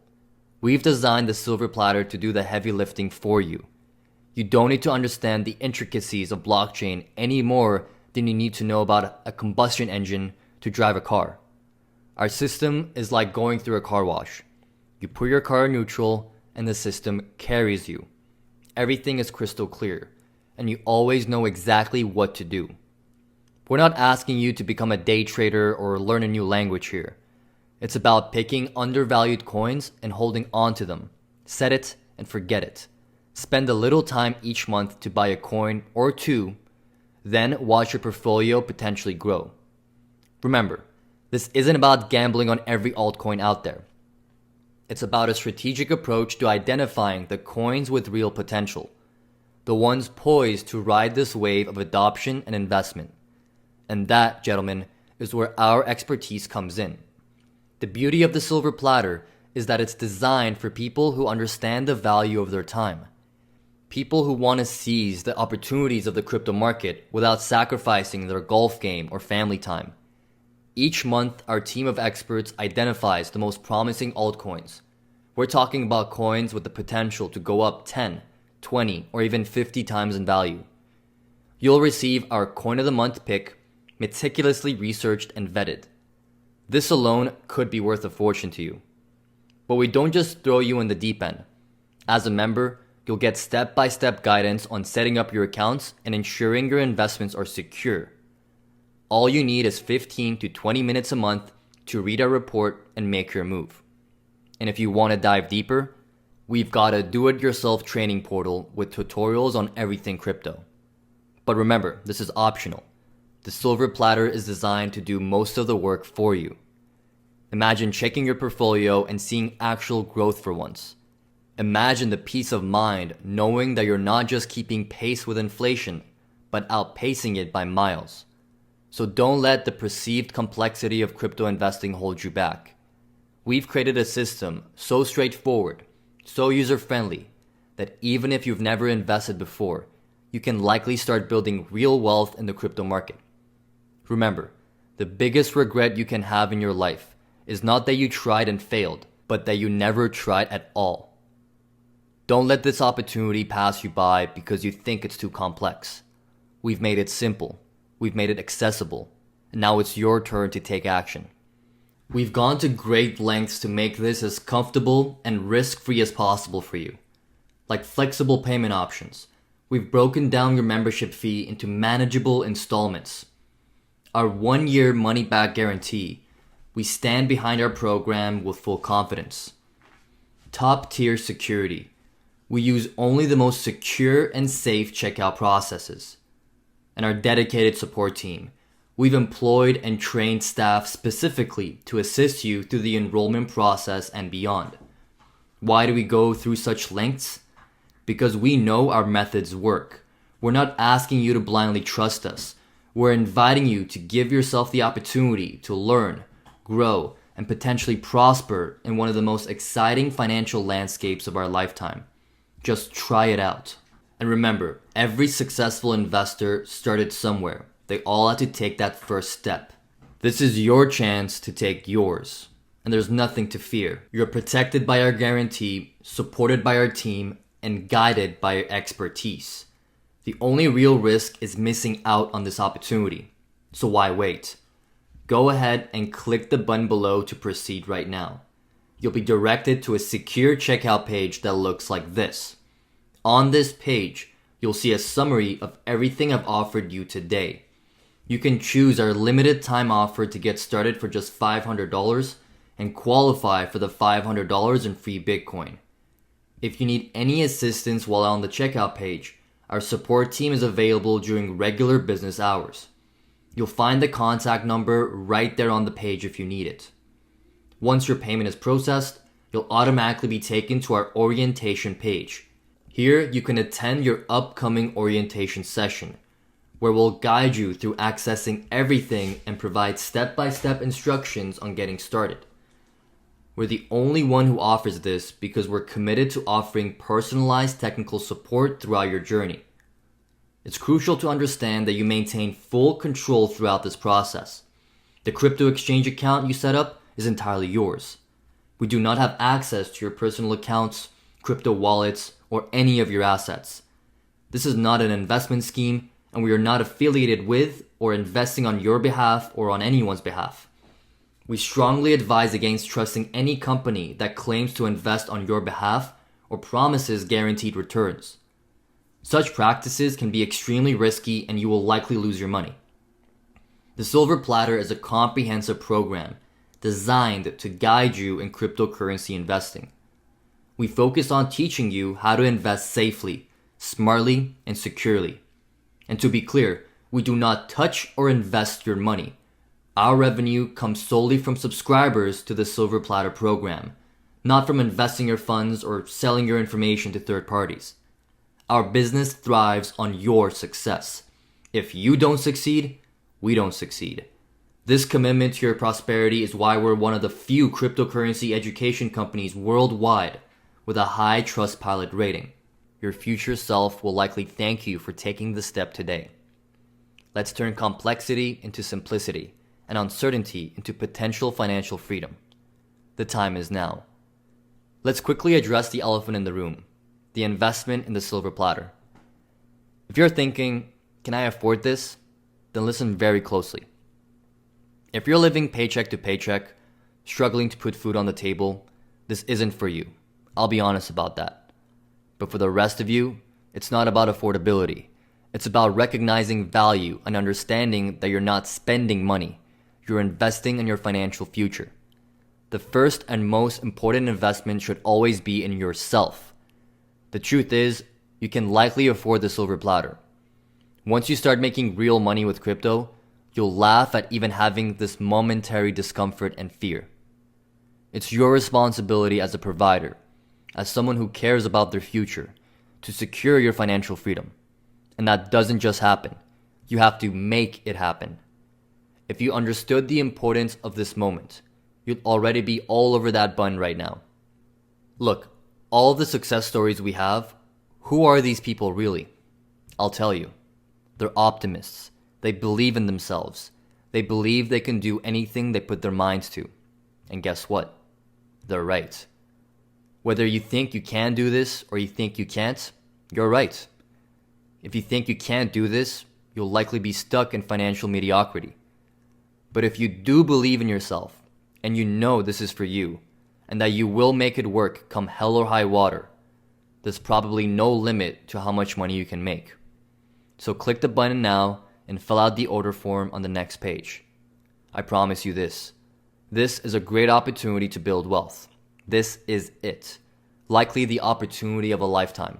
We've designed the silver platter to do the heavy lifting for you. You don't need to understand the intricacies of blockchain any more than you need to know about a combustion engine to drive a car. Our system is like going through a car wash. You put your car in neutral and the system carries you. Everything is crystal clear, and you always know exactly what to do. We're not asking you to become a day trader or learn a new language here. It's about picking undervalued coins and holding on to them. Set it and forget it. Spend a little time each month to buy a coin or two, then watch your portfolio potentially grow. Remember, this isn't about gambling on every altcoin out there. It's about a strategic approach to identifying the coins with real potential, the ones poised to ride this wave of adoption and investment. And that, gentlemen, is where our expertise comes in. The beauty of the silver platter is that it's designed for people who understand the value of their time. People who want to seize the opportunities of the crypto market without sacrificing their golf game or family time. Each month, our team of experts identifies the most promising altcoins. We're talking about coins with the potential to go up 10, 20, or even 50 times in value. You'll receive our Coin of the Month pick, meticulously researched and vetted. This alone could be worth a fortune to you. But we don't just throw you in the deep end. As a member, you'll get step-by-step guidance on setting up your accounts and ensuring your investments are secure. All you need is 15 to 20 minutes a month to read our report and make your move. And if you want to dive deeper, we've got a do-it-yourself training portal with tutorials on everything crypto. But remember, this is optional. The silver platter is designed to do most of the work for you. Imagine checking your portfolio and seeing actual growth for once. Imagine the peace of mind knowing that you're not just keeping pace with inflation, but outpacing it by miles. So don't let the perceived complexity of crypto investing hold you back. We've created a system so straightforward, so user-friendly, that even if you've never invested before, you can likely start building real wealth in the crypto market. Remember, the biggest regret you can have in your life is not that you tried and failed, but that you never tried at all. Don't let this opportunity pass you by because you think it's too complex. We've made it simple. We've made it accessible. And now it's your turn to take action. We've gone to great lengths to make this as comfortable and risk-free as possible for you. Like flexible payment options, we've broken down your membership fee into manageable installments. Our 1-year money-back guarantee, we stand behind our program with full confidence. Top-tier security, we use only the most secure and safe checkout processes. And our dedicated support team, we've employed and trained staff specifically to assist you through the enrollment process and beyond. Why do we go through such lengths? Because we know our methods work. We're not asking you to blindly trust us. We're inviting you to give yourself the opportunity to learn, grow, and potentially prosper in one of the most exciting financial landscapes of our lifetime. Just try it out. And remember, every successful investor started somewhere. They all had to take that first step. This is your chance to take yours. And there's nothing to fear. You're protected by our guarantee, supported by our team, and guided by our expertise. The only real risk is missing out on this opportunity. So why wait? Go ahead and click the button below to proceed right now. You'll be directed to a secure checkout page that looks like this. On this page, you'll see a summary of everything I've offered you today. You can choose our limited time offer to get started for just $500 and qualify for the $500 in free Bitcoin. If you need any assistance while on the checkout page, our support team is available during regular business hours. You'll find the contact number right there on the page if you need it. Once your payment is processed, you'll automatically be taken to our orientation page. Here, you can attend your upcoming orientation session, where we'll guide you through accessing everything and provide step-by-step instructions on getting started. We're the only one who offers this because we're committed to offering personalized technical support throughout your journey. It's crucial to understand that you maintain full control throughout this process. The crypto exchange account you set up is entirely yours. We do not have access to your personal accounts, crypto wallets, or any of your assets. This is not an investment scheme, and we are not affiliated with or investing on your behalf or on anyone's behalf. We strongly advise against trusting any company that claims to invest on your behalf or promises guaranteed returns. Such practices can be extremely risky and you will likely lose your money. The Silver Platter is a comprehensive program designed to guide you in cryptocurrency investing. We focus on teaching you how to invest safely, smartly, and securely. And to be clear, we do not touch or invest your money. Our revenue comes solely from subscribers to the Silver Platter program, not from investing your funds or selling your information to third parties. Our business thrives on your success. If you don't succeed, we don't succeed. This commitment to your prosperity is why we're one of the few cryptocurrency education companies worldwide with a high Trustpilot rating. Your future self will likely thank you for taking the step today. Let's turn complexity into simplicity and uncertainty into potential financial freedom. The time is now. Let's quickly address the elephant in the room, the investment in the Silver Platter. If you're thinking, can I afford this? Then listen very closely. If you're living paycheck to paycheck, struggling to put food on the table, this isn't for you. I'll be honest about that. But for the rest of you, it's not about affordability. It's about recognizing value and understanding that you're not spending money. You're investing in your financial future. The first and most important investment should always be in yourself. The truth is, you can likely afford the Silver Platter. Once you start making real money with crypto, you'll laugh at even having this momentary discomfort and fear. It's your responsibility as a provider, as someone who cares about their future, to secure your financial freedom. And that doesn't just happen. You have to make it happen. If you understood the importance of this moment, you'd already be all over that button right now. Look, all the success stories we have, who are these people really? I'll tell you. They're optimists. They believe in themselves. They believe they can do anything they put their minds to. And guess what? They're right. Whether you think you can do this or you think you can't, you're right. If you think you can't do this, you'll likely be stuck in financial mediocrity. But if you do believe in yourself, and you know this is for you, and that you will make it work come hell or high water, there's probably no limit to how much money you can make. So click the button now and fill out the order form on the next page. I promise you this. This is a great opportunity to build wealth. This is it. Likely the opportunity of a lifetime.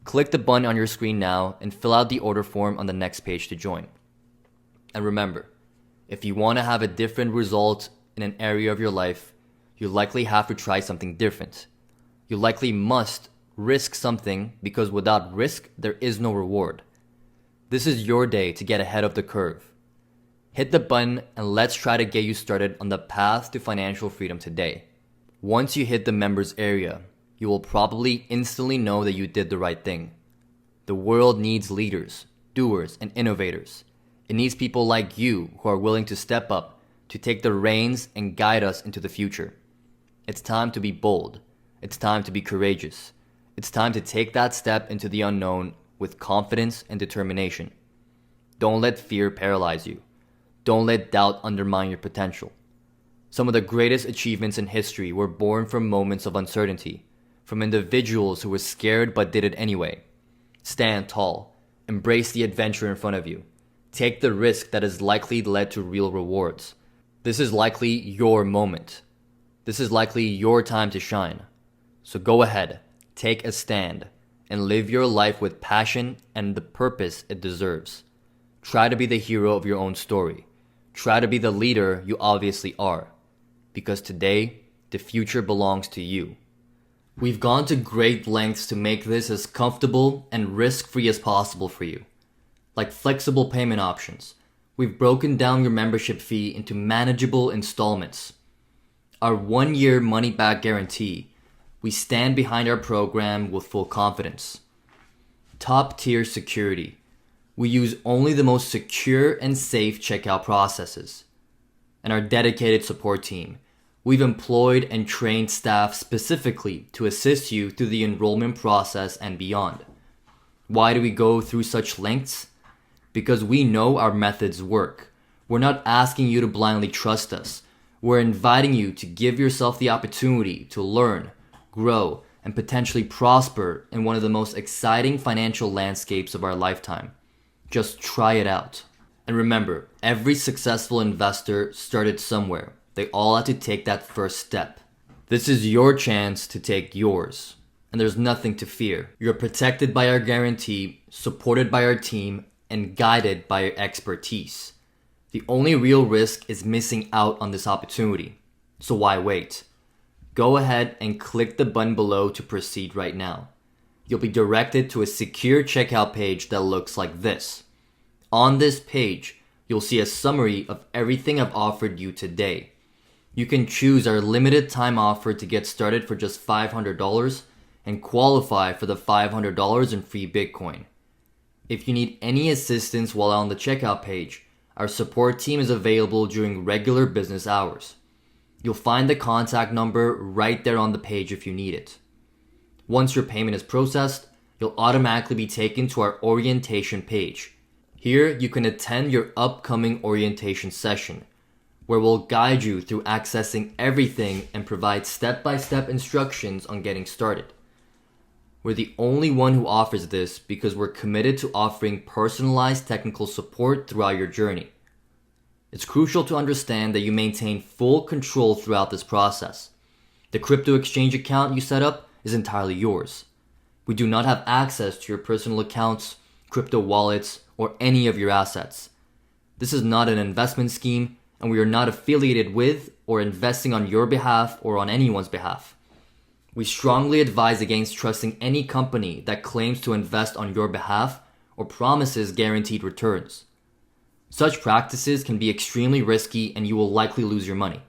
Click the button on your screen now and fill out the order form on the next page to join. And remember, if you want to have a different result in an area of your life, you likely have to try something different. You likely must risk something because without risk, there is no reward. This is your day to get ahead of the curve. Hit the button and let's try to get you started on the path to financial freedom today. Once you hit the members area, you will probably instantly know that you did the right thing. The world needs leaders, doers, and innovators. It needs people like you who are willing to step up, to take the reins and guide us into the future. It's time to be bold. It's time to be courageous. It's time to take that step into the unknown with confidence and determination. Don't let fear paralyze you. Don't let doubt undermine your potential. Some of the greatest achievements in history were born from moments of uncertainty, from individuals who were scared but did it anyway. Stand tall. Embrace the adventure in front of you. Take the risk that has likely led to real rewards. This is likely your moment. This is likely your time to shine. So go ahead, take a stand, and live your life with passion and the purpose it deserves. Try to be the hero of your own story. Try to be the leader you obviously are. Because today, the future belongs to you. We've gone to great lengths to make this as comfortable and risk-free as possible for you. Like flexible payment options, we've broken down your membership fee into manageable installments. Our 1-year money-back guarantee, we stand behind our program with full confidence. Top-tier security, we use only the most secure and safe checkout processes. And our dedicated support team, we've employed and trained staff specifically to assist you through the enrollment process and beyond. Why do we go through such lengths? Because we know our methods work. We're not asking you to blindly trust us. We're inviting you to give yourself the opportunity to learn, grow, and potentially prosper in one of the most exciting financial landscapes of our lifetime. Just try it out. And remember, every successful investor started somewhere. They all had to take that first step. This is your chance to take yours. And there's nothing to fear. You're protected by our guarantee, supported by our team, and guided by your expertise. The only real risk is missing out on this opportunity. So why wait? Go ahead and click the button below to proceed right now. You'll be directed to a secure checkout page that looks like this. On this page, you'll see a summary of everything I've offered you today. You can choose our limited time offer to get started for just $500 and qualify for the $500 in free Bitcoin. If you need any assistance while on the checkout page, our support team is available during regular business hours. You'll find the contact number right there on the page if you need it. Once your payment is processed, you'll automatically be taken to our orientation page. Here, you can attend your upcoming orientation session, where we'll guide you through accessing everything and provide step-by-step instructions on getting started. We're the only one who offers this because we're committed to offering personalized technical support throughout your journey. It's crucial to understand that you maintain full control throughout this process. The crypto exchange account you set up is entirely yours. We do not have access to your personal accounts, crypto wallets, or any of your assets. This is not an investment scheme, and we are not affiliated with or investing on your behalf or on anyone's behalf. We strongly advise against trusting any company that claims to invest on your behalf or promises guaranteed returns. Such practices can be extremely risky and you will likely lose your money.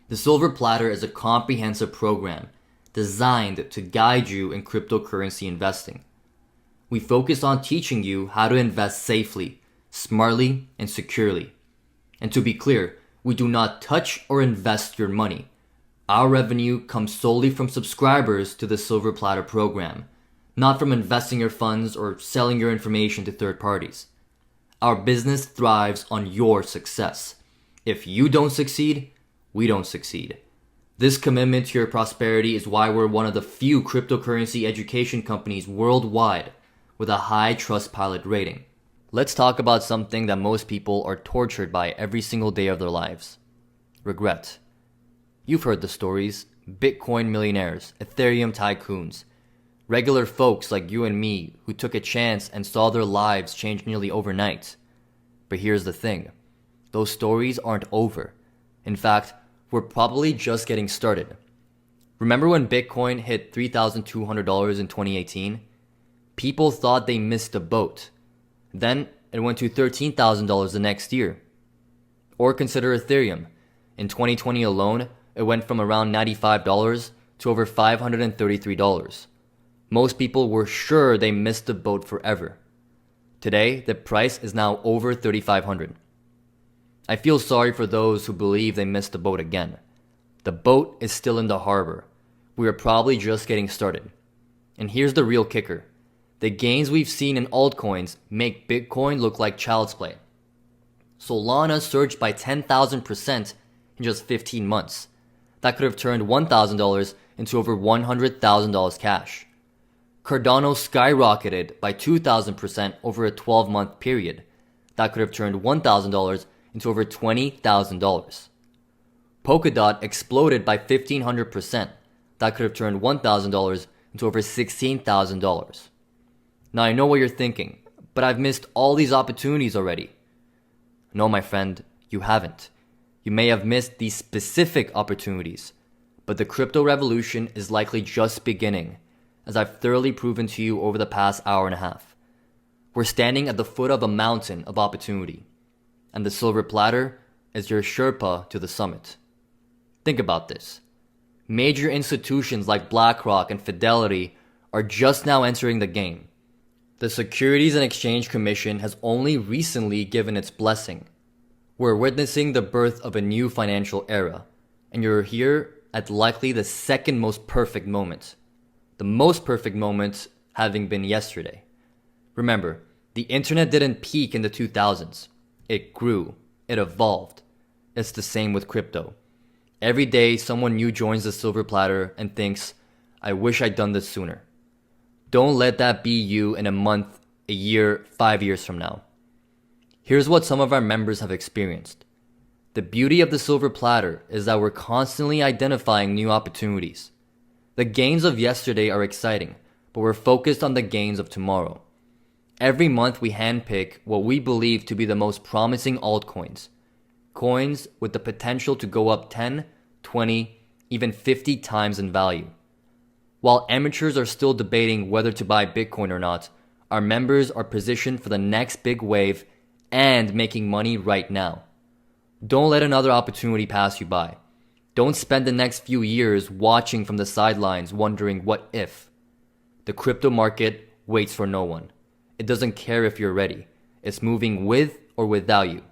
The Silver Platter is a comprehensive program designed to guide you in cryptocurrency investing. We focus on teaching you how to invest safely, smartly, and securely. And to be clear, we do not touch or invest your money. Our revenue comes solely from subscribers to the Silver Platter program, not from investing your funds or selling your information to third parties. Our business thrives on your success. If you don't succeed, we don't succeed. This commitment to your prosperity is why we're one of the few cryptocurrency education companies worldwide with a high Trustpilot rating. Let's talk about something that most people are tortured by every single day of their lives. Regret. You've heard the stories. Bitcoin millionaires, Ethereum tycoons, regular folks like you and me who took a chance and saw their lives change nearly overnight. But here's the thing. Those stories aren't over. In fact, we're probably just getting started. Remember when Bitcoin hit $3,200 in 2018? People thought they missed the boat. Then it went to $13,000 the next year, Or consider Ethereum. In 2020 alone, it went from around $95 to over $533. Most people were sure they missed the boat forever. Today, the price is now over $3,500. I feel sorry for those who believe they missed the boat again. The boat is still in the harbor. We are probably just getting started. And here's the real kicker. The gains we've seen in altcoins make Bitcoin look like child's play. Solana surged by 10,000% in just 15 months. That could have turned $1,000 into over $100,000 cash. Cardano skyrocketed by 2,000% over a 12-month period. That could have turned $1,000 into over $20,000. Polkadot exploded by 1,500%. That could have turned $1,000 into over $16,000. Now I know what you're thinking, but I've missed all these opportunities already. No, my friend, you haven't. You may have missed these specific opportunities, but the crypto revolution is likely just beginning, as I've thoroughly proven to you over the past hour and a half. We're standing at the foot of a mountain of opportunity, and the silver platter is your Sherpa to the summit. Think about this. Major institutions like BlackRock and Fidelity are just now entering the game. The Securities and Exchange Commission has only recently given its blessing. We're witnessing the birth of a new financial era, and you're here at likely the second most perfect moment. The most perfect moment having been yesterday. Remember, the internet didn't peak in the 2000s. It grew. It evolved. It's the same with crypto. Every day, someone new joins the silver platter and thinks, I wish I'd done this sooner. Don't let that be you in a month, a year, 5 years from now. Here's what some of our members have experienced. The beauty of the silver platter is that we're constantly identifying new opportunities. The gains of yesterday are exciting, but we're focused on the gains of tomorrow. Every month we handpick what we believe to be the most promising altcoins. Coins with the potential to go up 10, 20, even 50 times in value. While amateurs are still debating whether to buy Bitcoin or not, our members are positioned for the next big wave and making money right now. Don't let another opportunity pass you by. Don't spend the next few years watching from the sidelines wondering what if. The crypto market waits for no one. It doesn't care if you're ready. It's moving with or without you.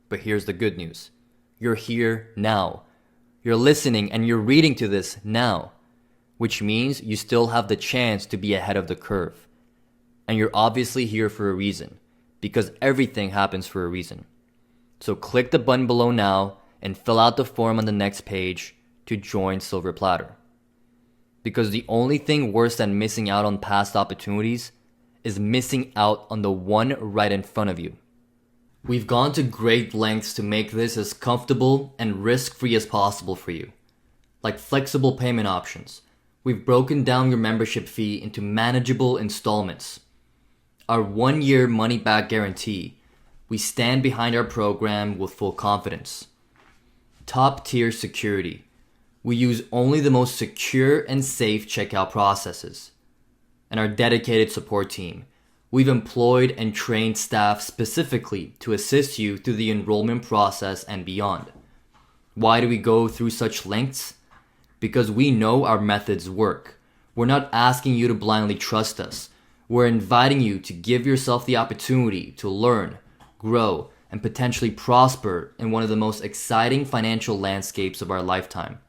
But here's the good news. You're here now. You're listening and you're reading to this now, which means you still have the chance to be ahead of the curve. And you're obviously here for a reason, because everything happens for a reason. So click the button below now and fill out the form on the next page to join Silver Platter. Because the only thing worse than missing out on past opportunities is missing out on the one right in front of you. We've gone to great lengths to make this as comfortable and risk-free as possible for you. Like flexible payment options, we've broken down your membership fee into manageable installments. Our 1-year money-back guarantee, we stand behind our program with full confidence. Top-tier security, we use only the most secure and safe checkout processes. And our dedicated support team, we've employed and trained staff specifically to assist you through the enrollment process and beyond. Why do we go through such lengths? Because we know our methods work. We're not asking you to blindly trust us. We're inviting you to give yourself the opportunity to learn, grow, and potentially prosper in one of the most exciting financial landscapes of our lifetime.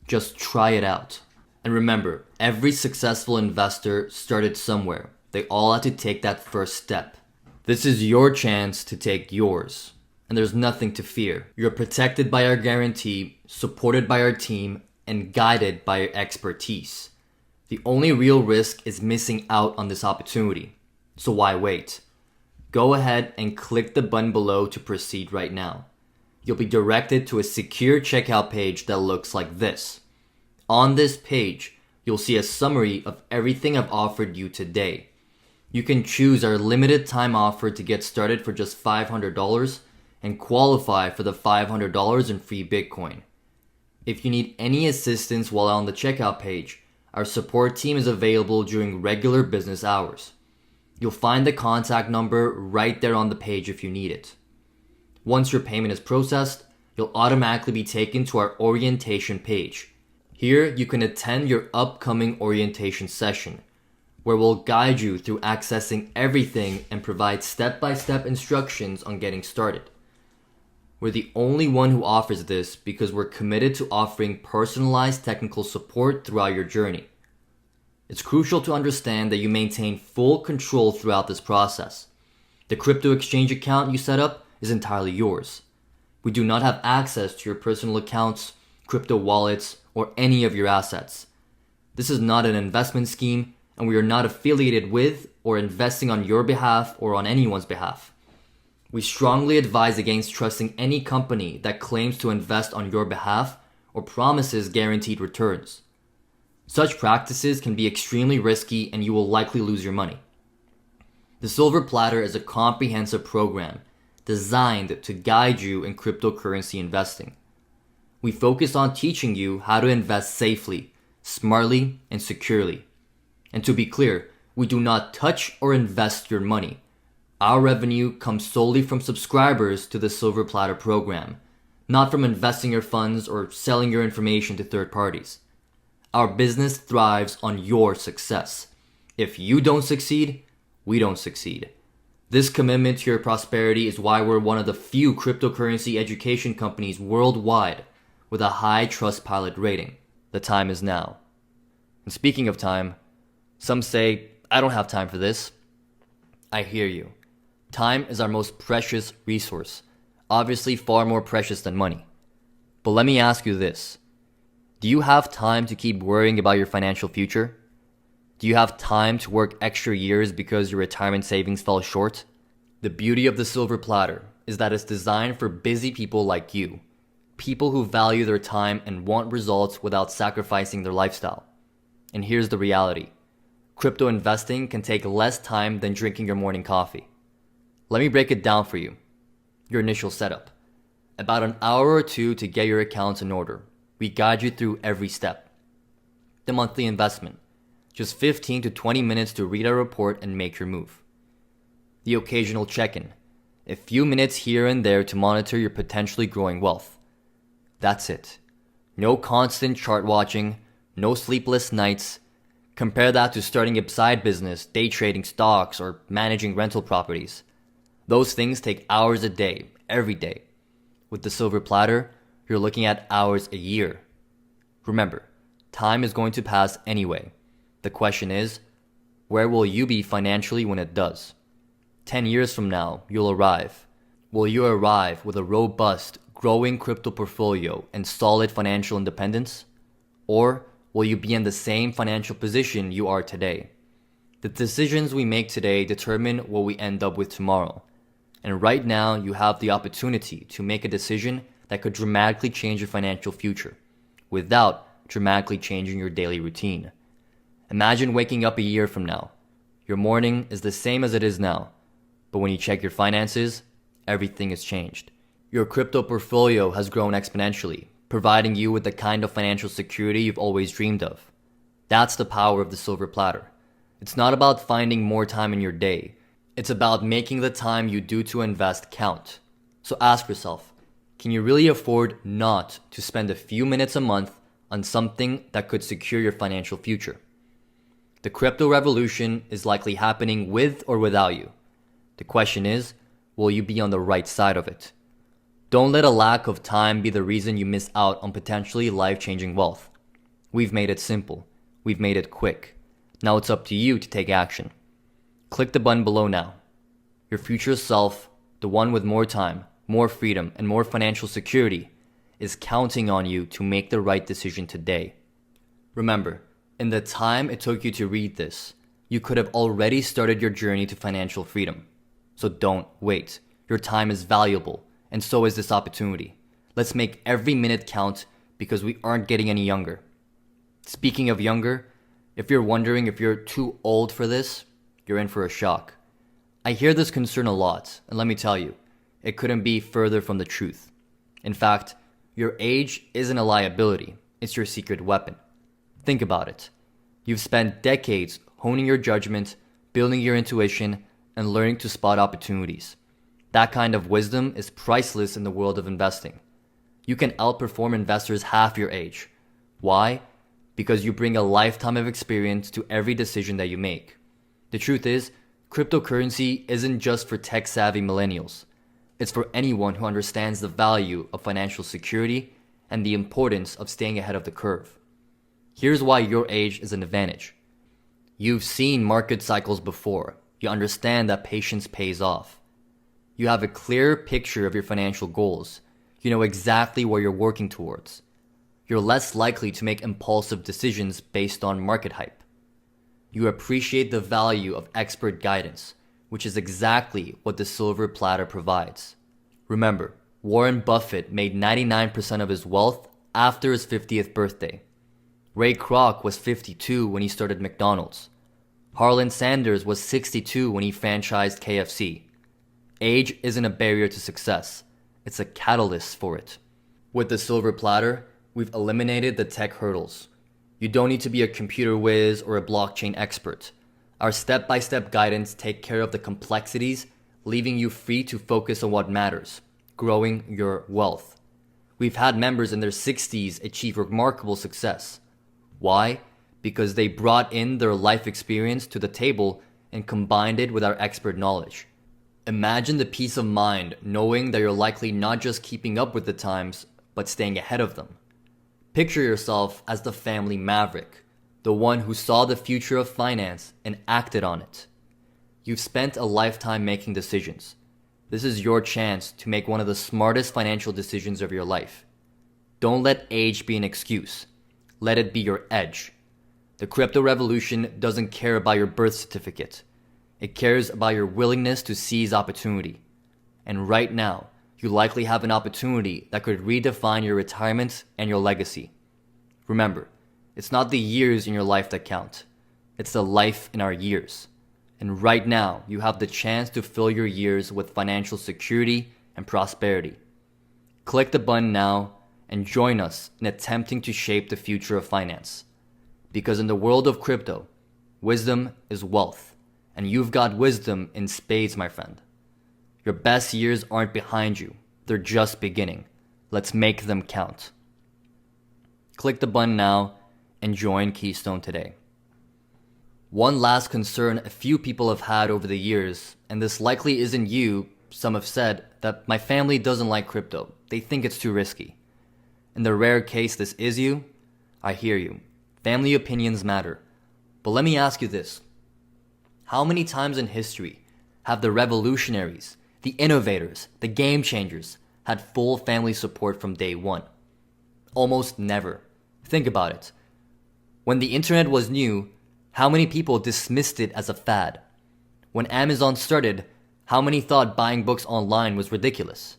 Just try it out. And remember, every successful investor started somewhere. They all had to take that first step. This is your chance to take yours. And there's nothing to fear. You're protected by our guarantee, supported by our team, and guided by our expertise. The only real risk is missing out on this opportunity. So why wait? Go ahead and click the button below to proceed right now. You'll be directed to a secure checkout page that looks like this. On this page, you'll see a summary of everything I've offered you today. You can choose our limited time offer to get started for just $500 and qualify for the $500 in free Bitcoin. If you need any assistance while on the checkout page, our support team is available during regular business hours. You'll find the contact number right there on the page if you need it. Once your payment is processed, you'll automatically be taken to our orientation page. Here, you can attend your upcoming orientation session, where we'll guide you through accessing everything and provide step-by-step instructions on getting started. We're the only one who offers this because we're committed to offering personalized technical support throughout your journey. It's crucial to understand that you maintain full control throughout this process. The crypto exchange account you set up is entirely yours. We do not have access to your personal accounts, crypto wallets, or any of your assets. This is not an investment scheme, and we are not affiliated with or investing on your behalf or on anyone's behalf. We strongly advise against trusting any company that claims to invest on your behalf or promises guaranteed returns. Such practices can be extremely risky and you will likely lose your money. The Silver Platter is a comprehensive program designed to guide you in cryptocurrency investing. We focus on teaching you how to invest safely, smartly, and securely. And to be clear, we do not touch or invest your money. Our revenue comes solely from subscribers to the Silver Platter program, not from investing your funds or selling your information to third parties. Our business thrives on your success. If you don't succeed, we don't succeed. This commitment to your prosperity is why we're one of the few cryptocurrency education companies worldwide with a high Trustpilot rating. The time is now. And speaking of time, some say, I don't have time for this. I hear you. Time is our most precious resource, obviously far more precious than money. But let me ask you this. Do you have time to keep worrying about your financial future? Do you have time to work extra years because your retirement savings fell short? The beauty of the Silver Platter is that it's designed for busy people like you, people who value their time and want results without sacrificing their lifestyle. And here's the reality. Crypto investing can take less time than drinking your morning coffee. Let me break it down for you. Your initial setup. About an hour or two to get your accounts in order. We guide you through every step. The monthly investment. Just 15 to 20 minutes to read our report and make your move. The occasional check-in. A few minutes here and there to monitor your potentially growing wealth. That's it. No constant chart watching, no sleepless nights. Compare that to starting a side business, day trading stocks, or managing rental properties. Those things take hours a day, every day. With the Silver Platter, you're looking at hours a year. Remember, time is going to pass anyway. The question is, where will you be financially when it does? 10 years from now, you'll arrive. Will you arrive with a robust, growing crypto portfolio and solid financial independence? Or will you be in the same financial position you are today? The decisions we make today determine what we end up with tomorrow. And right now, you have the opportunity to make a decision that could dramatically change your financial future without dramatically changing your daily routine. Imagine waking up a year from now. Your morning is the same as it is now, but when you check your finances, everything has changed. Your crypto portfolio has grown exponentially, providing you with the kind of financial security you've always dreamed of. That's the power of the Silver Platter. It's not about finding more time in your day. It's about making the time you do to invest count. So ask yourself, can you really afford not to spend a few minutes a month on something that could secure your financial future? The crypto revolution is likely happening with or without you. The question is, will you be on the right side of it? Don't let a lack of time be the reason you miss out on potentially life-changing wealth. We've made it simple. We've made it quick. Now it's up to you to take action. Click the button below now. Your future self, the one with more time, more freedom, and more financial security, is counting on you to make the right decision today. Remember, in the time it took you to read this, you could have already started your journey to financial freedom. So don't wait. Your time is valuable, and so is this opportunity. Let's make every minute count because we aren't getting any younger. Speaking of younger, if you're wondering if you're too old for this, you're in for a shock. I hear this concern a lot, and let me tell you, it couldn't be further from the truth. In fact, your age isn't a liability, it's your secret weapon. Think about it. You've spent decades honing your judgment, building your intuition, and learning to spot opportunities. That kind of wisdom is priceless in the world of investing. You can outperform investors half your age. Why? Because you bring a lifetime of experience to every decision that you make. The truth is, cryptocurrency isn't just for tech-savvy millennials. It's for anyone who understands the value of financial security and the importance of staying ahead of the curve. Here's why your age is an advantage. You've seen market cycles before. You understand that patience pays off. You have a clear picture of your financial goals. You know exactly what you're working towards. You're less likely to make impulsive decisions based on market hype. You appreciate the value of expert guidance, which is exactly what the silver platter provides. Remember, Warren Buffett made 99% of his wealth after his 50th birthday. Ray Kroc was 52 when he started McDonald's. Harlan Sanders was 62 when he franchised KFC. Age isn't a barrier to success. It's a catalyst for it. With the silver platter, we've eliminated the tech hurdles. You don't need to be a computer whiz or a blockchain expert. Our step-by-step guidance take care of the complexities, leaving you free to focus on what matters, growing your wealth. We've had members in their 60s achieve remarkable success. Why? Because they brought in their life experience to the table and combined it with our expert knowledge. Imagine the peace of mind knowing that you're likely not just keeping up with the times, but staying ahead of them. Picture yourself as the family maverick, the one who saw the future of finance and acted on it. You've spent a lifetime making decisions. This is your chance to make one of the smartest financial decisions of your life. Don't let age be an excuse. Let it be your edge. The crypto revolution doesn't care about your birth certificate. It cares about your willingness to seize opportunity. And right now, you likely have an opportunity that could redefine your retirement and your legacy. Remember, it's not the years in your life that count. It's the life in our years. And right now, you have the chance to fill your years with financial security and prosperity. Click the button now and join us in attempting to shape the future of finance. Because in the world of crypto, wisdom is wealth. And you've got wisdom in spades, my friend. Your best years aren't behind you. They're just beginning. Let's make them count. Click the button now and join Keystone today. One last concern a few people have had over the years, and this likely isn't you, some have said, that my family doesn't like crypto. They think it's too risky. In the rare case this is you, I hear you. Family opinions matter. But let me ask you this. How many times in history have the revolutionaries, the innovators, the game changers had full family support from day one? Almost never. Think about it. When the internet was new, how many people dismissed it as a fad? When Amazon started, how many thought buying books online was ridiculous?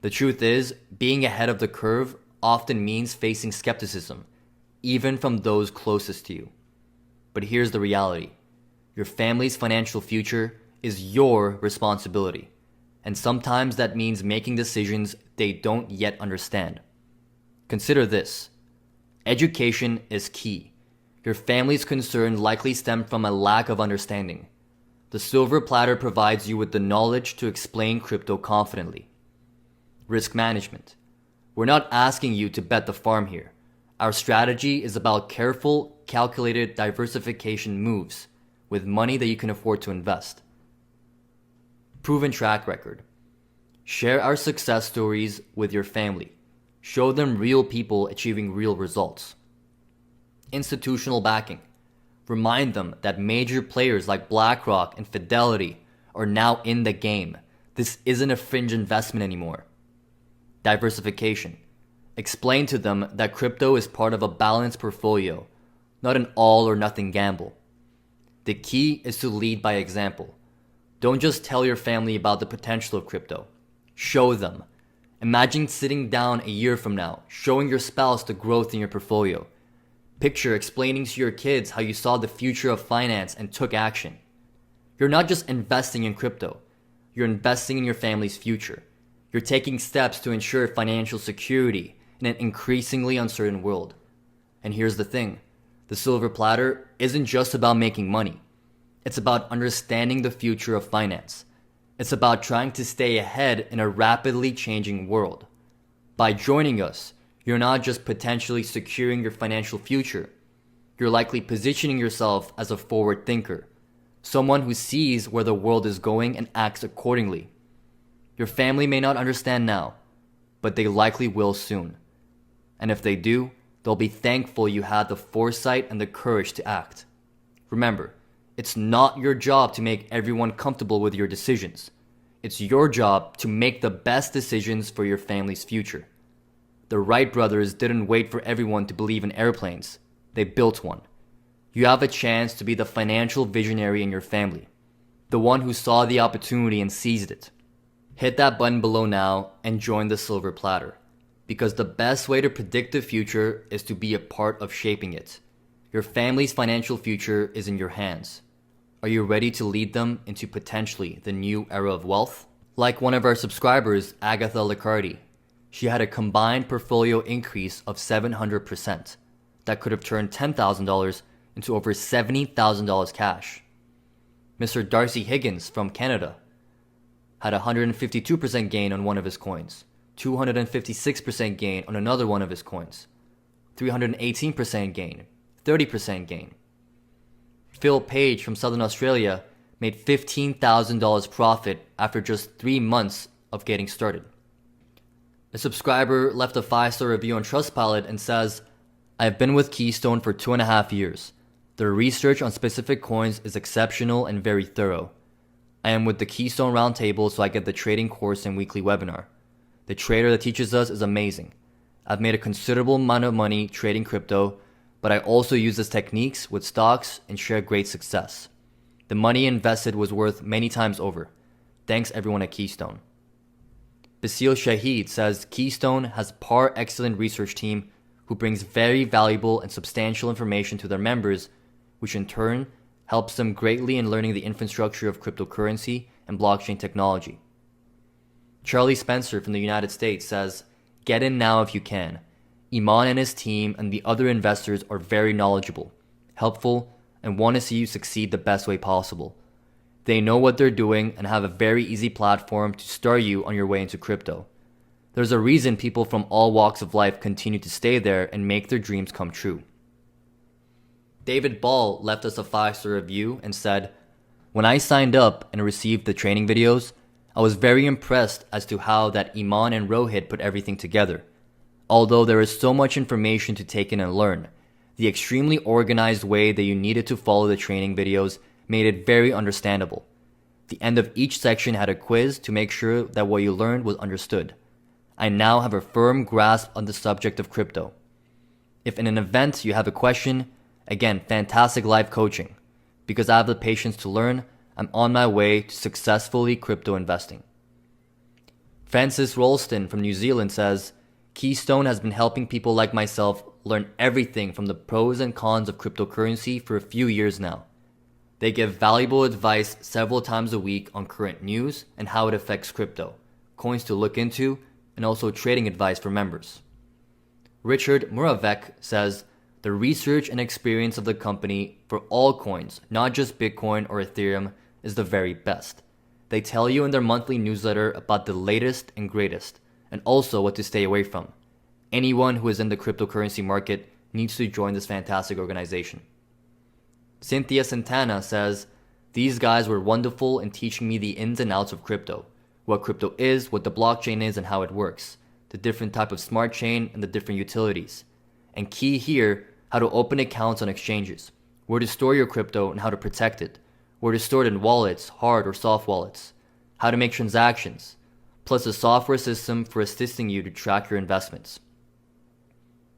The truth is, being ahead of the curve often means facing skepticism, even from those closest to you. But here's the reality. Your family's financial future is your responsibility. And sometimes that means making decisions they don't yet understand. Consider this. Education is key. Your family's concerns likely stem from a lack of understanding. The silver platter provides you with the knowledge to explain crypto confidently. Risk management. We're not asking you to bet the farm here. Our strategy is about careful, calculated diversification moves with money that you can afford to invest. Proven track record. Share our success stories with your family. Show them real people achieving real results. Institutional backing. Remind them that major players like BlackRock and Fidelity are now in the game. This isn't a fringe investment anymore. Diversification. Explain to them that crypto is part of a balanced portfolio, not an all or nothing gamble. The key is to lead by example. Don't just tell your family about the potential of crypto. Show them. Imagine sitting down a year from now, showing your spouse the growth in your portfolio. Picture explaining to your kids how you saw the future of finance and took action. You're not just investing in crypto. You're investing in your family's future. You're taking steps to ensure financial security in an increasingly uncertain world. And here's the thing. The silver platter isn't just about making money. It's about understanding the future of finance. It's about trying to stay ahead in a rapidly changing world. By joining us, you're not just potentially securing your financial future, you're likely positioning yourself as a forward thinker, someone who sees where the world is going and acts accordingly. Your family may not understand now, but they likely will soon. And if they do, they'll be thankful you had the foresight and the courage to act. Remember, it's not your job to make everyone comfortable with your decisions. It's your job to make the best decisions for your family's future. The Wright brothers didn't wait for everyone to believe in airplanes. They built one. You have a chance to be the financial visionary in your family, the one who saw the opportunity and seized it. Hit that button below now and join the silver platter, because the best way to predict the future is to be a part of shaping it. Your family's financial future is in your hands. Are you ready to lead them into potentially the new era of wealth? Like one of our subscribers, Agatha Licardi, she had a combined portfolio increase of 700%. That could have turned $10,000 into over $70,000 cash. Mr. Darcy Higgins from Canada had a 152% gain on one of his coins, 256% gain on another one of his coins, 318% gain, 30% gain. Phil Page from Southern Australia made $15,000 profit after just 3 months of getting started. A subscriber left a 5-star review on Trustpilot and says, I have been with Keystone for 2.5 years. Their research on specific coins is exceptional and very thorough. I am with the Keystone Roundtable, so I get the trading course and weekly webinar. The trader that teaches us is amazing. I've made a considerable amount of money trading crypto, but I also use his techniques with stocks and share great success. The money invested was worth many times over. Thanks everyone at Keystone. Basil Shahid says Keystone has par excellent research team who brings very valuable and substantial information to their members, which in turn helps them greatly in learning the infrastructure of cryptocurrency and blockchain technology. Charlie Spencer from the United States says, get in now if you can. Iman and his team and the other investors are very knowledgeable, helpful, and want to see you succeed the best way possible. They know what they're doing and have a very easy platform to start you on your way into crypto. There's a reason people from all walks of life continue to stay there and make their dreams come true. David Ball left us a 5-star review and said, when I signed up and received the training videos, I was very impressed as to how that Iman and Rohit put everything together. Although there is so much information to take in and learn, the extremely organized way that you needed to follow the training videos made it very understandable. The end of each section had a quiz to make sure that what you learned was understood. I now have a firm grasp on the subject of crypto. If in an event you have a question, again, fantastic live coaching. Because I have the patience to learn, I'm on my way to successfully crypto investing. Francis Rolston from New Zealand says, Keystone has been helping people like myself learn everything from the pros and cons of cryptocurrency for a few years now. They give valuable advice several times a week on current news and how it affects crypto, coins to look into, and also trading advice for members. Richard Muravec says, the research and experience of the company for all coins, not just Bitcoin or Ethereum, is the very best. They tell you in their monthly newsletter about the latest and greatest, and also what to stay away from. Anyone who is in the cryptocurrency market needs to join this fantastic organization. Cynthia Santana says, these guys were wonderful in teaching me the ins and outs of crypto. What crypto is, what the blockchain is and how it works, the different type of smart chain and the different utilities. And key here, how to open accounts on exchanges, where to store your crypto and how to protect it, where to store it in wallets, hard or soft wallets, how to make transactions, plus a software system for assisting you to track your investments.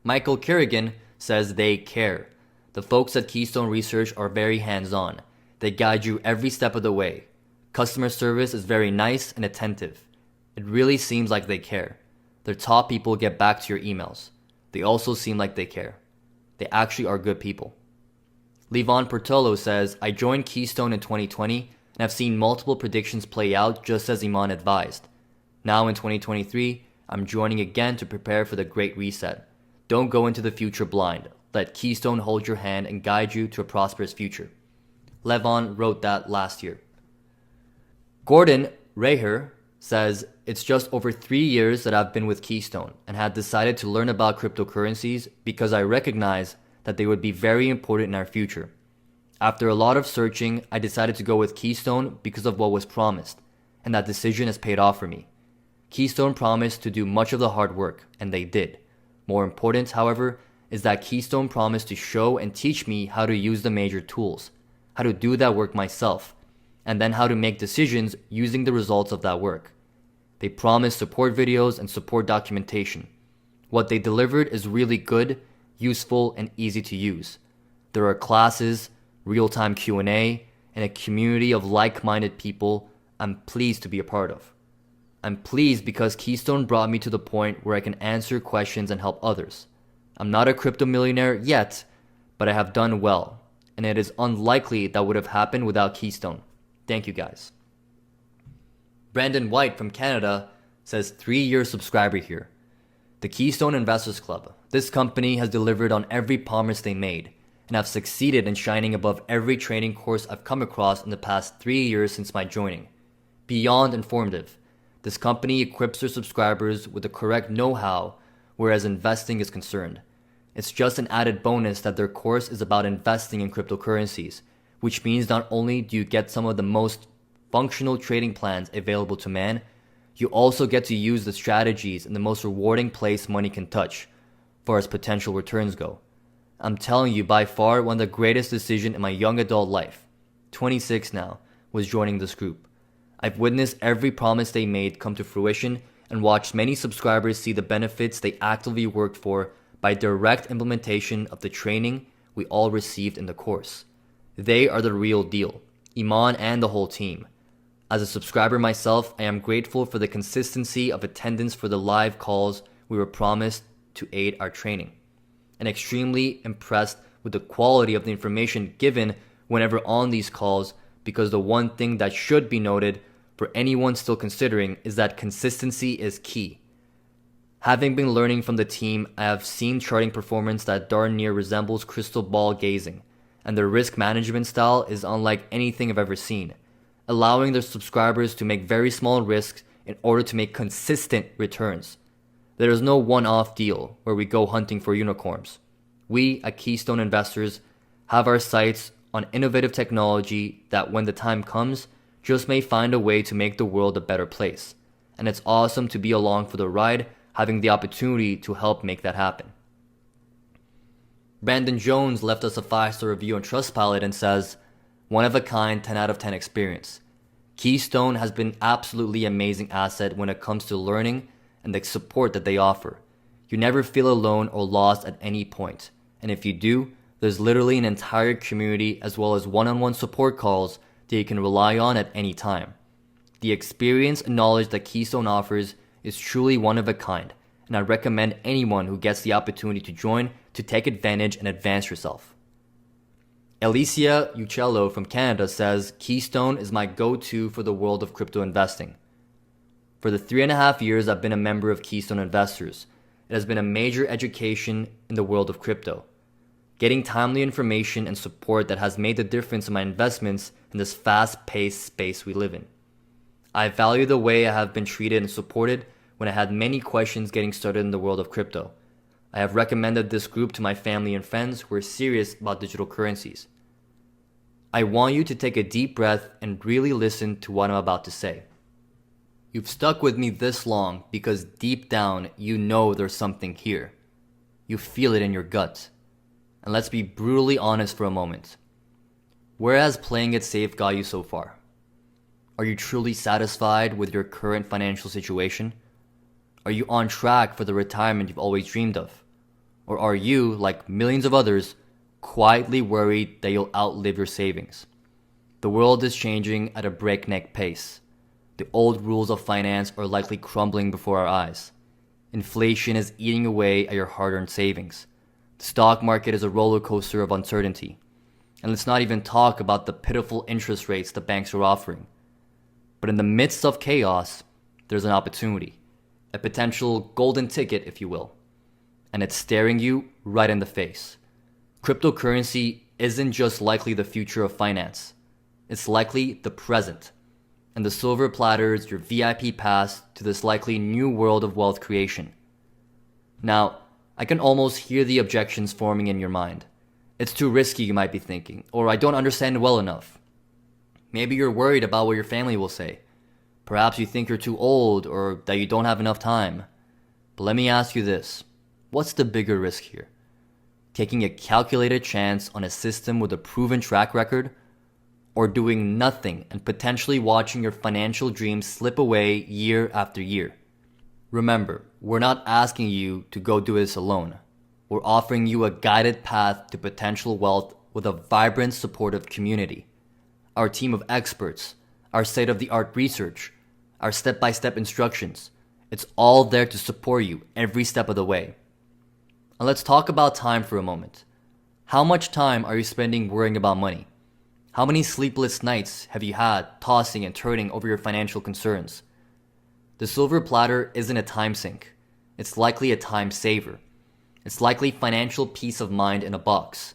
Michael Kerrigan says they care. The folks at Keystone Research are very hands-on. They guide you every step of the way. Customer service is very nice and attentive. It really seems like they care. Their top people get back to your emails. They also seem like they care. They actually are good people. Levon Portolo says, I joined Keystone in 2020 and have seen multiple predictions play out just as Iman advised. Now in 2023, I'm joining again to prepare for the Great Reset. Don't go into the future blind. Let Keystone hold your hand and guide you to a prosperous future. Levon wrote that last year. Gordon Reher says, it's just over 3 years that I've been with Keystone and had decided to learn about cryptocurrencies because I recognize that they would be very important in our future. After a lot of searching, I decided to go with Keystone because of what was promised, and that decision has paid off for me. Keystone promised to do much of the hard work, and they did. More important, however, is that Keystone promised to show and teach me how to use the major tools, how to do that work myself, and then how to make decisions using the results of that work. They promised support videos and support documentation. What they delivered is really good, useful, and easy to use. There are classes, real-time Q&A, and a community of like-minded people I'm pleased to be a part of. I'm pleased because Keystone brought me to the point where I can answer questions and help others. I'm not a crypto millionaire yet, but I have done well, and it is unlikely that would have happened without Keystone. Thank you guys. Brandon White from Canada says 3-year subscriber here. The Keystone Investors Club. This company has delivered on every promise they made, and have succeeded in shining above every training course I've come across in the past 3 years since my joining. Beyond informative, this company equips their subscribers with the correct know-how whereas investing is concerned. It's just an added bonus that their course is about investing in cryptocurrencies, which means not only do you get some of the most functional trading plans available to man, you also get to use the strategies in the most rewarding place money can touch, far as potential returns go. I'm telling you, by far one of the greatest decisions in my young adult life, 26 now, was joining this group. I've witnessed every promise they made come to fruition and watched many subscribers see the benefits they actively worked for by direct implementation of the training we all received in the course. They are the real deal, Iman and the whole team. As a subscriber myself, I am grateful for the consistency of attendance for the live calls we were promised to aid our training, and extremely impressed with the quality of the information given whenever on these calls, because the one thing that should be noted for anyone still considering is that consistency is key. Having been learning from the team, I have seen charting performance that darn near resembles crystal ball gazing, and their risk management style is unlike anything I've ever seen, allowing their subscribers to make very small risks in order to make consistent returns. There is no one-off deal where we go hunting for unicorns. We, at Keystone Investors, have our sights on innovative technology that, when the time comes, just may find a way to make the world a better place. And it's awesome to be along for the ride, having the opportunity to help make that happen. Brandon Jones left us a 5-star review on Trustpilot and says, one of a kind, 10 out of 10 experience. Keystone has been absolutely amazing asset when it comes to learning and the support that they offer. You never feel alone or lost at any point. And if you do, there's literally an entire community as well as one-on-one support calls that you can rely on at any time. The experience and knowledge that Keystone offers is truly one of a kind, and I recommend anyone who gets the opportunity to join to take advantage and advance yourself. Alicia Uccello from Canada says, Keystone is my go-to for the world of crypto investing. For the 3.5 years I've been a member of Keystone Investors, it has been a major education in the world of crypto. Getting timely information and support that has made the difference in my investments in this fast-paced space we live in. I value the way I have been treated and supported when I had many questions getting started in the world of crypto. I have recommended this group to my family and friends who are serious about digital currencies. I want you to take a deep breath and really listen to what I'm about to say. You've stuck with me this long because deep down you know there's something here. You feel it in your gut. And let's be brutally honest for a moment. Where has playing it safe got you so far? Are you truly satisfied with your current financial situation? Are you on track for the retirement you've always dreamed of? Or are you, like millions of others, quietly worried that you'll outlive your savings? The world is changing at a breakneck pace. The old rules of finance are likely crumbling before our eyes. Inflation is eating away at your hard-earned savings. The stock market is a roller coaster of uncertainty. And let's not even talk about the pitiful interest rates the banks are offering. But in the midst of chaos, there's an opportunity. A potential golden ticket, if you will. And it's staring you right in the face. Cryptocurrency isn't just likely the future of finance. It's likely the present. and the silver platter is your VIP pass to this likely new world of wealth creation. Now, I can almost hear the objections forming in your mind. It's too risky, you might be thinking, or I don't understand well enough. Maybe you're worried about what your family will say. Perhaps you think you're too old or that you don't have enough time. But let me ask you this. What's the bigger risk here? Taking a calculated chance on a system with a proven track record, or doing nothing and potentially watching your financial dreams slip away year after year? Remember, we're not asking you to go do this alone. We're offering you a guided path to potential wealth with a vibrant, supportive community. Our team of experts, our state-of-the-art research, our step-by-step instructions, it's all there to support you every step of the way. And let's talk about time for a moment. How much time are you spending worrying about money? How many sleepless nights have you had tossing and turning over your financial concerns? The silver platter isn't a time sink. It's likely a time saver. It's likely financial peace of mind in a box.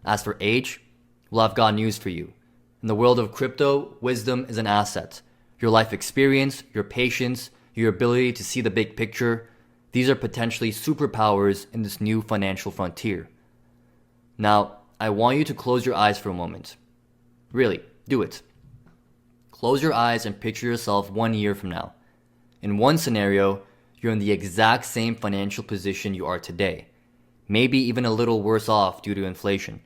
As for age, well, I've got news for you. In the world of crypto, wisdom is an asset. Your life experience, your patience, your ability to see the big picture, these are potentially superpowers in this new financial frontier. Now, I want you to close your eyes for a moment. Really, do it. Close your eyes and picture yourself 1 year from now. In one scenario, you're in the exact same financial position you are today, maybe even a little worse off due to inflation.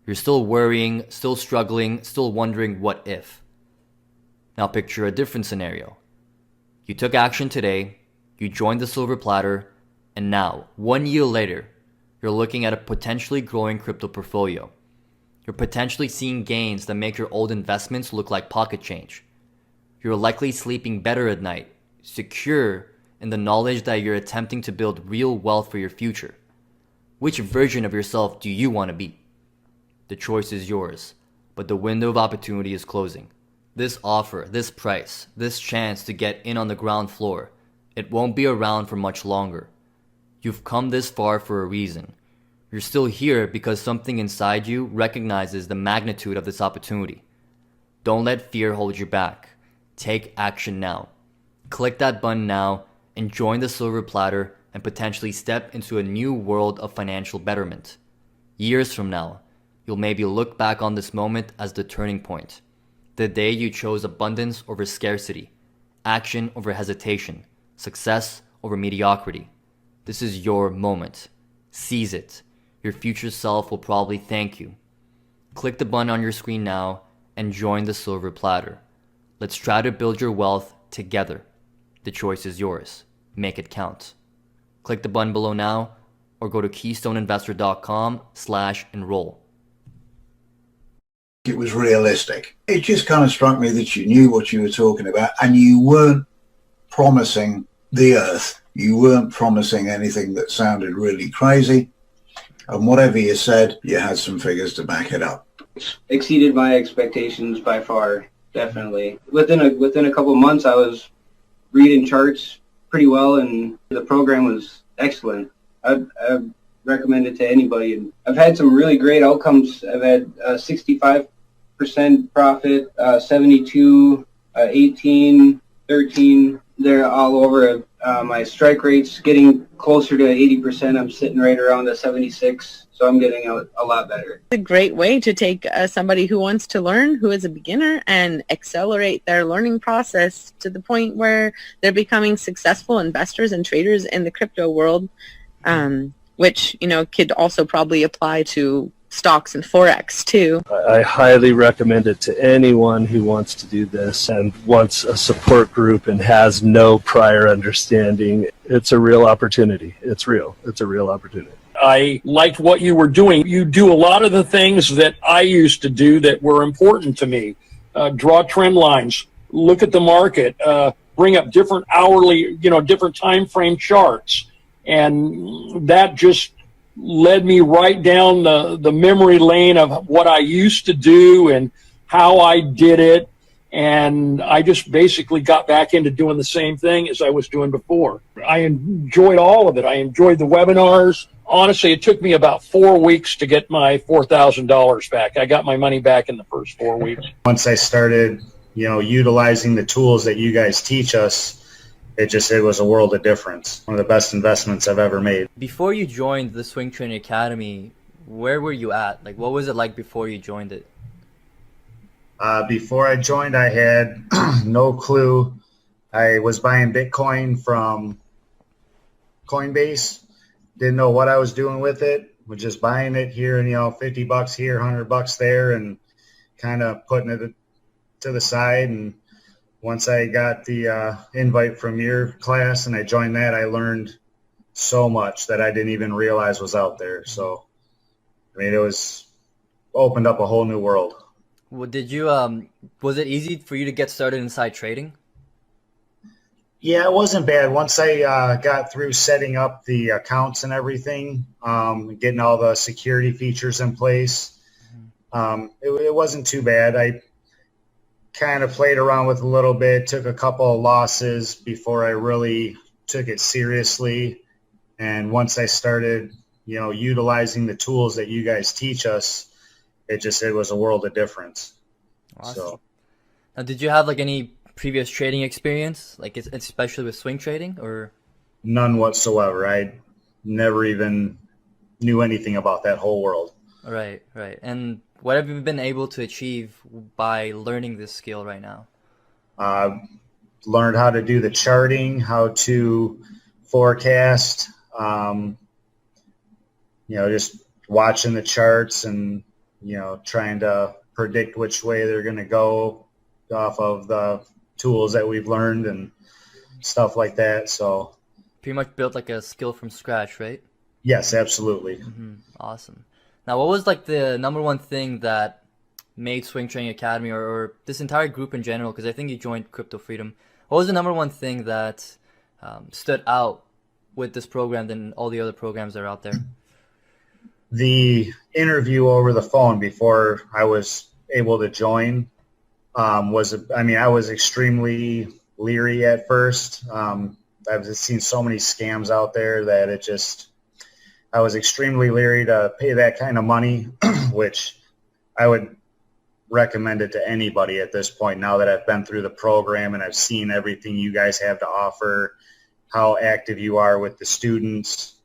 You're still worrying, still struggling, still wondering what if. Now picture a different scenario. You took action today, you joined the silver platter, and now, 1 year later, you're looking at a potentially growing crypto portfolio. You're potentially seeing gains that make your old investments look like pocket change. You're likely sleeping better at night, secure in the knowledge that you're attempting to build real wealth for your future. Which version of yourself do you want to be? The choice is yours, but the window of opportunity is closing. This offer, this price, this chance to get in on the ground floor, it won't be around for much longer. You've come this far for a reason. You're still here because something inside you recognizes the magnitude of this opportunity. Don't let fear hold you back. Take action now. Click that button now and join the silver platter and potentially step into a new world of financial betterment. Years from now, you'll maybe look back on this moment as the turning point. The day you chose abundance over scarcity, action over hesitation, success over mediocrity. This is your moment. Seize it. Your future self will probably thank you. Click the button on your screen now and join the silver platter. Let's try to build your wealth together. The choice is yours. Make it count. Click the button below now or go to keystoneinvestor.com/enroll. It was realistic. It just kind of struck me that you knew what you were talking about and you weren't promising the earth. You weren't promising anything that sounded really crazy. And whatever you said, you had some figures to back it up. Exceeded my expectations by far, definitely. Within a couple of months, I was reading charts pretty well, and the program was excellent. I recommend it to anybody. And I've had some really great outcomes. I've had 65% profit, 72, 18, 13. They're all over. My strike rate's getting closer to 80%. I'm sitting right around the 76, so I'm getting a lot better. It's a great way to take somebody who wants to learn, who is a beginner, and accelerate their learning process to the point where they're becoming successful investors and traders in the crypto world, which, you know, could also probably apply to stocks and Forex too. I highly recommend it to anyone who wants to do this and wants a support group and has no prior understanding. It's a real opportunity. It's real. It's a real opportunity. I liked what you were doing. You do a lot of the things that I used to do that were important to me. Draw trend lines, look at the market, bring up different hourly, different time frame charts. And that just led me right down the memory lane of what I used to do and how I did it. And I just basically got back into doing the same thing as I was doing before. I enjoyed all of it. I enjoyed the webinars. Honestly, it took me about 4 weeks to get my $4,000 back. I got my money back in the first 4 weeks. Once I started utilizing the tools that you guys teach us, it was a world of difference. One of the best investments I've ever made. Before you joined the Swing Training Academy, where were you at? Like, what was it like before you joined it? Before I joined, I had no clue. I was buying Bitcoin from Coinbase. Didn't know what I was doing with it. Was just buying it here and, $50 here, $100 there, and kind of putting it to the side. And once I got the invite from your class and I joined that, I learned so much that I didn't even realize was out there. So, it was opened up a whole new world. Well, was it easy for you to get started inside trading? Yeah, it wasn't bad. Once I got through setting up the accounts and everything, getting all the security features in place, it wasn't too bad. I kind of played around with a little bit, took a couple of losses before I really took it seriously. And once I started, utilizing the tools that you guys teach us, it was a world of difference. Awesome. So, now, did you have like any previous trading experience, like especially with swing trading, or? None whatsoever. I never even knew anything about that whole world. Right. And what have you been able to achieve by learning this skill right now? Learned how to do the charting, how to forecast, just watching the charts and, trying to predict which way they're going to go off of the tools that we've learned and stuff like that. So pretty much built like a skill from scratch, right? Yes, absolutely. Mm-hmm. Awesome. Now, what was like the number one thing that made Swing Training Academy or this entire group in general, because I think you joined Crypto Freedom, what was the number one thing that stood out with this program than all the other programs that are out there? The interview over the phone before I was able to join I was extremely leery at first. I've seen so many scams out there that I was extremely leery to pay that kind of money, which I would recommend it to anybody at this point now that I've been through the program and I've seen everything you guys have to offer, how active you are with the students.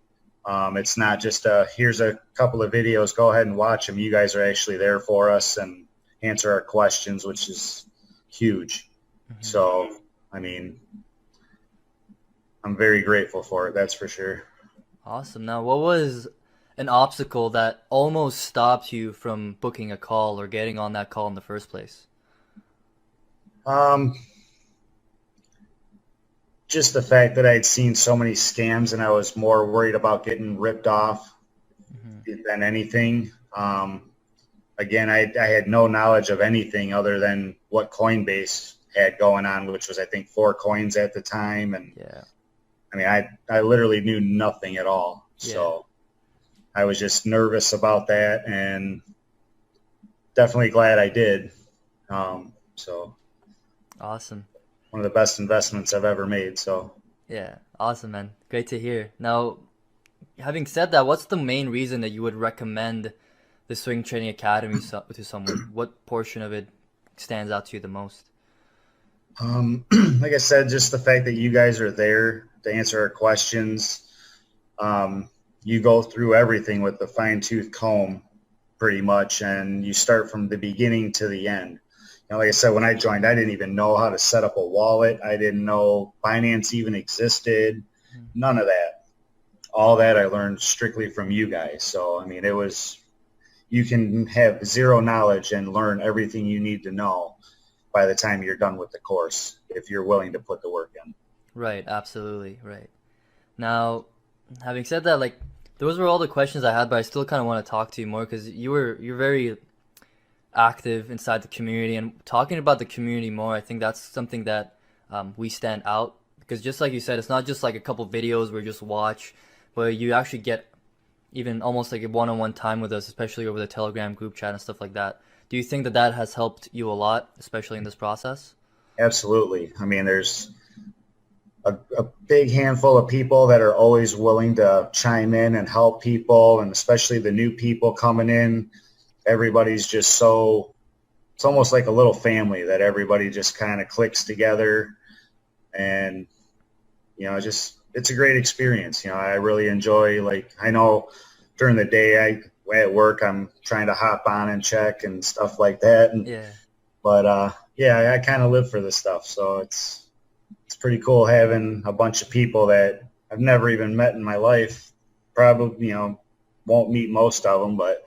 It's not just here's a couple of videos, go ahead and watch them. You guys are actually there for us and answer our questions, which is huge. Mm-hmm. So, I'm very grateful for it. That's for sure. Awesome. Now, what was an obstacle that almost stopped you from booking a call or getting on that call in the first place? Just the fact that I'd seen so many scams and I was more worried about getting ripped off than anything. Again, I had no knowledge of anything other than what Coinbase had going on, which was, I think, 4 coins at the time. And yeah. I literally knew nothing at all. Yeah. So I was just nervous about that and definitely glad I did. So awesome. One of the best investments I've ever made. So yeah, awesome, man. Great to hear. Now, having said that, what's the main reason that you would recommend the Swing Training Academy to someone? What portion of it stands out to you the most? Like I said, just the fact that you guys are there to answer our questions. You go through everything with the fine-tooth comb pretty much, and you start from the beginning to the end. Like I said, when I joined, I didn't even know how to set up a wallet. I didn't know Binance even existed. None of that. All that I learned strictly from you guys. So, you can have zero knowledge and learn everything you need to know by the time you're done with the course, if you're willing to put the work in. Right, absolutely, right. Now, having said that, those were all the questions I had, but I still kind of want to talk to you more because you're very active inside the community, and talking about the community more, I think that's something that we stand out, because just like you said, it's not just like a couple videos where you just watch, but you actually get even almost like a one-on-one time with us, especially over the Telegram group chat and stuff like that. Do you think that has helped you a lot, especially in this process? Absolutely. There's a big handful of people that are always willing to chime in and help people, and especially the new people coming in. Everybody's just so it's almost like a little family that everybody just kind of clicks together, and it's a great experience. I really enjoy, like, I know during the day at work I'm trying to hop on and check and stuff like that, but I kind of live for this stuff, so it's pretty cool having a bunch of people that I've never even met in my life. Probably won't meet most of them, but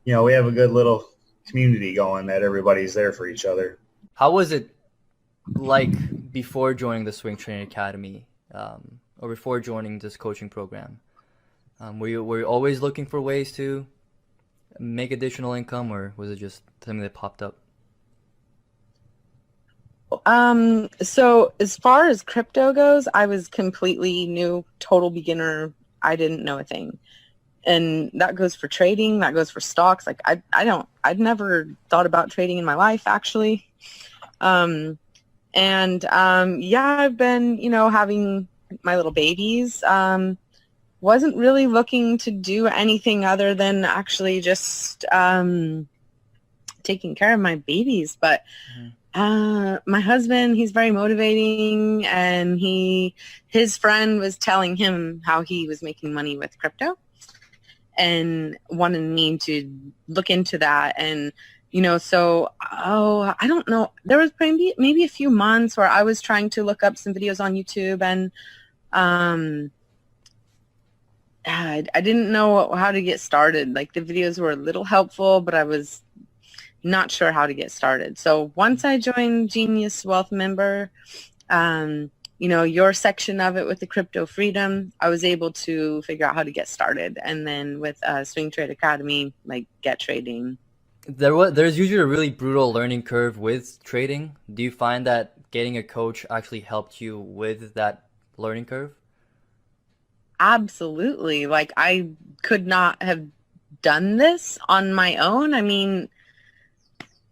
we have a good little community going that everybody's there for each other. How was it like before joining the Swing Training Academy, or before joining this coaching program? Were you always looking for ways to make additional income, or was it just something that popped up? So as far as crypto goes, I was completely new, total beginner. I didn't know a thing. And that goes for trading, that goes for stocks. Like I'd never thought about trading in my life, actually. I've been, having my little babies. Wasn't really looking to do anything other than actually just taking care of my babies. But my husband, he's very motivating, and his friend was telling him how he was making money with crypto and wanted me to look into that. And I don't know, there was maybe a few months where I was trying to look up some videos on YouTube, and I didn't know how to get started. Like, the videos were a little helpful, but I was not sure how to get started. So once I joined Genius Wealth Member, your section of it with the Crypto Freedom, I was able to figure out how to get started. And then with Swing Trade Academy, like, get trading. There's usually a really brutal learning curve with trading. Do you find that getting a coach actually helped you with that learning curve? Absolutely. Like, I could not have done this on my own. I mean,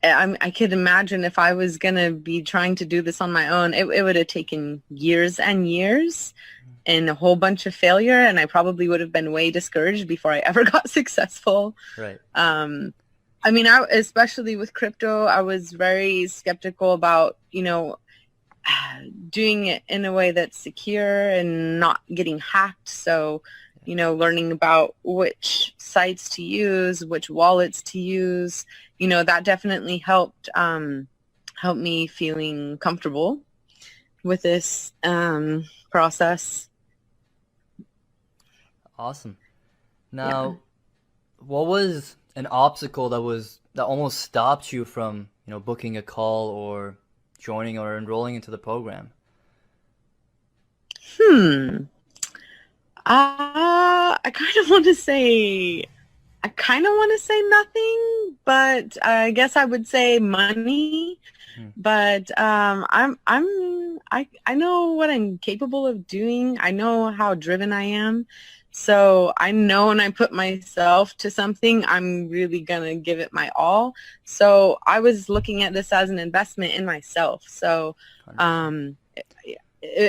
I could imagine if I was going to be trying to do this on my own, it would have taken years and years and a whole bunch of failure, and I probably would have been way discouraged before I ever got successful. Right. Especially with crypto, I was very skeptical about, doing it in a way that's secure and not getting hacked. So, learning about which sites to use, which wallets to use, that definitely helped me feeling comfortable with this process. Awesome. Now, what was an obstacle that almost stopped you from, booking a call or joining or enrolling into the program? I kind of want to say nothing, but I guess I would say money. But I know what I'm capable of doing. I know how driven I am. So I know when I put myself to something, I'm really going to give it my all. So I was looking at this as an investment in myself. So I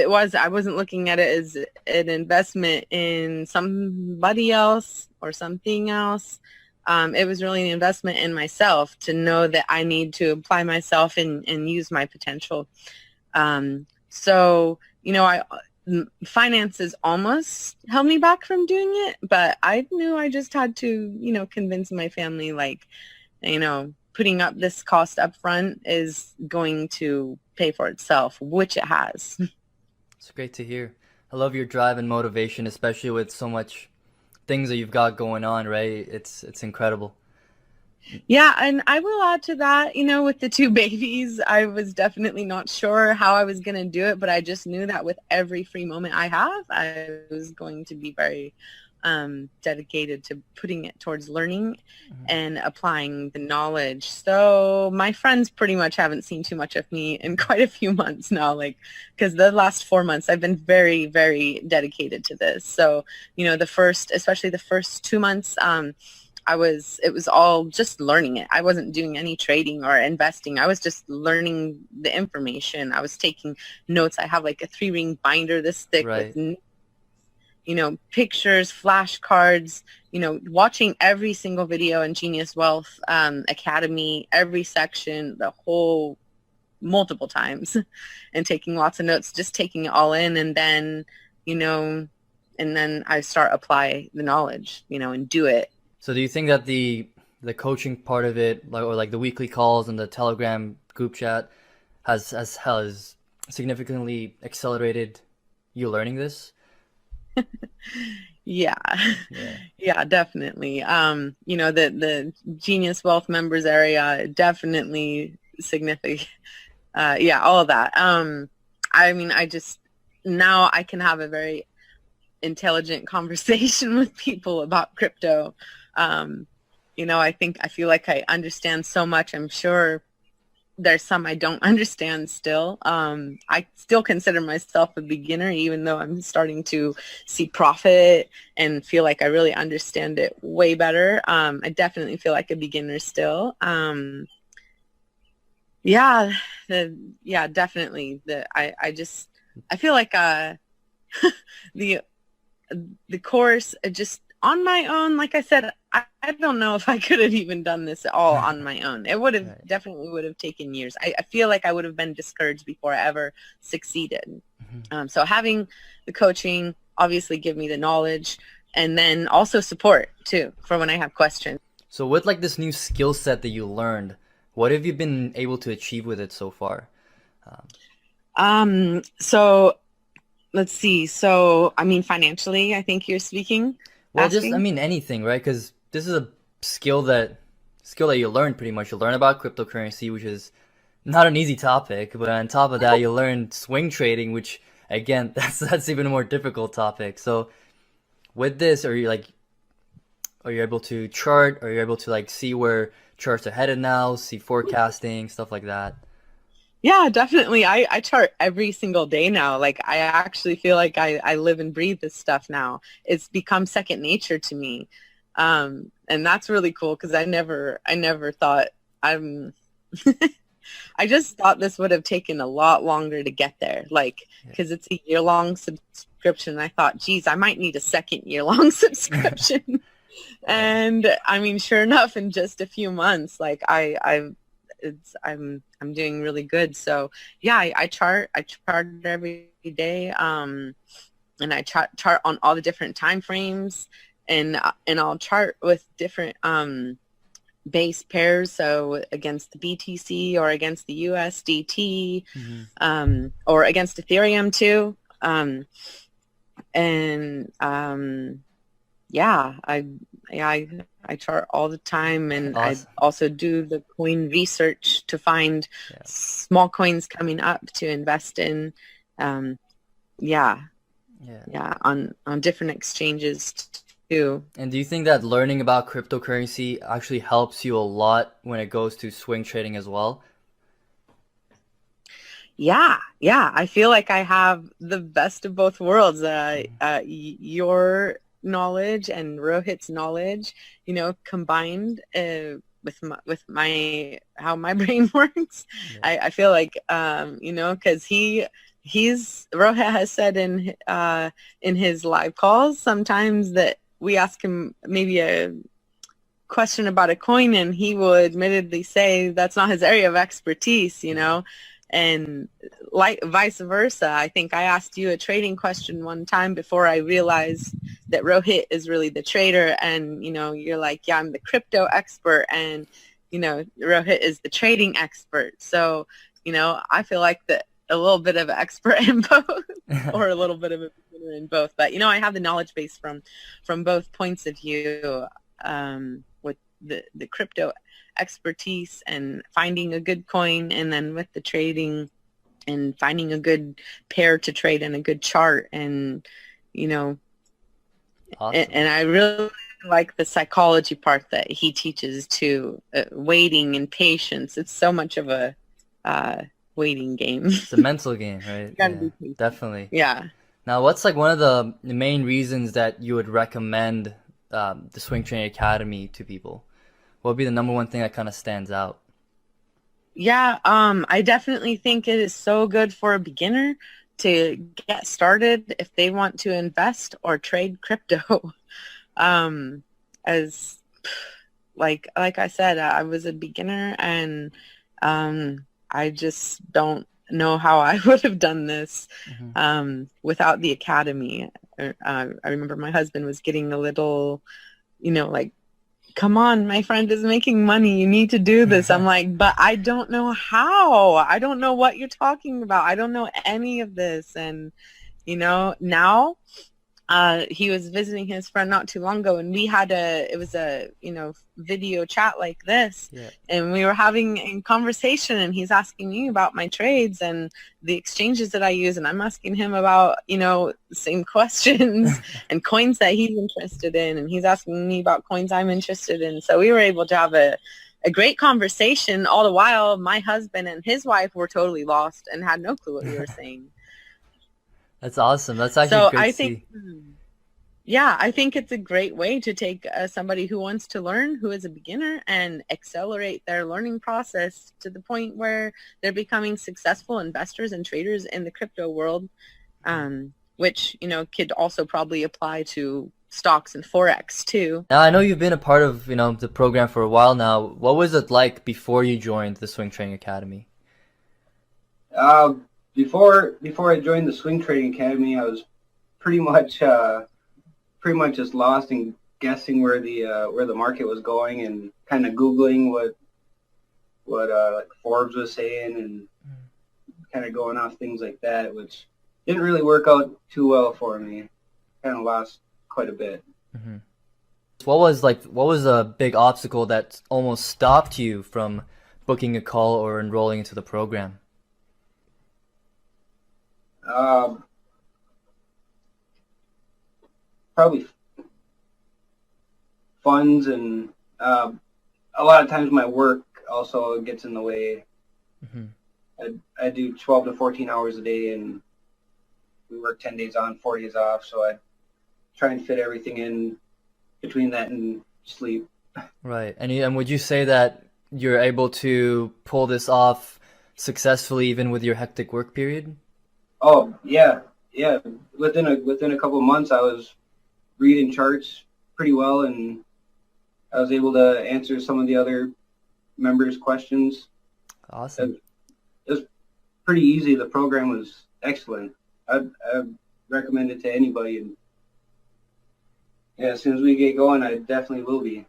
wasn't looking at it as an investment in somebody else or something else. It was really an investment in myself to know that I need to apply myself and use my potential. Finances almost held me back from doing it, but I knew I just had to, convince my family, like, putting up this cost up front is going to pay for itself, which it has. It's great to hear. I love your drive and motivation, especially with so much things that you've got going on, right? It's incredible. Yeah, and I will add to that, with the 2 babies, I was definitely not sure how I was going to do it, but I just knew that with every free moment I have, I was going to be very dedicated to putting it towards learning and applying the knowledge. So my friends pretty much haven't seen too much of me in quite a few months now, because the last 4 months I've been very, very dedicated to this. So, especially the first 2 months, it was all just learning it. I wasn't doing any trading or investing. I was just learning the information. I was taking notes. I have like a 3-ring binder this thick with, pictures, flashcards, watching every single video in Genius Wealth Academy, every section, the whole multiple times, and taking lots of notes, just taking it all in, and then, and then I start apply the knowledge, and do it. So do you think that the coaching part of it, or like the weekly calls and the Telegram group chat, has significantly accelerated you learning this? Yeah. Yeah. Yeah, definitely. The Genius Wealth members area, definitely significant. Yeah, all of that. Now I can have a very intelligent conversation with people about crypto. I feel like I understand so much. I'm sure there's some I don't understand still. I still consider myself a beginner, even though I'm starting to see profit and feel like I really understand it way better. I definitely feel like a beginner still. Definitely. I feel like the course just on my own, like I said, I don't know if I could have even done this all on my own. It would have definitely would have taken years. I feel like I would have been discouraged before I ever succeeded. So having the coaching obviously give me the knowledge, and then also support too for when I have questions. So with like this new skill set that you learned, what have you been able to achieve with it so far? So let's see. So, financially, I think you're speaking. Well, asking? anything, right? Because this is a skill that you learn pretty much. You learn about cryptocurrency, which is not an easy topic, but on top of that, you learn swing trading, which again, that's even a more difficult topic. So with this, are you able to chart? Are you able to like see where charts are headed now, see forecasting, stuff like that? Yeah, definitely. I chart every single day now. Like, I actually feel like I live and breathe this stuff now. It's become second nature to me. And that's really cool because I never thought I just thought this would have taken a lot longer to get there. Like, because it's a year-long subscription. I thought, geez, I might need a second year-long subscription. And sure enough, in just a few months, like I'm doing really good. So yeah, I chart every day, and I chart on all the different time frames, and I'll chart with different base pairs, so against the BTC or against the USDT, or against Ethereum too, I chart all the time, and Awesome. I also do the coin research to find small coins coming up to invest in. On different exchanges too. And do you think that learning about cryptocurrency actually helps you a lot when it goes to swing trading as well? Yeah, I feel like I have the best of both worlds. Your knowledge and Rohit's knowledge, combined with my how my brain works. I feel like because Rohit has said in his live calls sometimes that we ask him maybe a question about a coin, and he will admittedly say that's not his area of expertise, and like vice versa. I think I asked you a trading question one time before I realized that Rohit is really the trader, and you're like, yeah, I'm the crypto expert, and Rohit is the trading expert. So I feel like a little bit of an expert in both, or a little bit of a beginner in both. But I have the knowledge base from both points of view, with the crypto expertise and finding a good coin, and then with the trading and finding a good pair to trade and a good chart, and Awesome. and I really like the psychology part that he teaches too, waiting and patience. It's so much of a waiting game. It's a mental game, right? Yeah, definitely. Yeah. Now, what's like one of the main reasons that you would recommend the Swing Trading Academy to people? What would be the number one thing that kind of stands out? Yeah, I definitely think it is so good for a beginner to get started if they want to invest or trade crypto. As like I said, I was a beginner, and I just don't know how I would have done this without the academy. I remember my husband was getting a little, like, come on, my friend is making money. You need to do this. I'm like, but I don't know how. I don't know what you're talking about. I don't know any of this. And, now he was visiting his friend not too long ago, and we had it was a, video chat like this. Yeah. And we were having a conversation, and he's asking me about my trades and the exchanges that I use. And I'm asking him about, the same questions and coins that he's interested in. And he's asking me about coins I'm interested in. So we were able to have a great conversation. All the while, my husband and his wife were totally lost and had no clue what we were saying. That's awesome. That's actually great to see. Yeah, I think it's a great way to take somebody who wants to learn, who is a beginner, and accelerate their learning process to the point where they're becoming successful investors and traders in the crypto world, which, could also probably apply to stocks and Forex too. Now, I know you've been a part of, the program for a while now. What was it like before you joined the Swing Trading Academy? Before I joined the Swing Trading Academy, I was pretty much just lost and guessing where the market was going, and kind of Googling what like Forbes was saying, and kind of going off things like that, which didn't really work out too well for me. Kind of lost quite a bit. Mm-hmm. What was a big obstacle that almost stopped you from booking a call or enrolling into the program? Probably funds, and a lot of times my work also gets in the way. Mm-hmm. I do 12 to 14 hours a day, and we work 10 days on, 4 days off, so I try and fit everything in between that and sleep. Right. And would you say that you're able to pull this off successfully even with your hectic work period? Oh, yeah. Within a couple of months, I was reading charts pretty well, and I was able to answer some of the other members' questions. Awesome. It was pretty easy. The program was excellent. I recommend it to anybody. And yeah, as soon as we get going, I definitely will be.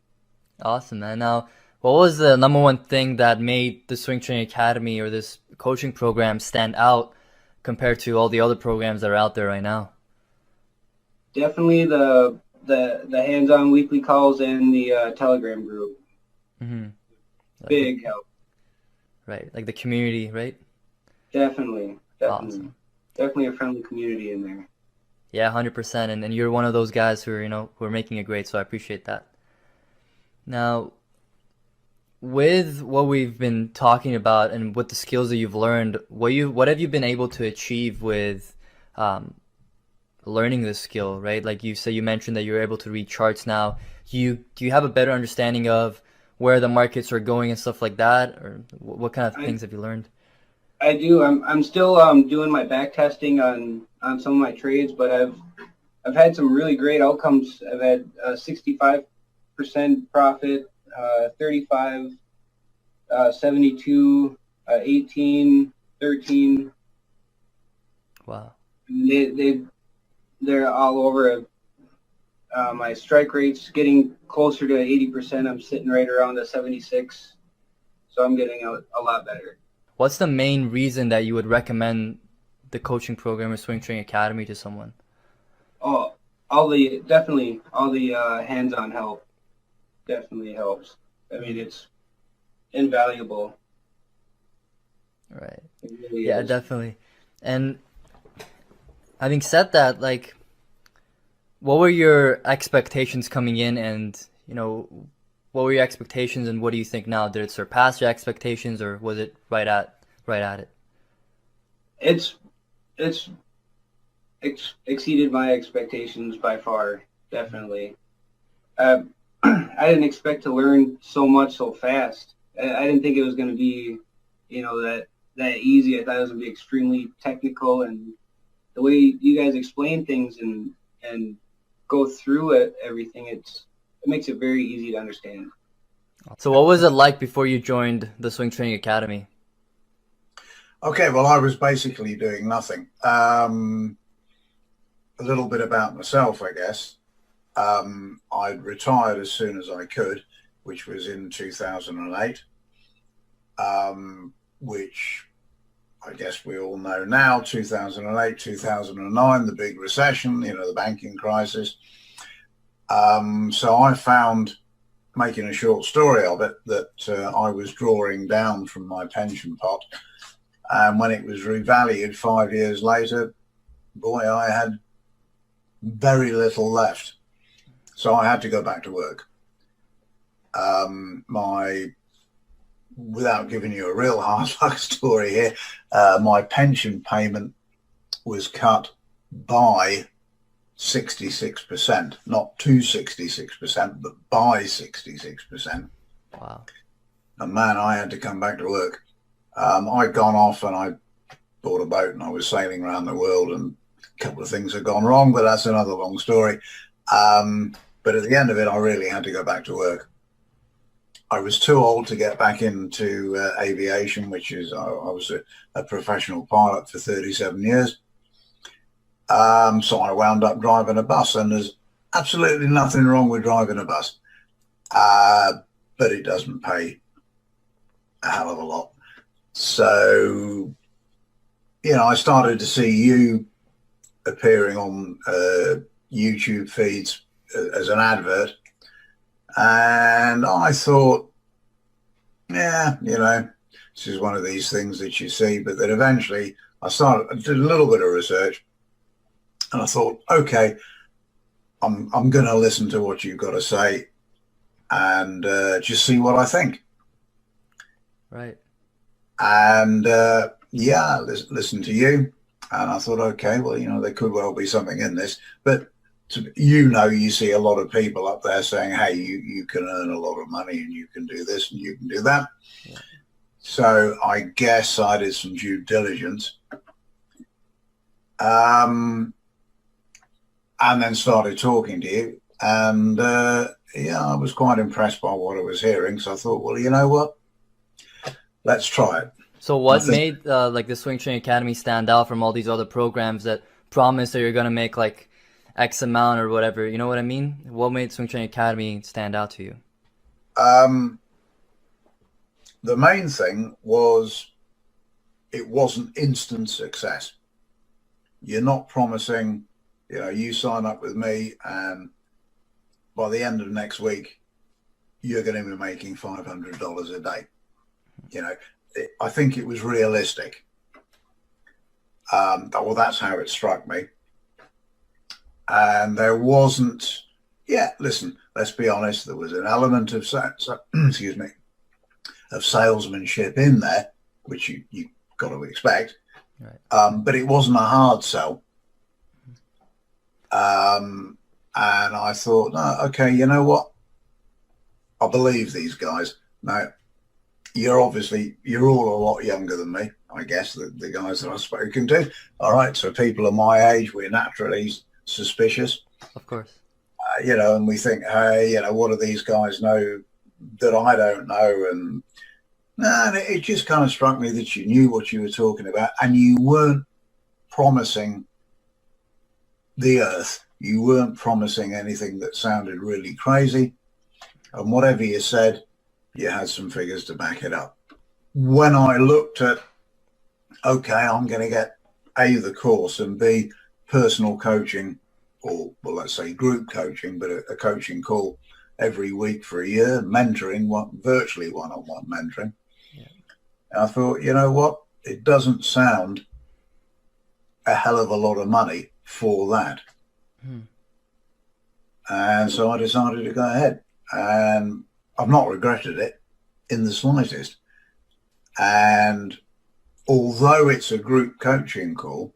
Awesome, man. Now, what was the number one thing that made the Swing Trading Academy or this coaching program stand out compared to all the other programs that are out there right now? Definitely the hands-on weekly calls and the Telegram group. Mm-hmm. Big help. Right, like the community, right? Definitely. Awesome. Definitely a friendly community in there. Yeah, 100%. And you're one of those guys who are making it great, so I appreciate that. Now, with what we've been talking about and with the skills that you've learned, what have you been able to achieve with learning this skill, right? Like you mentioned that you're able to read charts now. Do you have a better understanding of where the markets are going and stuff like that, or what kind of things have you learned? I do. I'm still doing my back testing on some of my trades, but I've had some really great outcomes. I've had 65% profit, 35, 72, 18, 13. Wow. They're all over. My strike rate's getting closer to 80%. I'm sitting right around the 76, so I'm getting a lot better. What's the main reason that you would recommend the coaching program or Swing Trading Academy to someone? Oh, definitely all the hands-on help definitely helps. I mean, it's invaluable. Right. It really yeah, is. Definitely. And having said that, like, what were your expectations coming in, and what were your expectations, and what do you think now? Did it surpass your expectations, or was it right at it? It's exceeded my expectations by far, definitely. I didn't expect to learn so much so fast. I didn't think it was going to be, that easy. I thought it was going to be extremely technical and the way you guys explain things and go through it, everything, it makes it very easy to understand. So what was it like before you joined the Swing Training Academy? Okay, well, I was basically doing nothing. A little bit about myself, I guess. I'd retired as soon as I could, which was in 2008, which I guess we all know now, 2008, 2009, the big recession, the banking crisis. So I found, making a short story of it, that I was drawing down from my pension pot. And when it was revalued 5 years later, boy, I had very little left. So I had to go back to work. Without giving you a real hard luck story here, my pension payment was cut by 66%, not to 66%, but by 66%. Wow. And man, I had to come back to work. I'd gone off and I bought a boat and I was sailing around the world, and a couple of things had gone wrong, but that's another long story. But at the end of it, I really had to go back to work. I was too old to get back into aviation, which is, I was a professional pilot for 37 years. So I wound up driving a bus, and there's absolutely nothing wrong with driving a bus. But it doesn't pay a hell of a lot. So, I started to see you appearing on YouTube feeds as an advert. And I thought, yeah, this is one of these things that you see. But then eventually I did a little bit of research, and I thought, okay, I'm going to listen to what you've got to say and just see what I think. Right. And listen to you. And I thought, okay, well, there could well be something in this. But you see a lot of people up there saying, hey, you can earn a lot of money and you can do this and you can do that. Yeah. So I guess I did some due diligence. And then started talking to you. And I was quite impressed by what I was hearing. So I thought, well, you know what? Let's try it. So what made the Swing Training Academy stand out from all these other programs that promise that you're going to make like X amount or whatever? You know what I mean? What made Swing Training Academy stand out to you? The main thing was it wasn't instant success. You're not promising, you sign up with me and by the end of next week, you're going to be making $500 a day. I think it was realistic. Well, that's how it struck me. And there wasn't, listen, let's be honest, there was an element of, of salesmanship in there, which you got to expect. Right. But it wasn't a hard sell. And I thought, no, okay, you know what? I believe these guys. Now, you're all a lot younger than me, I guess, the guys that I've spoken to. All right, so people of my age, we're naturally suspicious. Of course. And we think, hey, what do these guys know that I don't know? And it just kind of struck me that you knew what you were talking about and you weren't promising the earth. You weren't promising anything that sounded really crazy. And whatever you said, you had some figures to back it up. When I looked at, okay, I'm going to get A, the course, and B, personal coaching, or well, let's say group coaching, but a coaching call every week for a year, mentoring, virtually one-on-one mentoring. Yeah. And I thought, you know what? It doesn't sound a hell of a lot of money for that. And so I decided to go ahead, and I've not regretted it in the slightest. And although it's a group coaching call,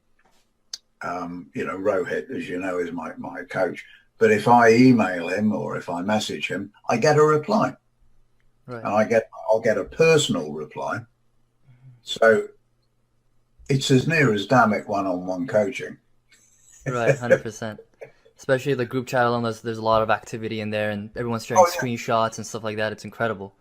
Rohit, as you know, is my coach. But if I email him or if I message him, I get a reply. Right. And I'll get a personal reply. So it's as near as damn it one-on-one coaching. Right, 100%. Especially the group chat alone, there's a lot of activity in there, and everyone's sharing Oh yeah, screenshots and stuff like that. It's incredible.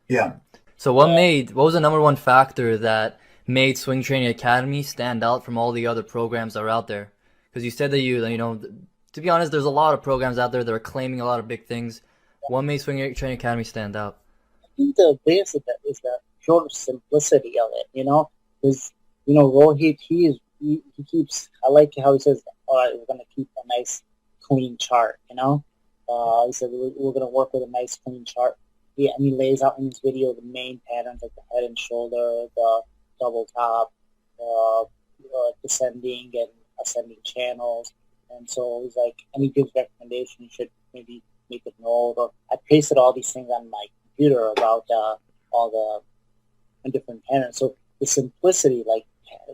yeah. So what was the number one factor that made Swing Training Academy stand out from all the other programs that are out there? Because you said that to be honest, there's a lot of programs out there that are claiming a lot of big things. What made Swing Training Academy stand out? I think the base of that is the pure simplicity of it, because, Rohit, he keeps, I like how he says, all right, we're going to keep a nice, clean chart, he said, we're going to work with a nice, clean chart. And he lays out in his video the main patterns, like the head and shoulder, the double top, descending and ascending channels. And so he's like, and he gives recommendations. You should maybe make a note. Or I pasted all these things on my computer about all the different patterns. So the simplicity, like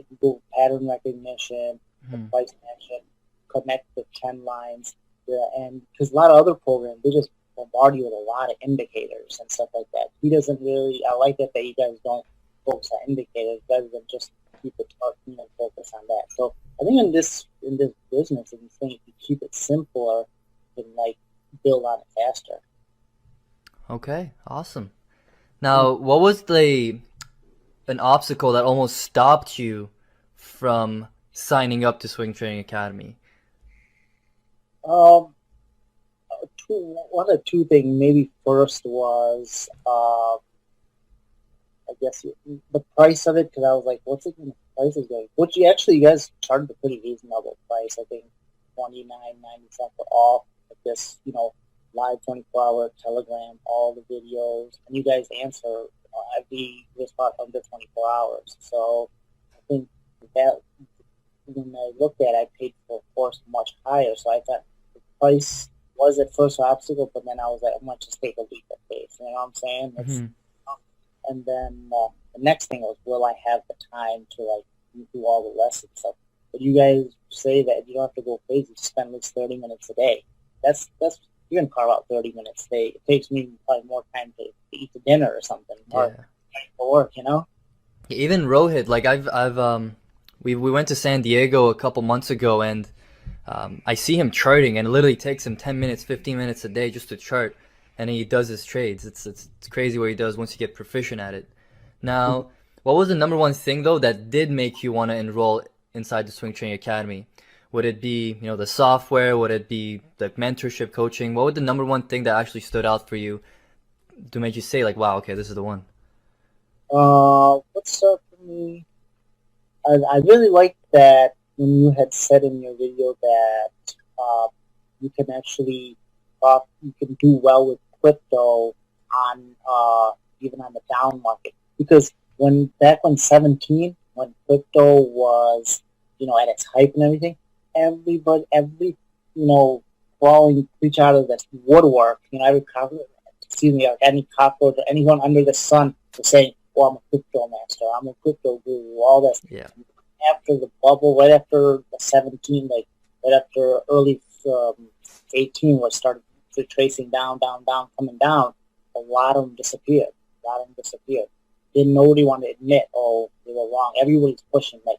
Google pattern recognition, the price action, connect the trend lines, and because a lot of other programs, they just bombard you with a lot of indicators and stuff like that. He doesn't really. I like that you guys don't focus on indicators rather than just keep it and focus on that. So I think in this business, if you keep it simpler, you can build on it faster. Okay, awesome. Now, what was an obstacle that almost stopped you from signing up to Swing Training Academy? One of two things. Maybe first was, I guess, the price of it, because I was like, what's it going to price is going? Which you guys charged a pretty reasonable price. I think $29.90 for all of this, live 24-hour Telegram, all the videos, and you guys answer every response under 24 hours. So I think that when I looked at it, I paid for a course much higher. So I thought the price was at first an obstacle, but then I was like, I'm going to just take a leap of faith. You know what I'm saying? And then the next thing was, will I have the time to do all the lessons? So, but you guys say that you don't have to go crazy. Spend at least 30 minutes a day. That's you can carve out 30 minutes a day. It takes me probably more time to eat the dinner or something, or for work. Even Rohit, we went to San Diego a couple months ago, and I see him charting, and it literally takes him 10 minutes, 15 minutes a day just to chart, and he does his trades. It's crazy what he does once you get proficient at it. Now, what was the number one thing though that did make you want to enroll inside the Swing Training Academy? Would it be, the software? Would it be the mentorship, coaching? What would the number one thing that actually stood out for you to make you say wow, okay, this is the one? What's up for me? I really like that when you had said in your video that you can actually you can do well with crypto on even on the down market, because back when 17, when crypto was at its hype and everything, every crawling creature out of the woodwork, any cockroach or anyone under the sun was saying, well, I'm a crypto master, I'm a crypto guru, all that. Yeah. After the bubble, right after the 17, right after early 18 was started tracing down, coming down, a lot of them disappeared. Nobody wanted to admit, oh, they were wrong. Everybody's pushing, buy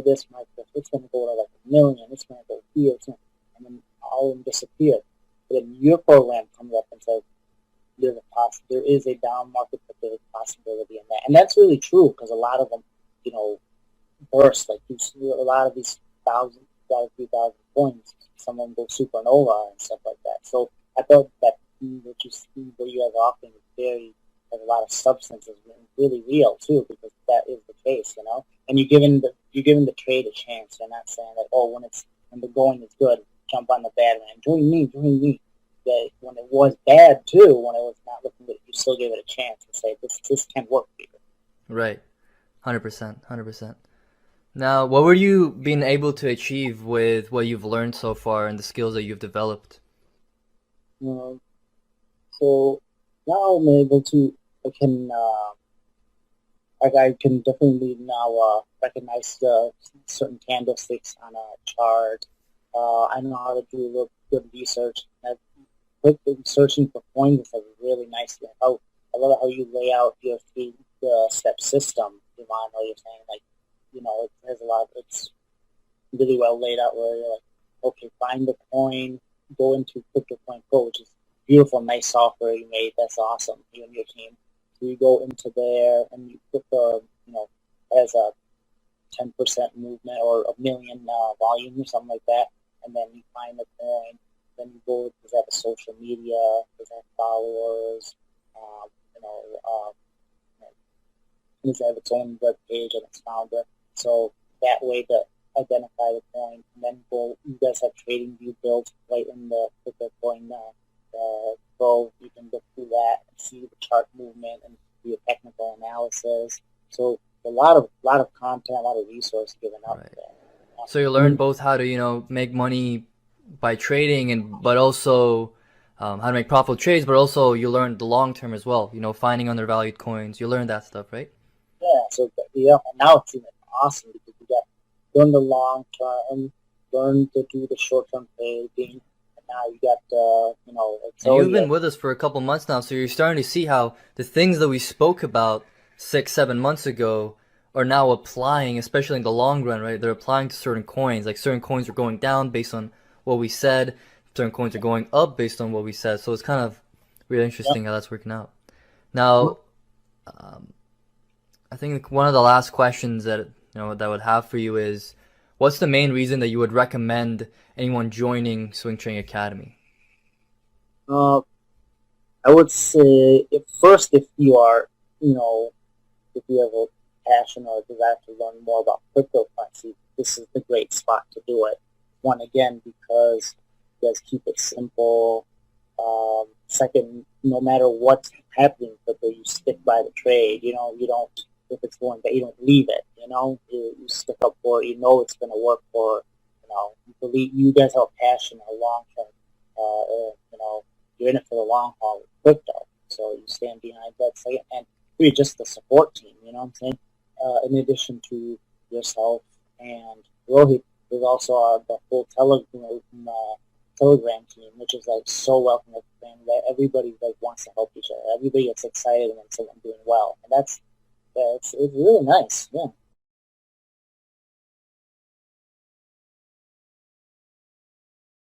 this, it's going to go to $1 million, it's going to go here, and then all of them disappeared. But then your program comes up and says, there is a down market, but there's a possibility in that. And that's really true, because a lot of them, burst, a lot of these 1,000, 3,000 coins, some of them go supernova and stuff like that. So I thought that what you guys are offering is has a lot of substance, is really real too, because that is the case, And you're giving the trade a chance. You're not saying when the going is good, jump on the bandwagon. Join me. That when it was bad too, when it was not looking good, you still give it a chance and say this can work for you. Right, 100%. Now, what were you being able to achieve with what you've learned so far and the skills that you've developed? So now I'm able to, I can definitely now recognize certain candlesticks on a chart. I know how to do good research. I've been searching for coins is really nice. I love how you lay out your three-step system. I know you're saying it has a lot. really well laid out where you're like, okay, find the coin, go into CryptoCoin Pro, which is beautiful, nice software you made. That's awesome, you and your team. So you go into there and you put the, as a 10% movement or a million volume or something like that, and then you find the coin. Then you go, does it have a social media? Does it have followers? Does it have its own web page and its founder? So that way to identify the coin, and then you guys have trading view built right in the Bitcoin Pro. You can look through that and see the chart movement and do a technical analysis. So a lot of content, a lot of resources given out there. So you learn both how to make money by trading, but also how to make profitable trades, but also you learn the long term as well. Finding undervalued coins. You learn that stuff, right? Yeah. So and now it's even awesome because you got learn the long term, learn to do the short term trading. Now you got and you've been with us for a couple months now, so you're starting to see how the things that we spoke about 6-7 months ago are now applying, especially in the long run, right? They're applying to certain coins. Like certain coins are going down based on what we said, certain coins are going up based on what we said. So it's kind of really interesting how that's working out. Now, I think one of the last questions that that I would have for you is, what's the main reason that you would recommend anyone joining Swing Trading Academy? I would say if you are, if you have a passion or desire to learn more about cryptocurrency, this is the great spot to do it. One, again, because you guys keep it simple. Second, no matter what's happening in crypto, you stick by the trade. You don't, if it's going bad, you don't leave it. You stick up for it. It's going to work for. You believe you guys have a passion, a long term. You're in it for the long haul with crypto, so you stand behind that. And we're just the support team. You know what I'm saying? In addition to yourself and Rohit, there's also the whole Telegram team, which is like so welcoming. That everybody wants to help each other. Everybody gets excited when someone's doing well, and it's really nice. Yeah.